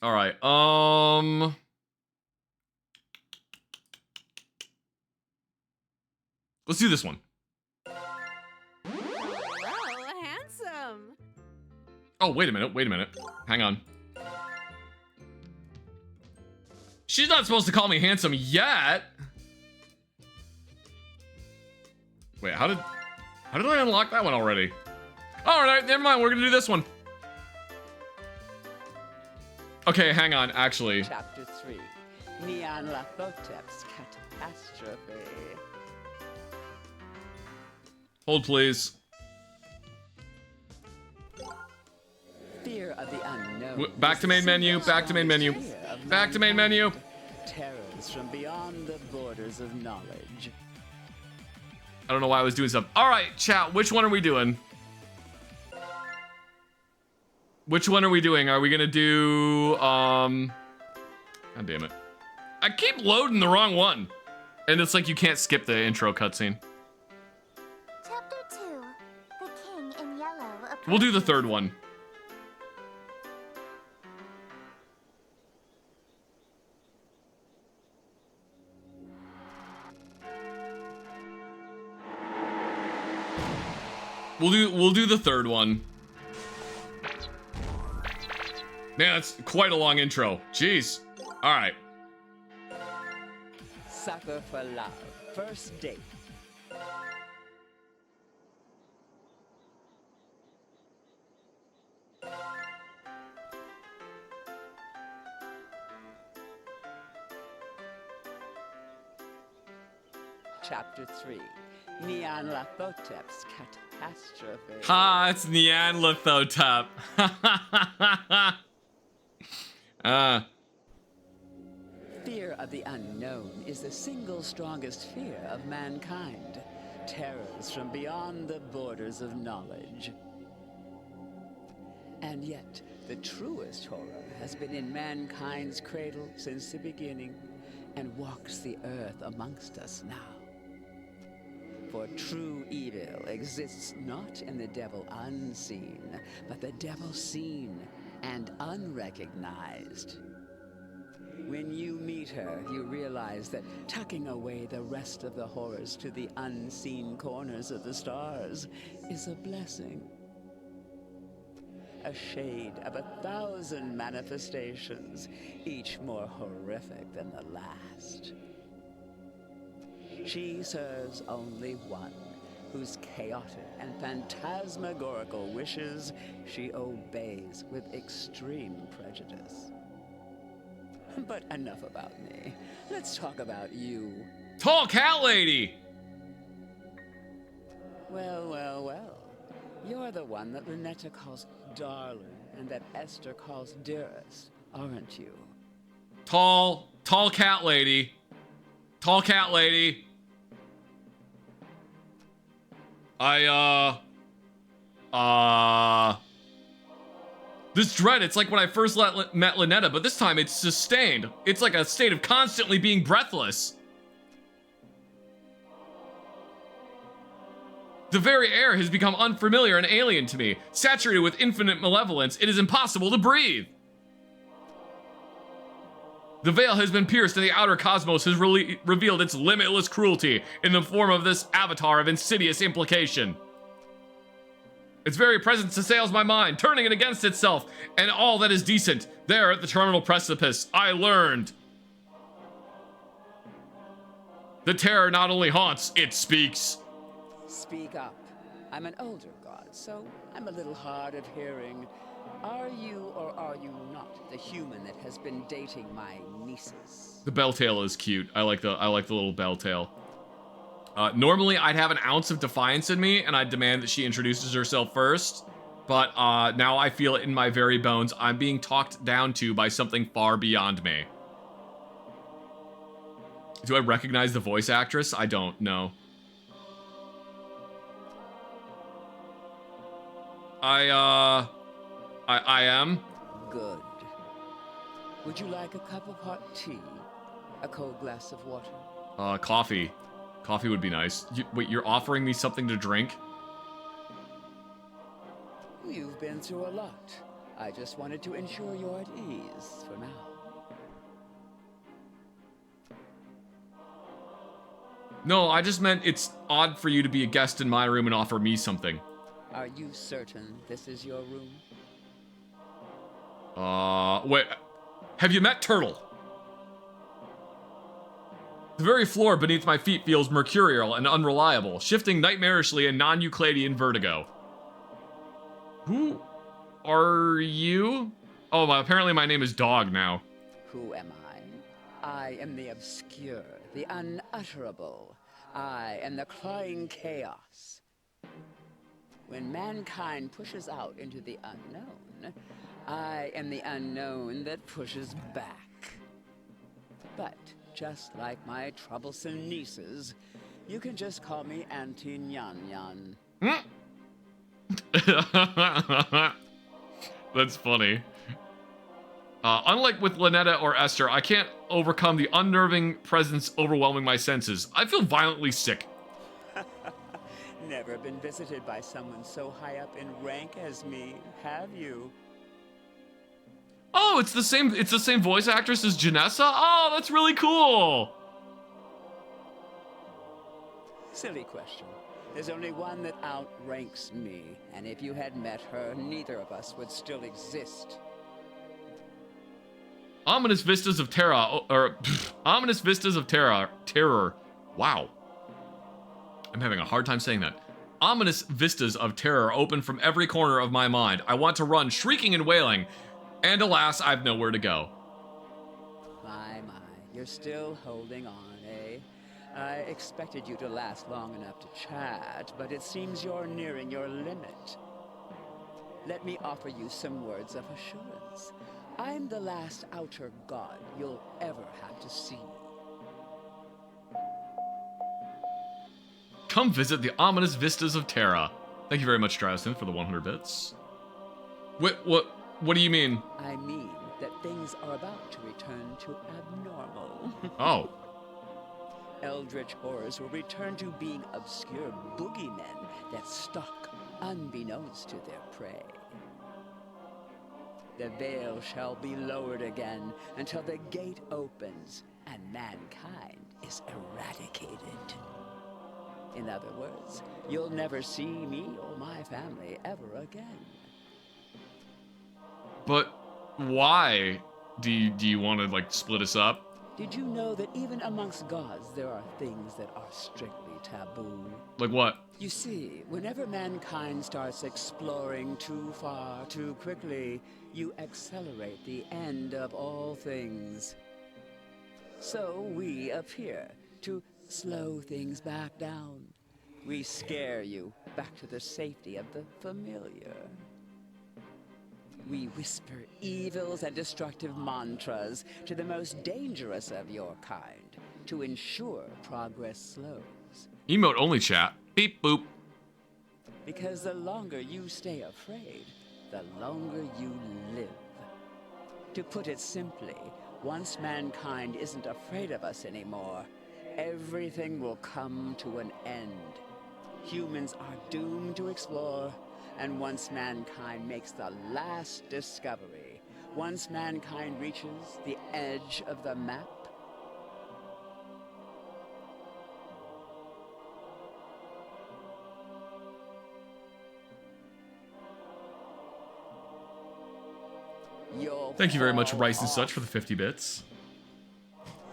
A: All right. Let's do this one.
B: Wow, handsome.
A: Oh, wait a minute. Hang on. She's not supposed to call me handsome yet. Wait, how did I unlock that one already? All right, never mind. We're gonna do this one. Okay, hang on. Actually,
I: Chapter 3, Neon Lathotep's Catastrophe.
A: hold please.
I: Fear of the unknown.
A: Back to main menu. Back to main menu. Back to main menu.
I: Terrors from beyond the borders of knowledge.
A: I don't know why I was doing stuff. All right, chat. Which one are we doing? Which one are we doing? Are we gonna do God damn it. I keep loading the wrong one. And it's like you can't skip the intro cutscene.
F: Chapter 2. The King in Yellow.
A: We'll do the third one. We'll do the third one. Man, that's quite a long intro. Jeez. All right.
I: Sucker for love. First date. Chapter 3, Neon Lathotep's Catastrophe.
A: Ha, it's Neanderthal.
I: Fear of the unknown is the single strongest fear of mankind. Terrors from beyond the borders of knowledge. And yet, the truest horror has been in mankind's cradle since the beginning, and walks the earth amongst us now. For true evil exists not in the devil unseen, but the devil seen and unrecognized. When you meet her, you realize that tucking away the rest of the horrors to the unseen corners of the stars is a blessing. A shade of 1,000 manifestations, each more horrific than the last. She serves only one, whose chaotic and phantasmagorical wishes she obeys with extreme prejudice. But enough about me. Let's talk about you.
A: Tall cat lady.
I: Well, well, well. You're the one that Lynetta calls darling and that Esther calls dearest, aren't you?
A: Tall cat lady. Tall cat lady. This dread, it's like when I first met Lynetta, but this time it's sustained. It's like a state of constantly being breathless. The very air has become unfamiliar and alien to me. Saturated with infinite malevolence, it is impossible to breathe. The veil has been pierced and the outer cosmos has revealed its limitless cruelty in the form of this avatar of insidious implication. Its very presence assails my mind, turning it against itself and all that is decent. There at the terminal precipice, I learned. The terror not only haunts, it speaks.
I: Speak up. I'm an older god, so I'm a little hard of hearing. Are you or are you not the human that has been dating my nieces?
D: The belltail is cute. I like the little belltail. Normally, I'd have an ounce of defiance in me, and I'd demand that she introduces herself first. But now I feel it in my very bones. I'm being talked down to by something far beyond me. Do I recognize the voice actress? I don't know. I am.
I: Good. Would you like a cup of hot tea? A cold glass of water?
D: Coffee. Coffee would be nice. Wait, you're offering me something to drink?
I: You've been through a lot. I just wanted to ensure you're at ease for now.
D: No, I just meant it's odd for you to be a guest in my room and offer me something.
I: Are you certain this is your room?
D: Wait. Have you met Turtle? The very floor beneath my feet feels mercurial and unreliable, shifting nightmarishly in non-Euclidean vertigo. Who are you? Oh, apparently my name is Dog now.
I: Who am I? I am the obscure, the unutterable. I am the clawing chaos. When mankind pushes out into the unknown, I am the unknown that pushes back. But just like my troublesome nieces, you can just call me Auntie Nyan Nyan.
D: That's funny. Unlike with Lynetta or Esther, I can't overcome the unnerving presence overwhelming my senses. I feel violently sick.
I: Never been visited by someone so high up in rank as me, have you?
D: Oh, it's the same voice actress as Janessa? Oh, that's really cool.
I: Silly question. There's only one that outranks me, and if you had met her, neither of us would still exist.
D: Ominous vistas of ominous vistas of terror. Wow. I'm having a hard time saying that. Ominous vistas of terror open from every corner of my mind. I want to run, shrieking and wailing, and alas, I've nowhere to go.
I: My, you're still holding on, eh? I expected you to last long enough to chat, but it seems you're nearing your limit. Let me offer you some words of assurance. I'm the last outer god you'll ever have to see.
D: Come visit the ominous vistas of Terra. Thank you very much, Drowson, for the 100 bits. What do you mean?
I: I mean that things are about to return to abnormal.
D: Oh.
I: Eldritch horrors will return to being obscure boogeymen that stalk unbeknownst to their prey. The veil shall be lowered again until the gate opens and mankind is eradicated. In other words, you'll never see me or my family ever again.
D: But why do you want to like split us up?
I: Did you know that even amongst gods there are things that are strictly taboo?
D: Like what?
I: You see, whenever mankind starts exploring too far, too quickly, you accelerate the end of all things. So we appear to slow things back down. We scare you back to the safety of the familiar. We whisper evils and destructive mantras to the most dangerous of your kind to ensure progress slows.
D: Emote only chat. Beep boop.
I: Because the longer you stay afraid, the longer you live. To put it simply, once mankind isn't afraid of us anymore, everything will come to an end. Humans are doomed to explore, and once mankind makes the last discovery, once mankind reaches the edge of the map, you'll
D: Thank you very much,
I: fall
D: Rice and
I: off.
D: Such, for the 50 bits.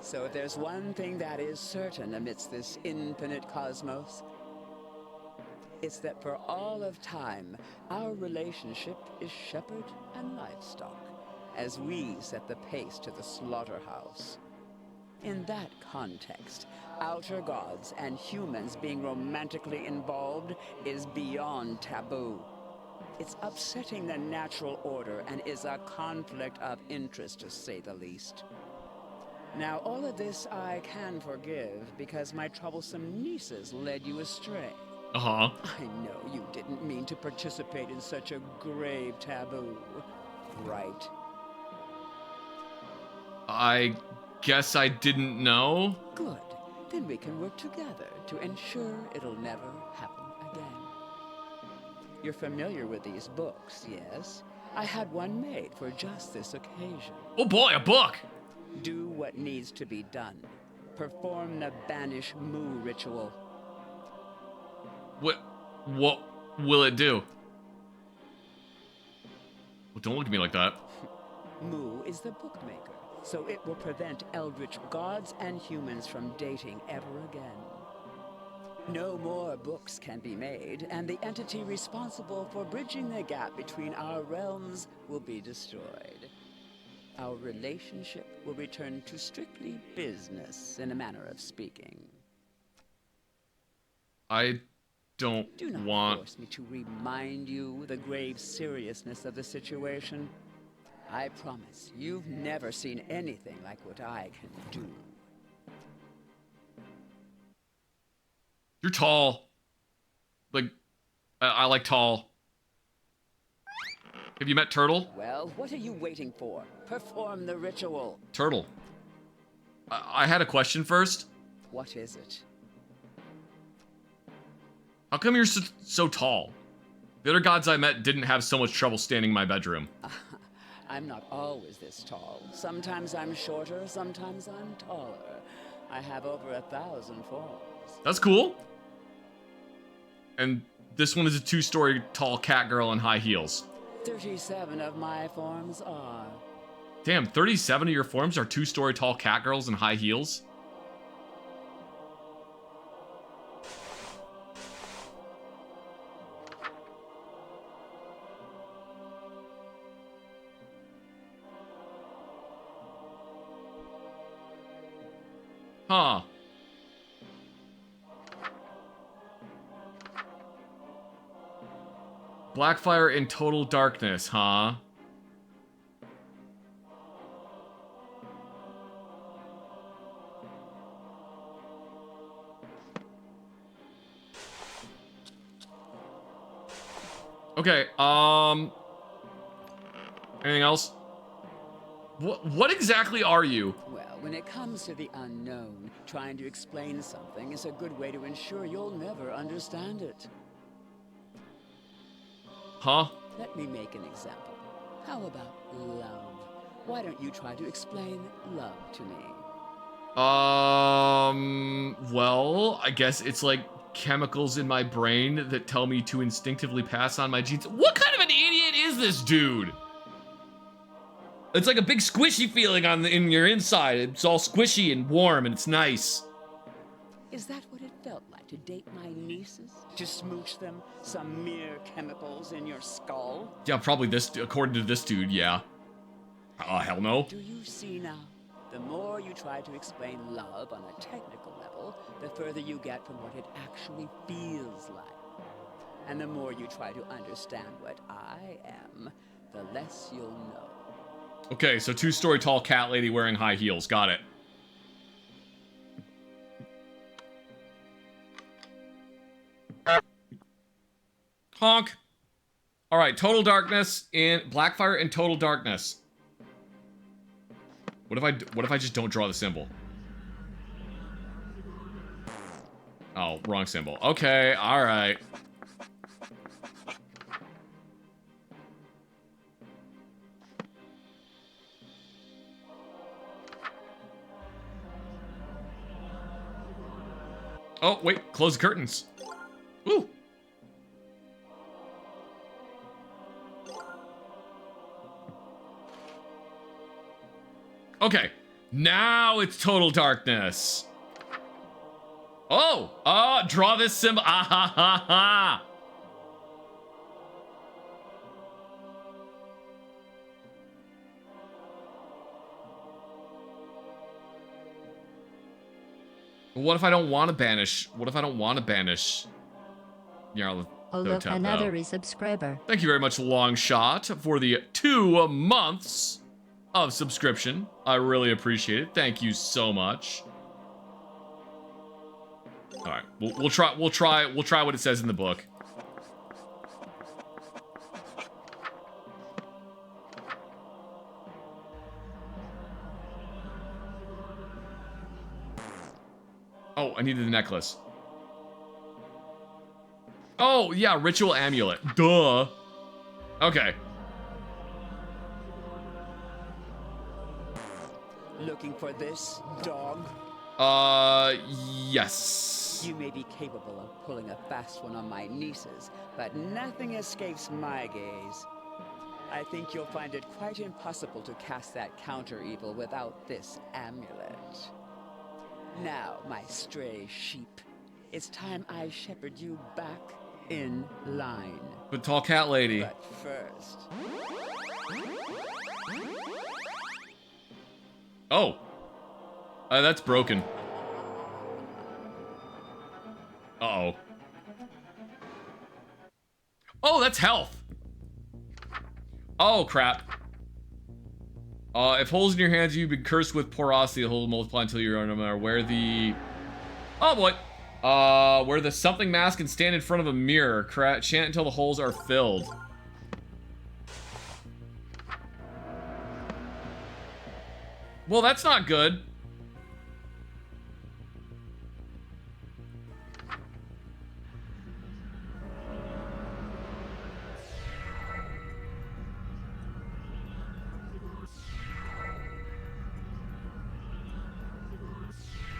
I: So if there's one thing that is certain amidst this infinite cosmos, It's that for all of time, our relationship is shepherd and livestock, as we set the pace to the slaughterhouse. In that context, outer gods and humans being romantically involved is beyond taboo. It's upsetting the natural order and is a conflict of interest, to say the least. Now, all of this I can forgive because my troublesome nieces led you astray.
A: Uh-huh.
I: I know you didn't mean to participate in such a grave taboo, right?
A: I guess I didn't know.
I: Good. Then we can work together to ensure it'll never happen again. You're familiar with these books, yes? I had one made for just this occasion.
A: Oh boy, a book!
I: Do what needs to be done. Perform the Banish Moo ritual.
A: What will it do? Well, don't look at me like that.
I: Moo is the bookmaker, so it will prevent Eldritch gods and humans from dating ever again. No more books can be made, and the entity responsible for bridging the gap between our realms will be destroyed. Our relationship will return to strictly business, in a manner of speaking.
A: I don't
I: Do not
A: want...
I: force me to remind you the grave seriousness of the situation. I promise you've never seen anything like what I can do.
A: You're tall. Like, I like tall. Have you met Turtle?
I: Well, what are you waiting for? Perform the ritual.
A: Turtle. I had a question first.
I: What is it?
A: How come you're so tall? The other gods I met didn't have so much trouble standing in my bedroom.
I: I'm not always this tall. Sometimes I'm shorter, sometimes I'm taller. I have over 1,000 forms.
A: That's cool. And this one is a 2-story tall cat girl in high heels.
I: 37 of my forms are.
A: Damn, 37 of your forms are 2-story tall cat girls in high heels? Huh. Blackfire in total darkness, huh? Okay, anything else? What exactly are you?
I: Well, when it comes to the unknown, trying to explain something is a good way to ensure you'll never understand it.
A: Huh?
I: Let me make an example. How about love? Why don't you try to explain love to me?
A: Well, I guess it's like chemicals in my brain that tell me to instinctively pass on my genes. What kind of an idiot is this dude? It's like a big squishy feeling in your inside. It's all squishy and warm and it's nice.
I: Is that what it felt like to date my nieces? To smooch them? Some mere chemicals in your skull?
A: Yeah, probably this, according to this dude, yeah. Hell no.
I: Do you see now? The more you try to explain love on a technical level, the further you get from what it actually feels like. And the more you try to understand what I am, the less you'll know.
A: Okay, so 2-story tall cat lady wearing high heels. Got it. Honk. All right, total darkness in Blackfire in total darkness. What if I just don't draw the symbol? Oh, wrong symbol. Okay, all right. Oh, wait, close the curtains. Ooh. Okay, now it's total darkness. Oh, draw this symbol. Ah ha ha ha.
D: But what if I don't want to banish? What if I don't want to banish?
E: Oh, look, another resubscriber.
D: Thank you very much, Longshot, for the 2 months of subscription. I really appreciate it. Thank you so much. All right, we'll try what it says in the book. Oh, I needed the necklace. Oh, yeah, ritual amulet. Duh. Okay.
I: Looking for this, dog?
D: Yes.
I: You may be capable of pulling a fast one on my nieces, but nothing escapes my gaze. I think you'll find it quite impossible to cast that counter-evil without this amulet. Now, my stray sheep, it's time I shepherd you back in line.
D: But tall cat lady.
I: But first...
D: Oh. That's broken. Uh-oh. Oh, that's health. Oh, crap. If holes in your hands, you've been cursed with porosity. The holes multiply until you're no matter where the... Oh, boy. Wear the something mask and stand in front of a mirror. Chant until the holes are filled. Well, that's not good.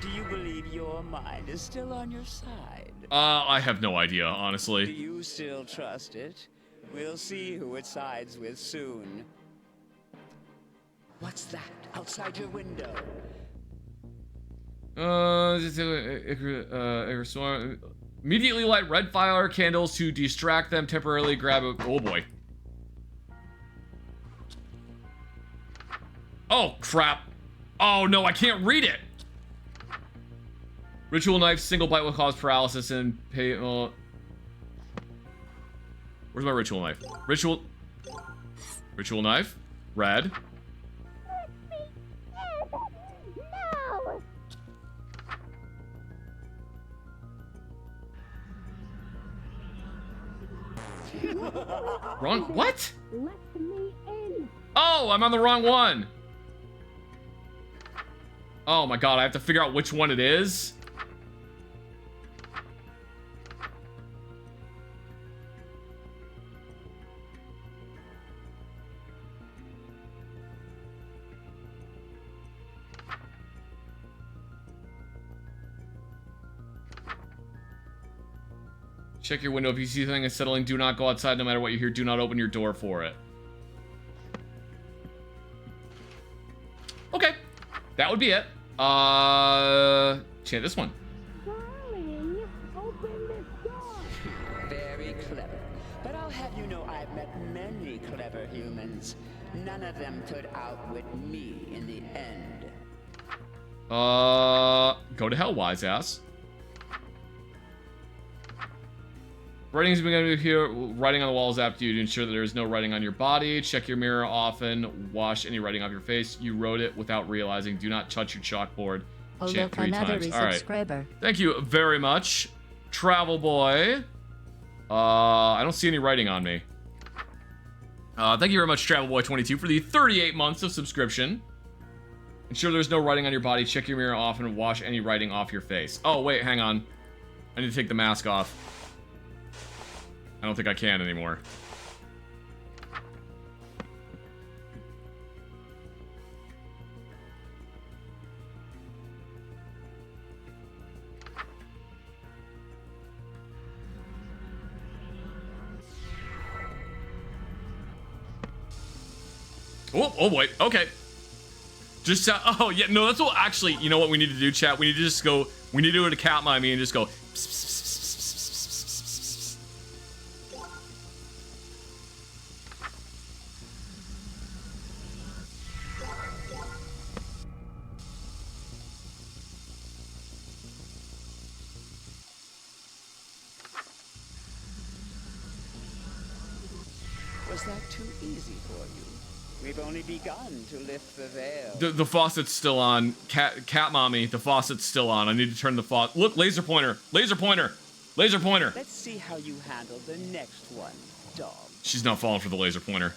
I: Do you believe your mind is still on your side?
D: I have no idea,
I: Do
D: honestly.
I: you still trust it? We'll see who it sides with soon. What's that outside your window?
D: Immediately light red fire candles to distract them, temporarily grab a... Oh, boy. Oh, crap. Oh, no, I can't read it. Ritual knife, single bite will cause paralysis and pay... where's my ritual knife? Ritual knife. Red. Wrong? What? Oh, I'm on the wrong one. Oh my god, I have to figure out which one it is. Check your window. If you see something unsettling, do not go outside. No matter what you hear, do not open your door for it. Okay. That would be it. Chant this one.
F: Darling, open this door.
I: Very clever. But I'll have you know I've met many clever humans. None of them could outwit me in the end.
D: Go to hell, wise ass. Writing's been going to be here. Writing on the walls after you to ensure that there is no writing on your body. Check your mirror often. Wash any writing off your face. You wrote it without realizing. Do not touch your chalkboard.
E: Oh,
D: Chant
E: look,
D: 3
E: another
D: times. All right.
E: resubscriber.
D: Thank you very much, Travel Boy. I don't see any writing on me. Thank you very much, Travel Boy 22, for the 38 months of subscription. Ensure there's no writing on your body. Check your mirror often and wash any writing off your face. Oh, wait, hang on. I need to take the mask off. I don't think I can anymore. Oh boy. Okay. Just oh yeah, no, that's what actually, you know what we need to do, chat? We need to just go, we need to do it to cat me and just go pss, pss, pss, pss, pss, pss, pss, pss.
I: is that too easy for you? We've only begun to lift the veil.
D: The faucet's still on. Cat mommy, the faucet's still on. I need to turn the faucet. Look, laser pointer. Laser pointer. Laser pointer.
I: Let's see how you handle the next one, dog.
D: She's not falling for the laser pointer.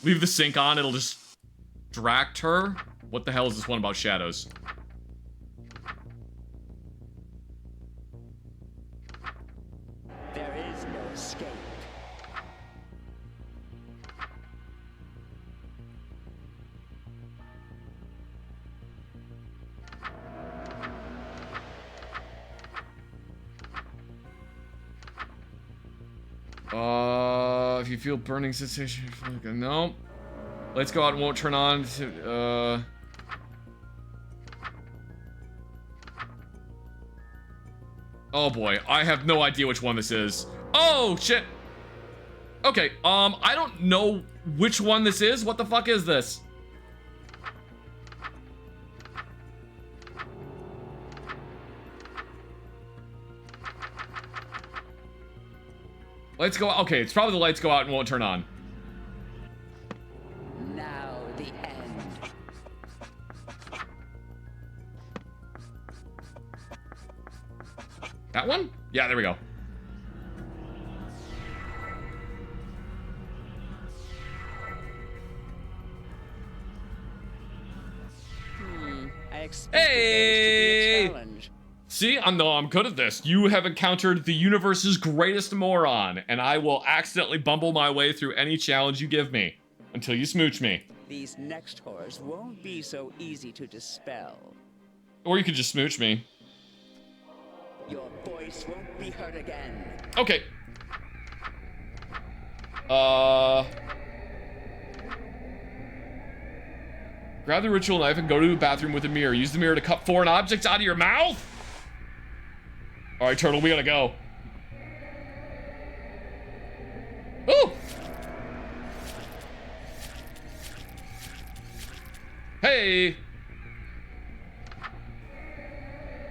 D: Leave the sink on. It'll just distract her. What the hell is this one about shadows?
I: There is no escape.
D: If you feel burning sensation, no. Lights go out and won't turn on. Oh boy, I have no idea which one this is. Oh shit. Okay, I don't know which one this is. What the fuck is this? Lights go out. Okay, it's probably the lights go out and won't turn on.
I: Now the end.
D: That one? Yeah, there we go.
I: I expected those to be a challenge.
D: See, I'm good at this. You have encountered the universe's greatest moron, and I will accidentally bumble my way through any challenge you give me until you smooch me.
I: These next horrors won't be so easy to dispel.
D: Or you could just smooch me.
I: Your voice won't be heard again.
D: Okay. Grab the ritual knife and go to the bathroom with a mirror. Use the mirror to cut foreign objects out of your mouth. All right, turtle, we gotta go. Ooh. Hey.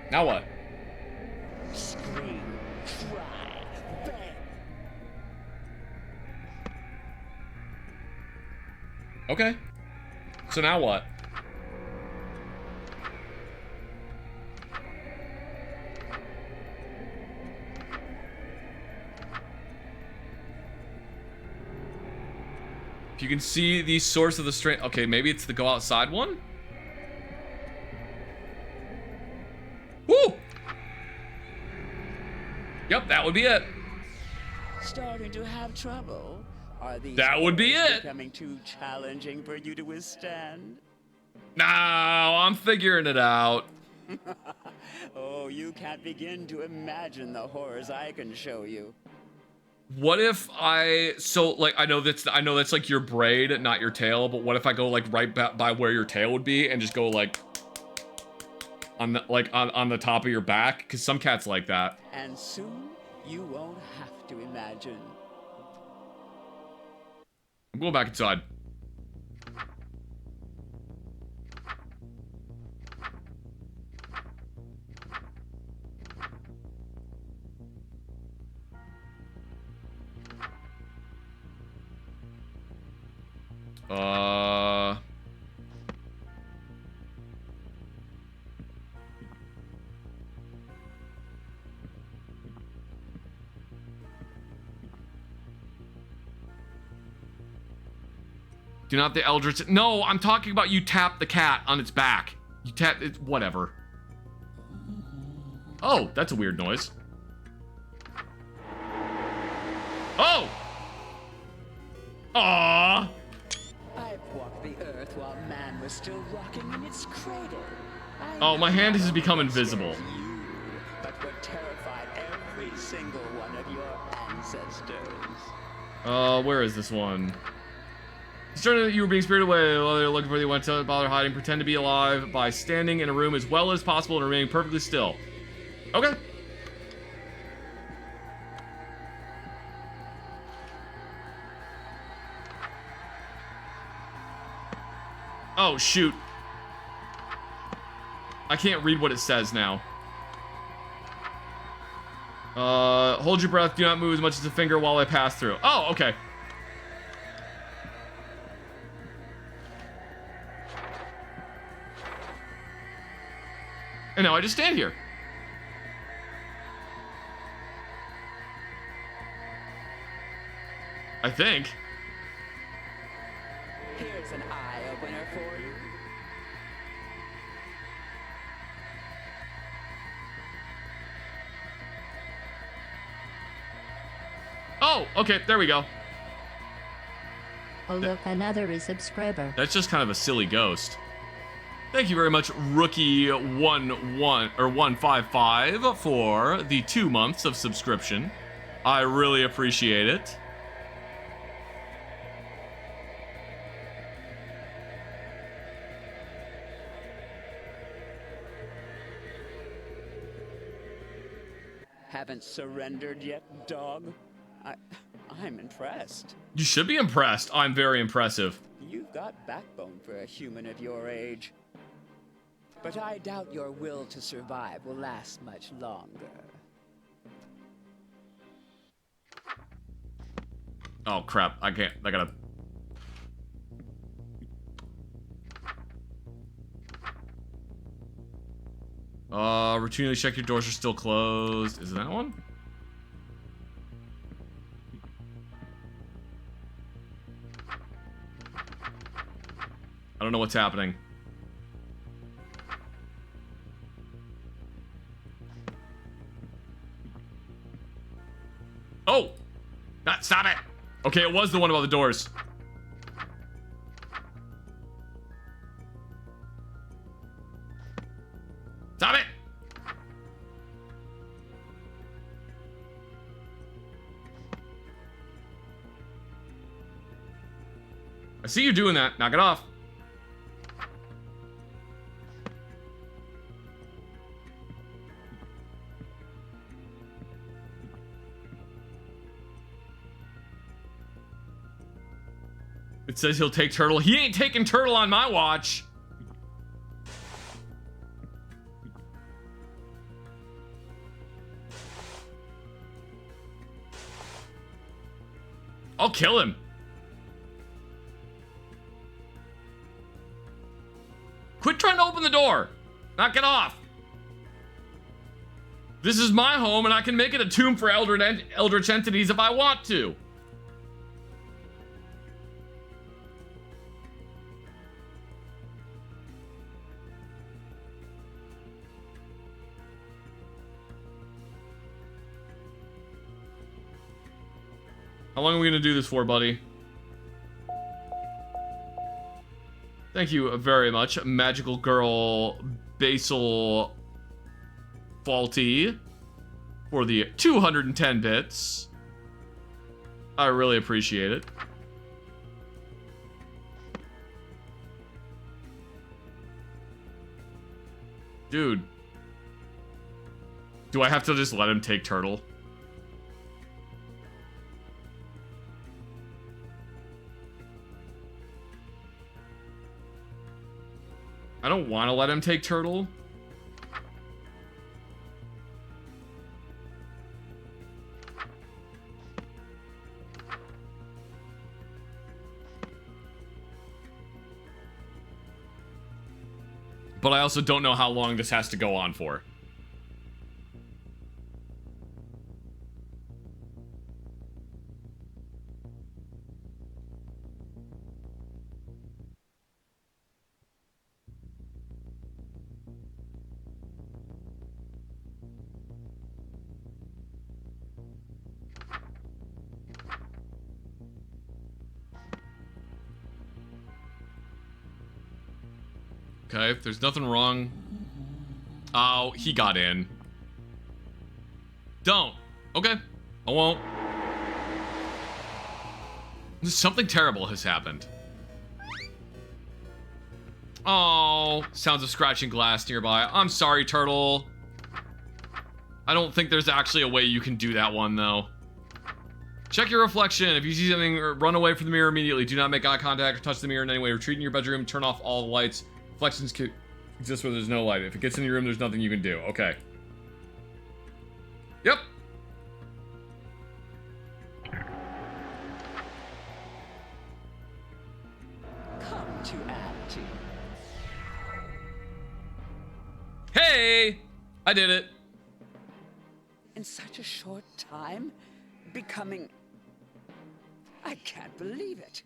D: Now what?
I: Scream, cry, beg.
D: Okay. So now what? If you can see the source of the strain. Okay, maybe it's the go outside one? Woo! Yep, that would be it.
I: Starting to have trouble? Are these
D: That would be
I: horrors
D: it.
I: becoming too challenging for you to withstand?
D: No, I'm figuring it out.
I: Oh, you can't begin to imagine the horrors I can show you.
D: What if I I know that's like your braid, not your tail, but what if I go like right by where your tail would be and just go like on the top of your back? Because some cats like that.
I: And soon you won't have to imagine.
D: I'm going back inside. Do not the Eldritch. No, I'm talking about you tap the cat on its back. You tap it, whatever. Oh, that's a weird noise. Oh! Aww!
I: I've walked the earth while man was still rocking in its cradle.
D: Oh, my hand has become invisible.
I: You, but what terrified every single one of your ancestors.
D: Where is this one? Concerned that you were being spirited away while they were looking for you, went to bother hiding. Pretend to be alive by standing in a room as well as possible and remaining perfectly still. Okay. Oh, shoot. I can't read what it says now. Hold your breath. Do not move as much as a finger while I pass through. Oh, okay.
A: And now I just stand here. I think.
I: Here's an eye-opener for you.
A: Oh, okay, there we go.
E: Oh look, another resubscriber.
A: That's just kind of a silly ghost. Thank you very much, Rookie155 for the 2 months of subscription. I really appreciate it.
I: Haven't surrendered yet, dog? I'm impressed.
A: You should be impressed. I'm very impressive.
I: You've got backbone for a human of your age. But I doubt your will to survive will last much longer.
A: Oh crap, I can't, I gotta... Routinely check your doors are still closed. Is it that one? I don't know what's happening. Oh! Stop it! Okay, it was the one about the doors. Stop it! I see you doing that. Knock it off. It says he'll take Turtle. He ain't taking Turtle on my watch. I'll kill him. Quit trying to open the door. Knock it off. This is my home and I can make it a tomb for Eldritch entities if I want to. How long are we gonna do this for, buddy? Thank you very much, Magical Girl Basil Faulty, for the 210 bits. I really appreciate it. Dude. Do I have to just let him take Turtle? I don't want to let him take Turtle. But I also don't know how long this has to go on for. Okay, if there's nothing wrong. Oh, he got in. Don't. Okay, I won't. Something terrible has happened. Oh, sounds of scratching glass nearby. I'm sorry, Turtle. I don't think there's actually a way you can do that one, though. Check your reflection. If you see something, run away from the mirror immediately. Do not make eye contact or touch the mirror in any way. Retreat in your bedroom. Turn off all the lights. Reflections can exist where there's no light. If it gets in your room, there's nothing you can do. Okay. Yep.
I: Come to add to.
A: Hey! I did it.
I: In such a short time, becoming... I can't believe it.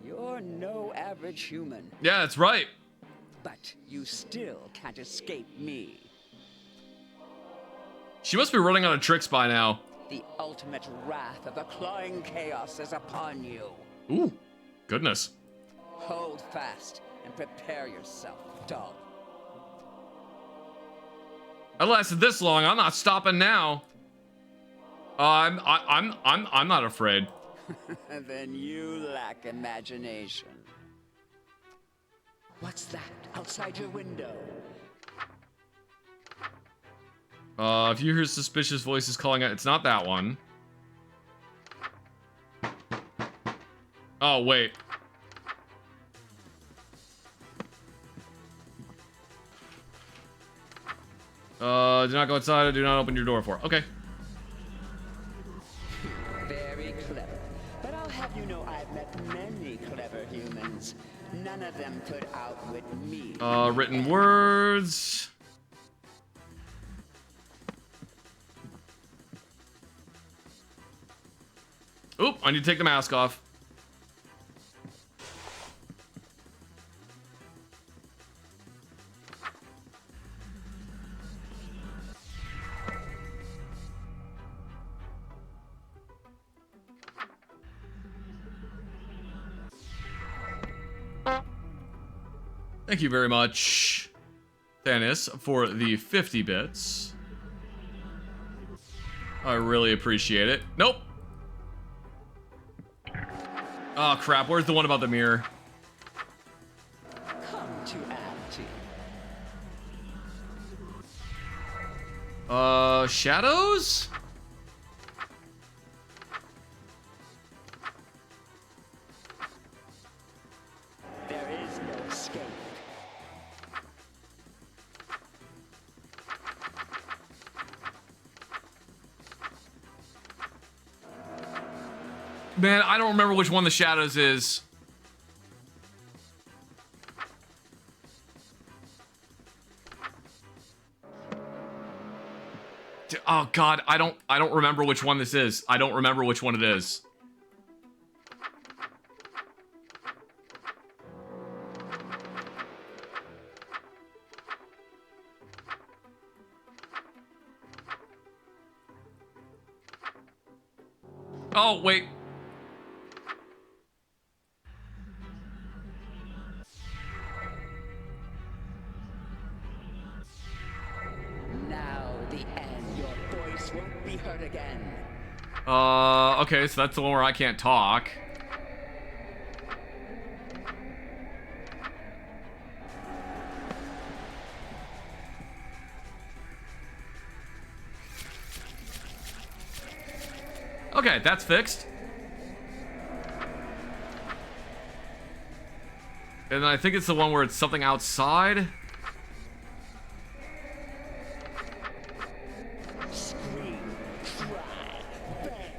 I: You're no average human,
A: Yeah, that's right.
I: but you still can't escape me.
A: She must be running out of tricks by now.
I: The ultimate wrath of the clawing chaos is upon you.
A: Ooh, goodness.
I: Hold fast and prepare yourself, dog.
A: I lasted this long. I'm not stopping now. I'm not afraid.
I: Then you lack imagination. What's that outside your window?
A: If you hear suspicious voices calling out, it's not that one. Oh, wait. Do not go outside. Do not open your door for. Okay.
I: Very clever. But I'll have you know I've met many clever humans. None of them could outwit me.
A: Written words. Oop, I need to take the mask off. Thank you very much, Thanis, for the 50 bits. I really appreciate it. Nope. Oh, crap. Where's the one about the mirror?
I: Come to auntie.
A: Shadows?
I: There is no escape.
A: Man, I don't remember which one the shadows is. Oh god, I don't remember which one this is. I don't remember which one it is. Oh, wait.
I: Now the end. Your voice won't be heard again.
A: Okay, so that's the one where I can't talk. Okay, that's fixed. And then I think it's the one where it's something outside.
I: Scream, cry, beg.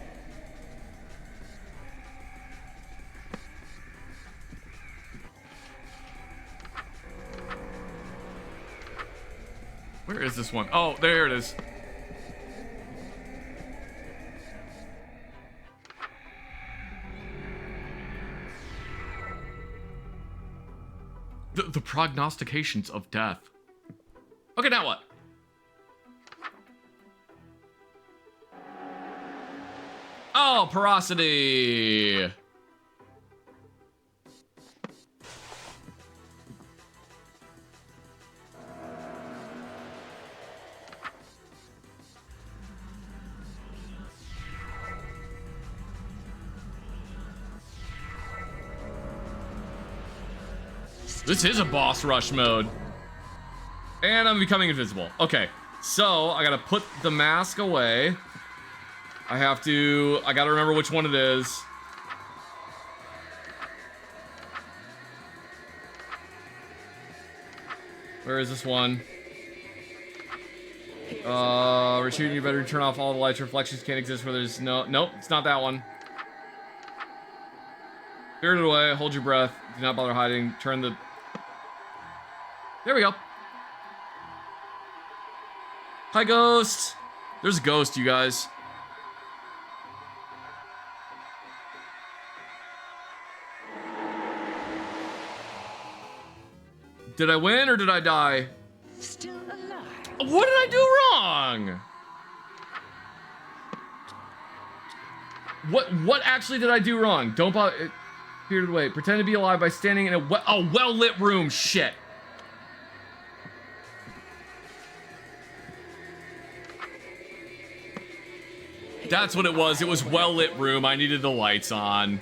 A: Where is this one? Oh, there it is. The prognostications of death. Okay, now what? Oh, porosity. This is a boss rush mode. And I'm becoming invisible. Okay, so I gotta put the mask away. I gotta remember which one it is. Where is this one? Retreat, you better turn off all the lights. Reflections can't exist where there's nope, it's not that one. Spirited away, hold your breath. Do not bother hiding. There we go. Hi, Ghost. There's a ghost, you guys. Did I win or did I die?
I: Still alive.
A: What did I do wrong? What actually did I do wrong? Don't bother. Here to the way. Pretend to be alive by standing in a well-lit room. Shit. That's what it was. It was well-lit room. I needed the lights on.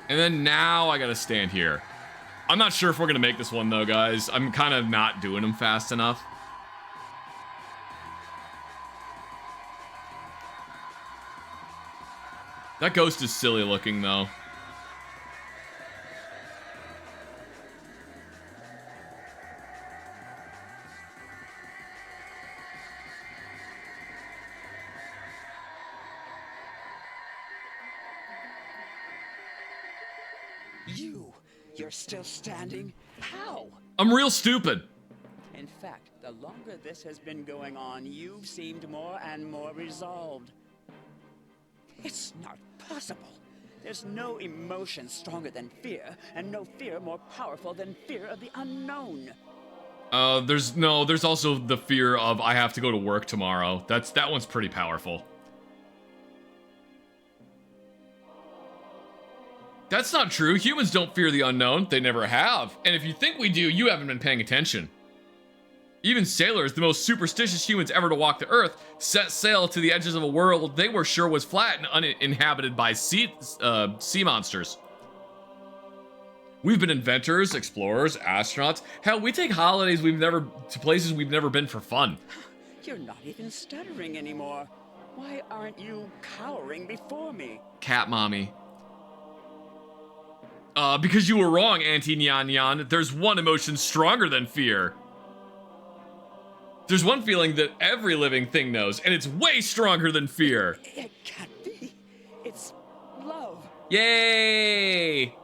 A: And then now I gotta stand here. I'm not sure if we're gonna make this one though, guys. I'm kind of not doing them fast enough. That ghost is silly looking though.
I: You're still standing? How?
A: I'm real stupid.
I: In fact, the longer this has been going on, you've seemed more and more resolved. It's not possible. There's no emotion stronger than fear, and no fear more powerful than fear of the unknown.
A: There's also the fear of I have to go to work tomorrow. That one's pretty powerful. That's not true. Humans don't fear the unknown. They never have. And if you think we do, you haven't been paying attention. Even sailors, the most superstitious humans ever to walk the earth, set sail to the edges of a world they were sure was flat and uninhabited by sea monsters. We've been inventors, explorers, astronauts. Hell, we take holidays to places we've never been for fun.
I: You're not even stuttering anymore. Why aren't you cowering before me?
A: Cat mommy. Because you were wrong, Auntie Nyan Nyan. There's one emotion stronger than fear. There's one feeling that every living thing knows, and it's way stronger than fear.
I: It can't be. It's love.
A: Yay!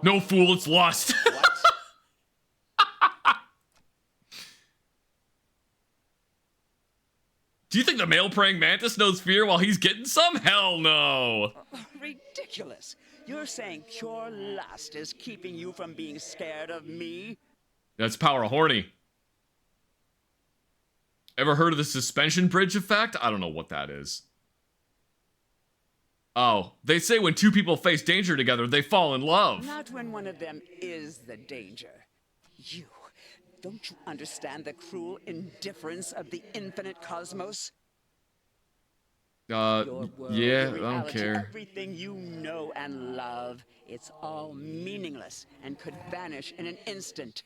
A: No, fool, it's lust.
I: What?
A: Do you think the male praying mantis knows fear while he's getting some? Hell no.
I: Ridiculous. You're saying pure lust is keeping you from being scared of me?
A: That's power horny. Ever heard of the suspension bridge effect? I don't know what that is. Oh, they say when two people face danger together, they fall in love.
I: Not when one of them is the danger. You. Don't you understand the cruel indifference of the infinite cosmos? Your world,
A: yeah,
I: your
A: I don't
I: reality,
A: care.
I: Everything you know and love, it's all meaningless and could vanish in an instant.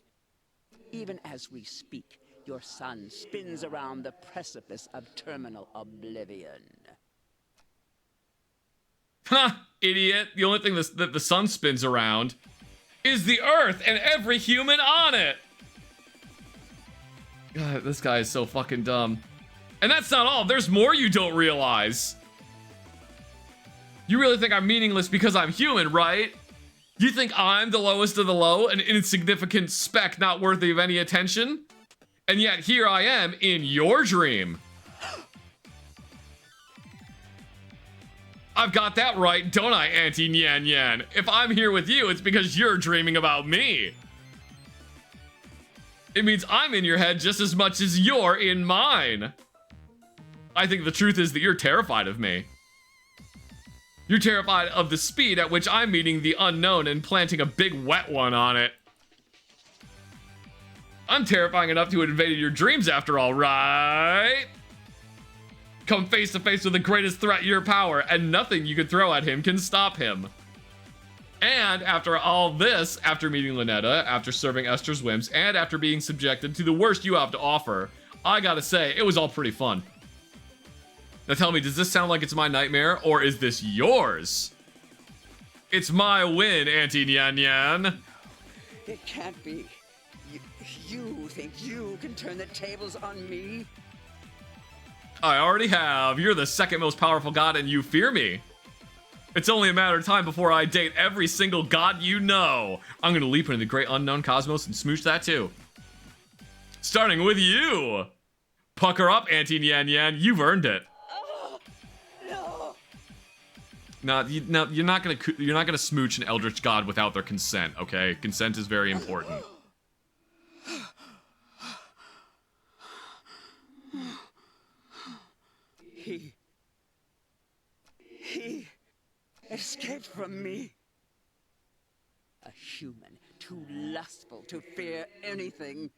I: Even as we speak, your sun spins around the precipice of terminal oblivion.
A: Ha! Idiot. The only thing that the sun spins around is the Earth and every human on it. God, this guy is so fucking dumb. And that's not all. There's more you don't realize. You really think I'm meaningless because I'm human, right? You think I'm the lowest of the low, an insignificant speck not worthy of any attention? And yet here I am in your dream. I've got that right, don't I, Auntie Nyan Nyan? If I'm here with you, it's because you're dreaming about me. It means I'm in your head just as much as you're in mine. I think the truth is that you're terrified of me. You're terrified of the speed at which I'm meeting the unknown and planting a big wet one on it. I'm terrifying enough to invade your dreams after all, right? Come face to face with the greatest threat in your power, and nothing you can throw at him can stop him. And after all this, after meeting Lynetta, after serving Esther's whims, and after being subjected to the worst you have to offer, I gotta say, it was all pretty fun. Now tell me, does this sound like it's my nightmare, or is this yours? It's my win, Auntie Nyan Nyan.
I: It can't be. You think you can turn the tables on me?
A: I already have. You're the second most powerful god and you fear me. It's only a matter of time before I date every single god you know. I'm gonna leap into the great unknown cosmos and smooch that too. Starting with you. Pucker up, Auntie Nyan Yan. You've earned it. No, you're not gonna smooch an Eldritch god without their consent. Okay, consent is very important.
I: He escaped from me. A human, too lustful to fear anything.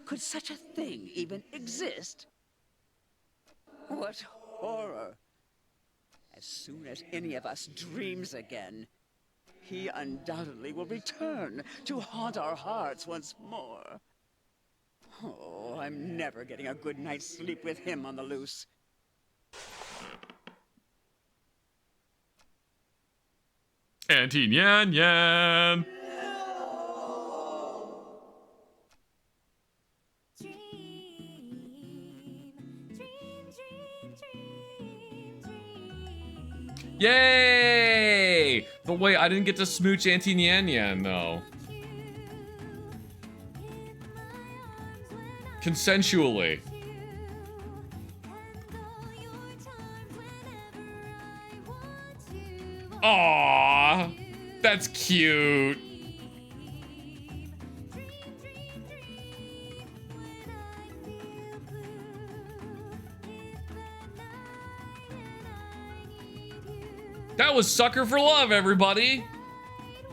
I: Could such a thing even exist? What horror! As soon as any of us dreams again, he undoubtedly will return to haunt our hearts once more. Oh, I'm never getting a good night's sleep with him on the loose.
A: Auntie Nyan Yan. Yay! But wait, I didn't get to smooch Auntie Nyan Yan though. Consensually. Aww, that's cute. That was Sucker for Love, everybody.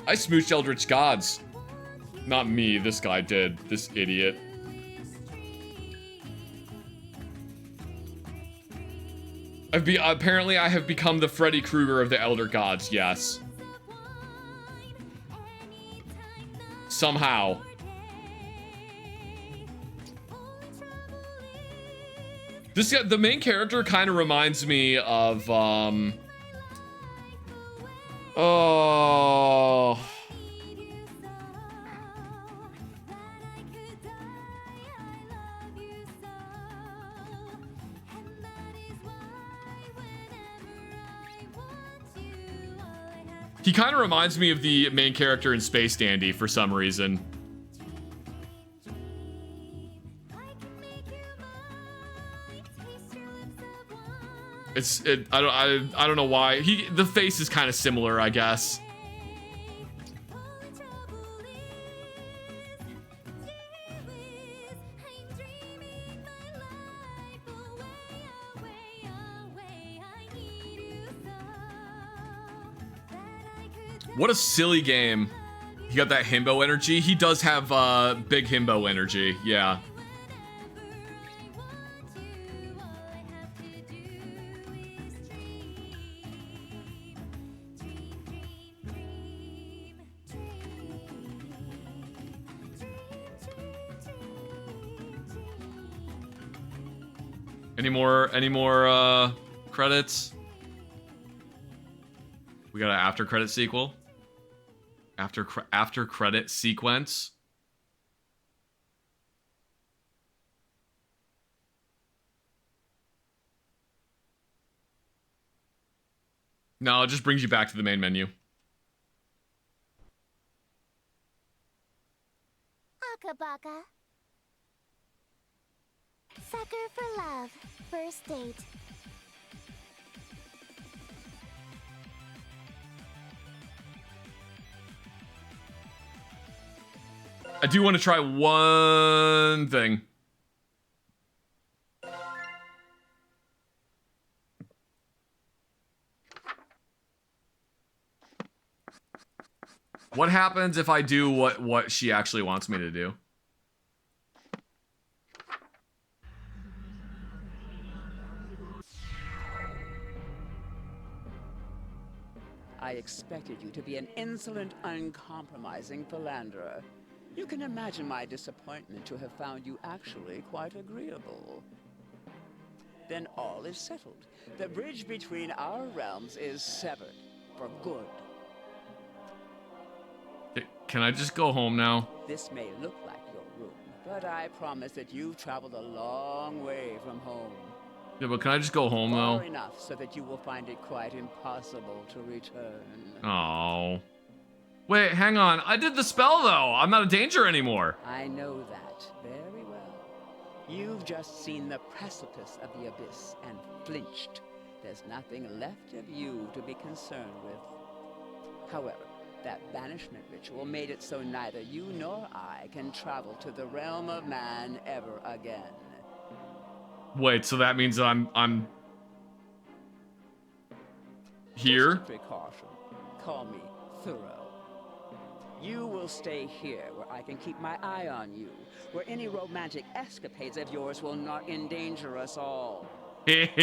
A: I smooched Eldritch gods. Not me, this guy did. This idiot. Apparently I have become the Freddy Krueger of the Elder Gods, yes. Somehow. This guy, the main character kind of reminds me of, oh... He kind of reminds me of the main character in Space Dandy for some reason. I don't know why. The face is kind of similar, I guess. What a silly game. He got that himbo energy. He does have big himbo energy, yeah. Any more credits? We got an after credit sequel. After credit sequence. No, it just brings you back to the main menu.
F: Akabaka. Sucker for love. First date.
A: I do want to try one thing. What happens if I do what she actually wants me to do?
I: I expected you to be an insolent, uncompromising philanderer. You can imagine my disappointment to have found you actually quite agreeable. Then all is settled. The bridge between our realms is severed for good.
A: Can I just go home now?
I: This may look like your room, but I promise that you've traveled a long way from home.
A: Yeah, but can I just go home,
I: Far
A: though?
I: enough so that you will find it quite impossible to return.
A: Oh. Wait, hang on. I did the spell, though. I'm not in danger anymore.
I: I know that very well. You've just seen the precipice of the abyss and flinched. There's nothing left of you to be concerned with. However, that banishment ritual made it so neither you nor I can travel to the realm of man ever again.
A: Wait, so that means I'm here?
I: Just a precaution. Call me thorough. You will stay here where I can keep my eye on you, where any romantic escapades of yours will not endanger us all. Rarely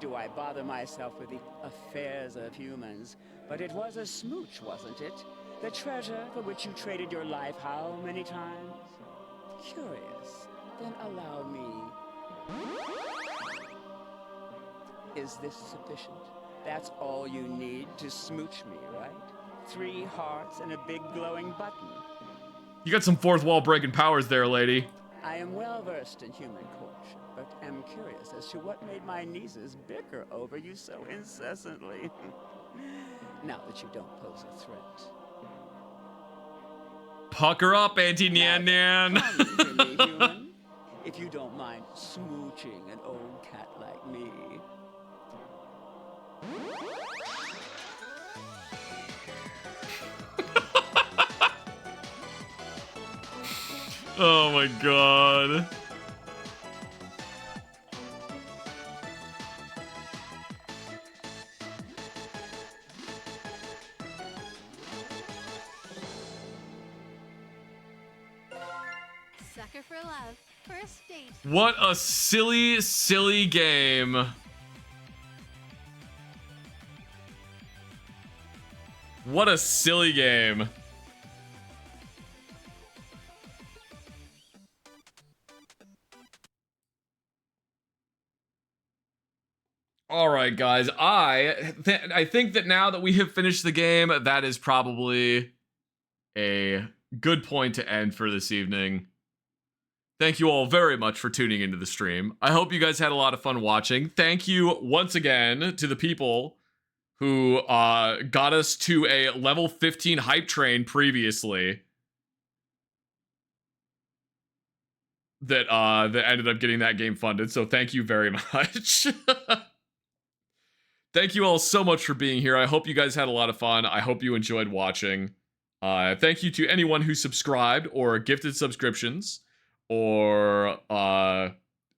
I: do I bother myself with the affairs of humans, but it was a smooch, wasn't it? The treasure for which you traded your life how many times? Curious. Then allow me. Is this sufficient? That's all you need to smooch me, right? 3 hearts and a big glowing button.
A: You got some fourth wall breaking powers there, lady.
I: I am well versed in human courtship, but am curious as to what made my nieces bicker over you so incessantly. Now that you don't pose a threat.
A: Pucker up, Auntie Nyan Nyan.
I: Come to me, human, if you don't mind smooching an old cat like me.
A: Oh my god.
B: Sucker for love. First date.
A: What a silly, silly game. What a silly game. All right, guys. I think that now that we have finished the game, that is probably a good point to end for this evening. Thank you all very much for tuning into the stream. I hope you guys had a lot of fun watching. Thank you once again to the people who got us to a level 15 hype train previously. That ended up getting that game funded. So thank you very much. Thank you all so much for being here. I hope you guys had a lot of fun. I hope you enjoyed watching. Thank you to anyone who subscribed or gifted subscriptions or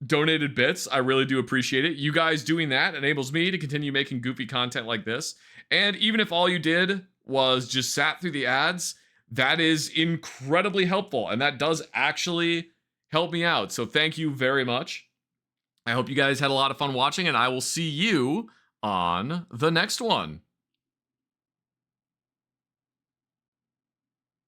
A: donated bits. I really do appreciate it. You guys doing that enables me to continue making goofy content like this. And even if all you did was just sat through the ads, that is incredibly helpful. And that does actually help me out. So thank you very much. I hope you guys had a lot of fun watching, and I will see you on the next one.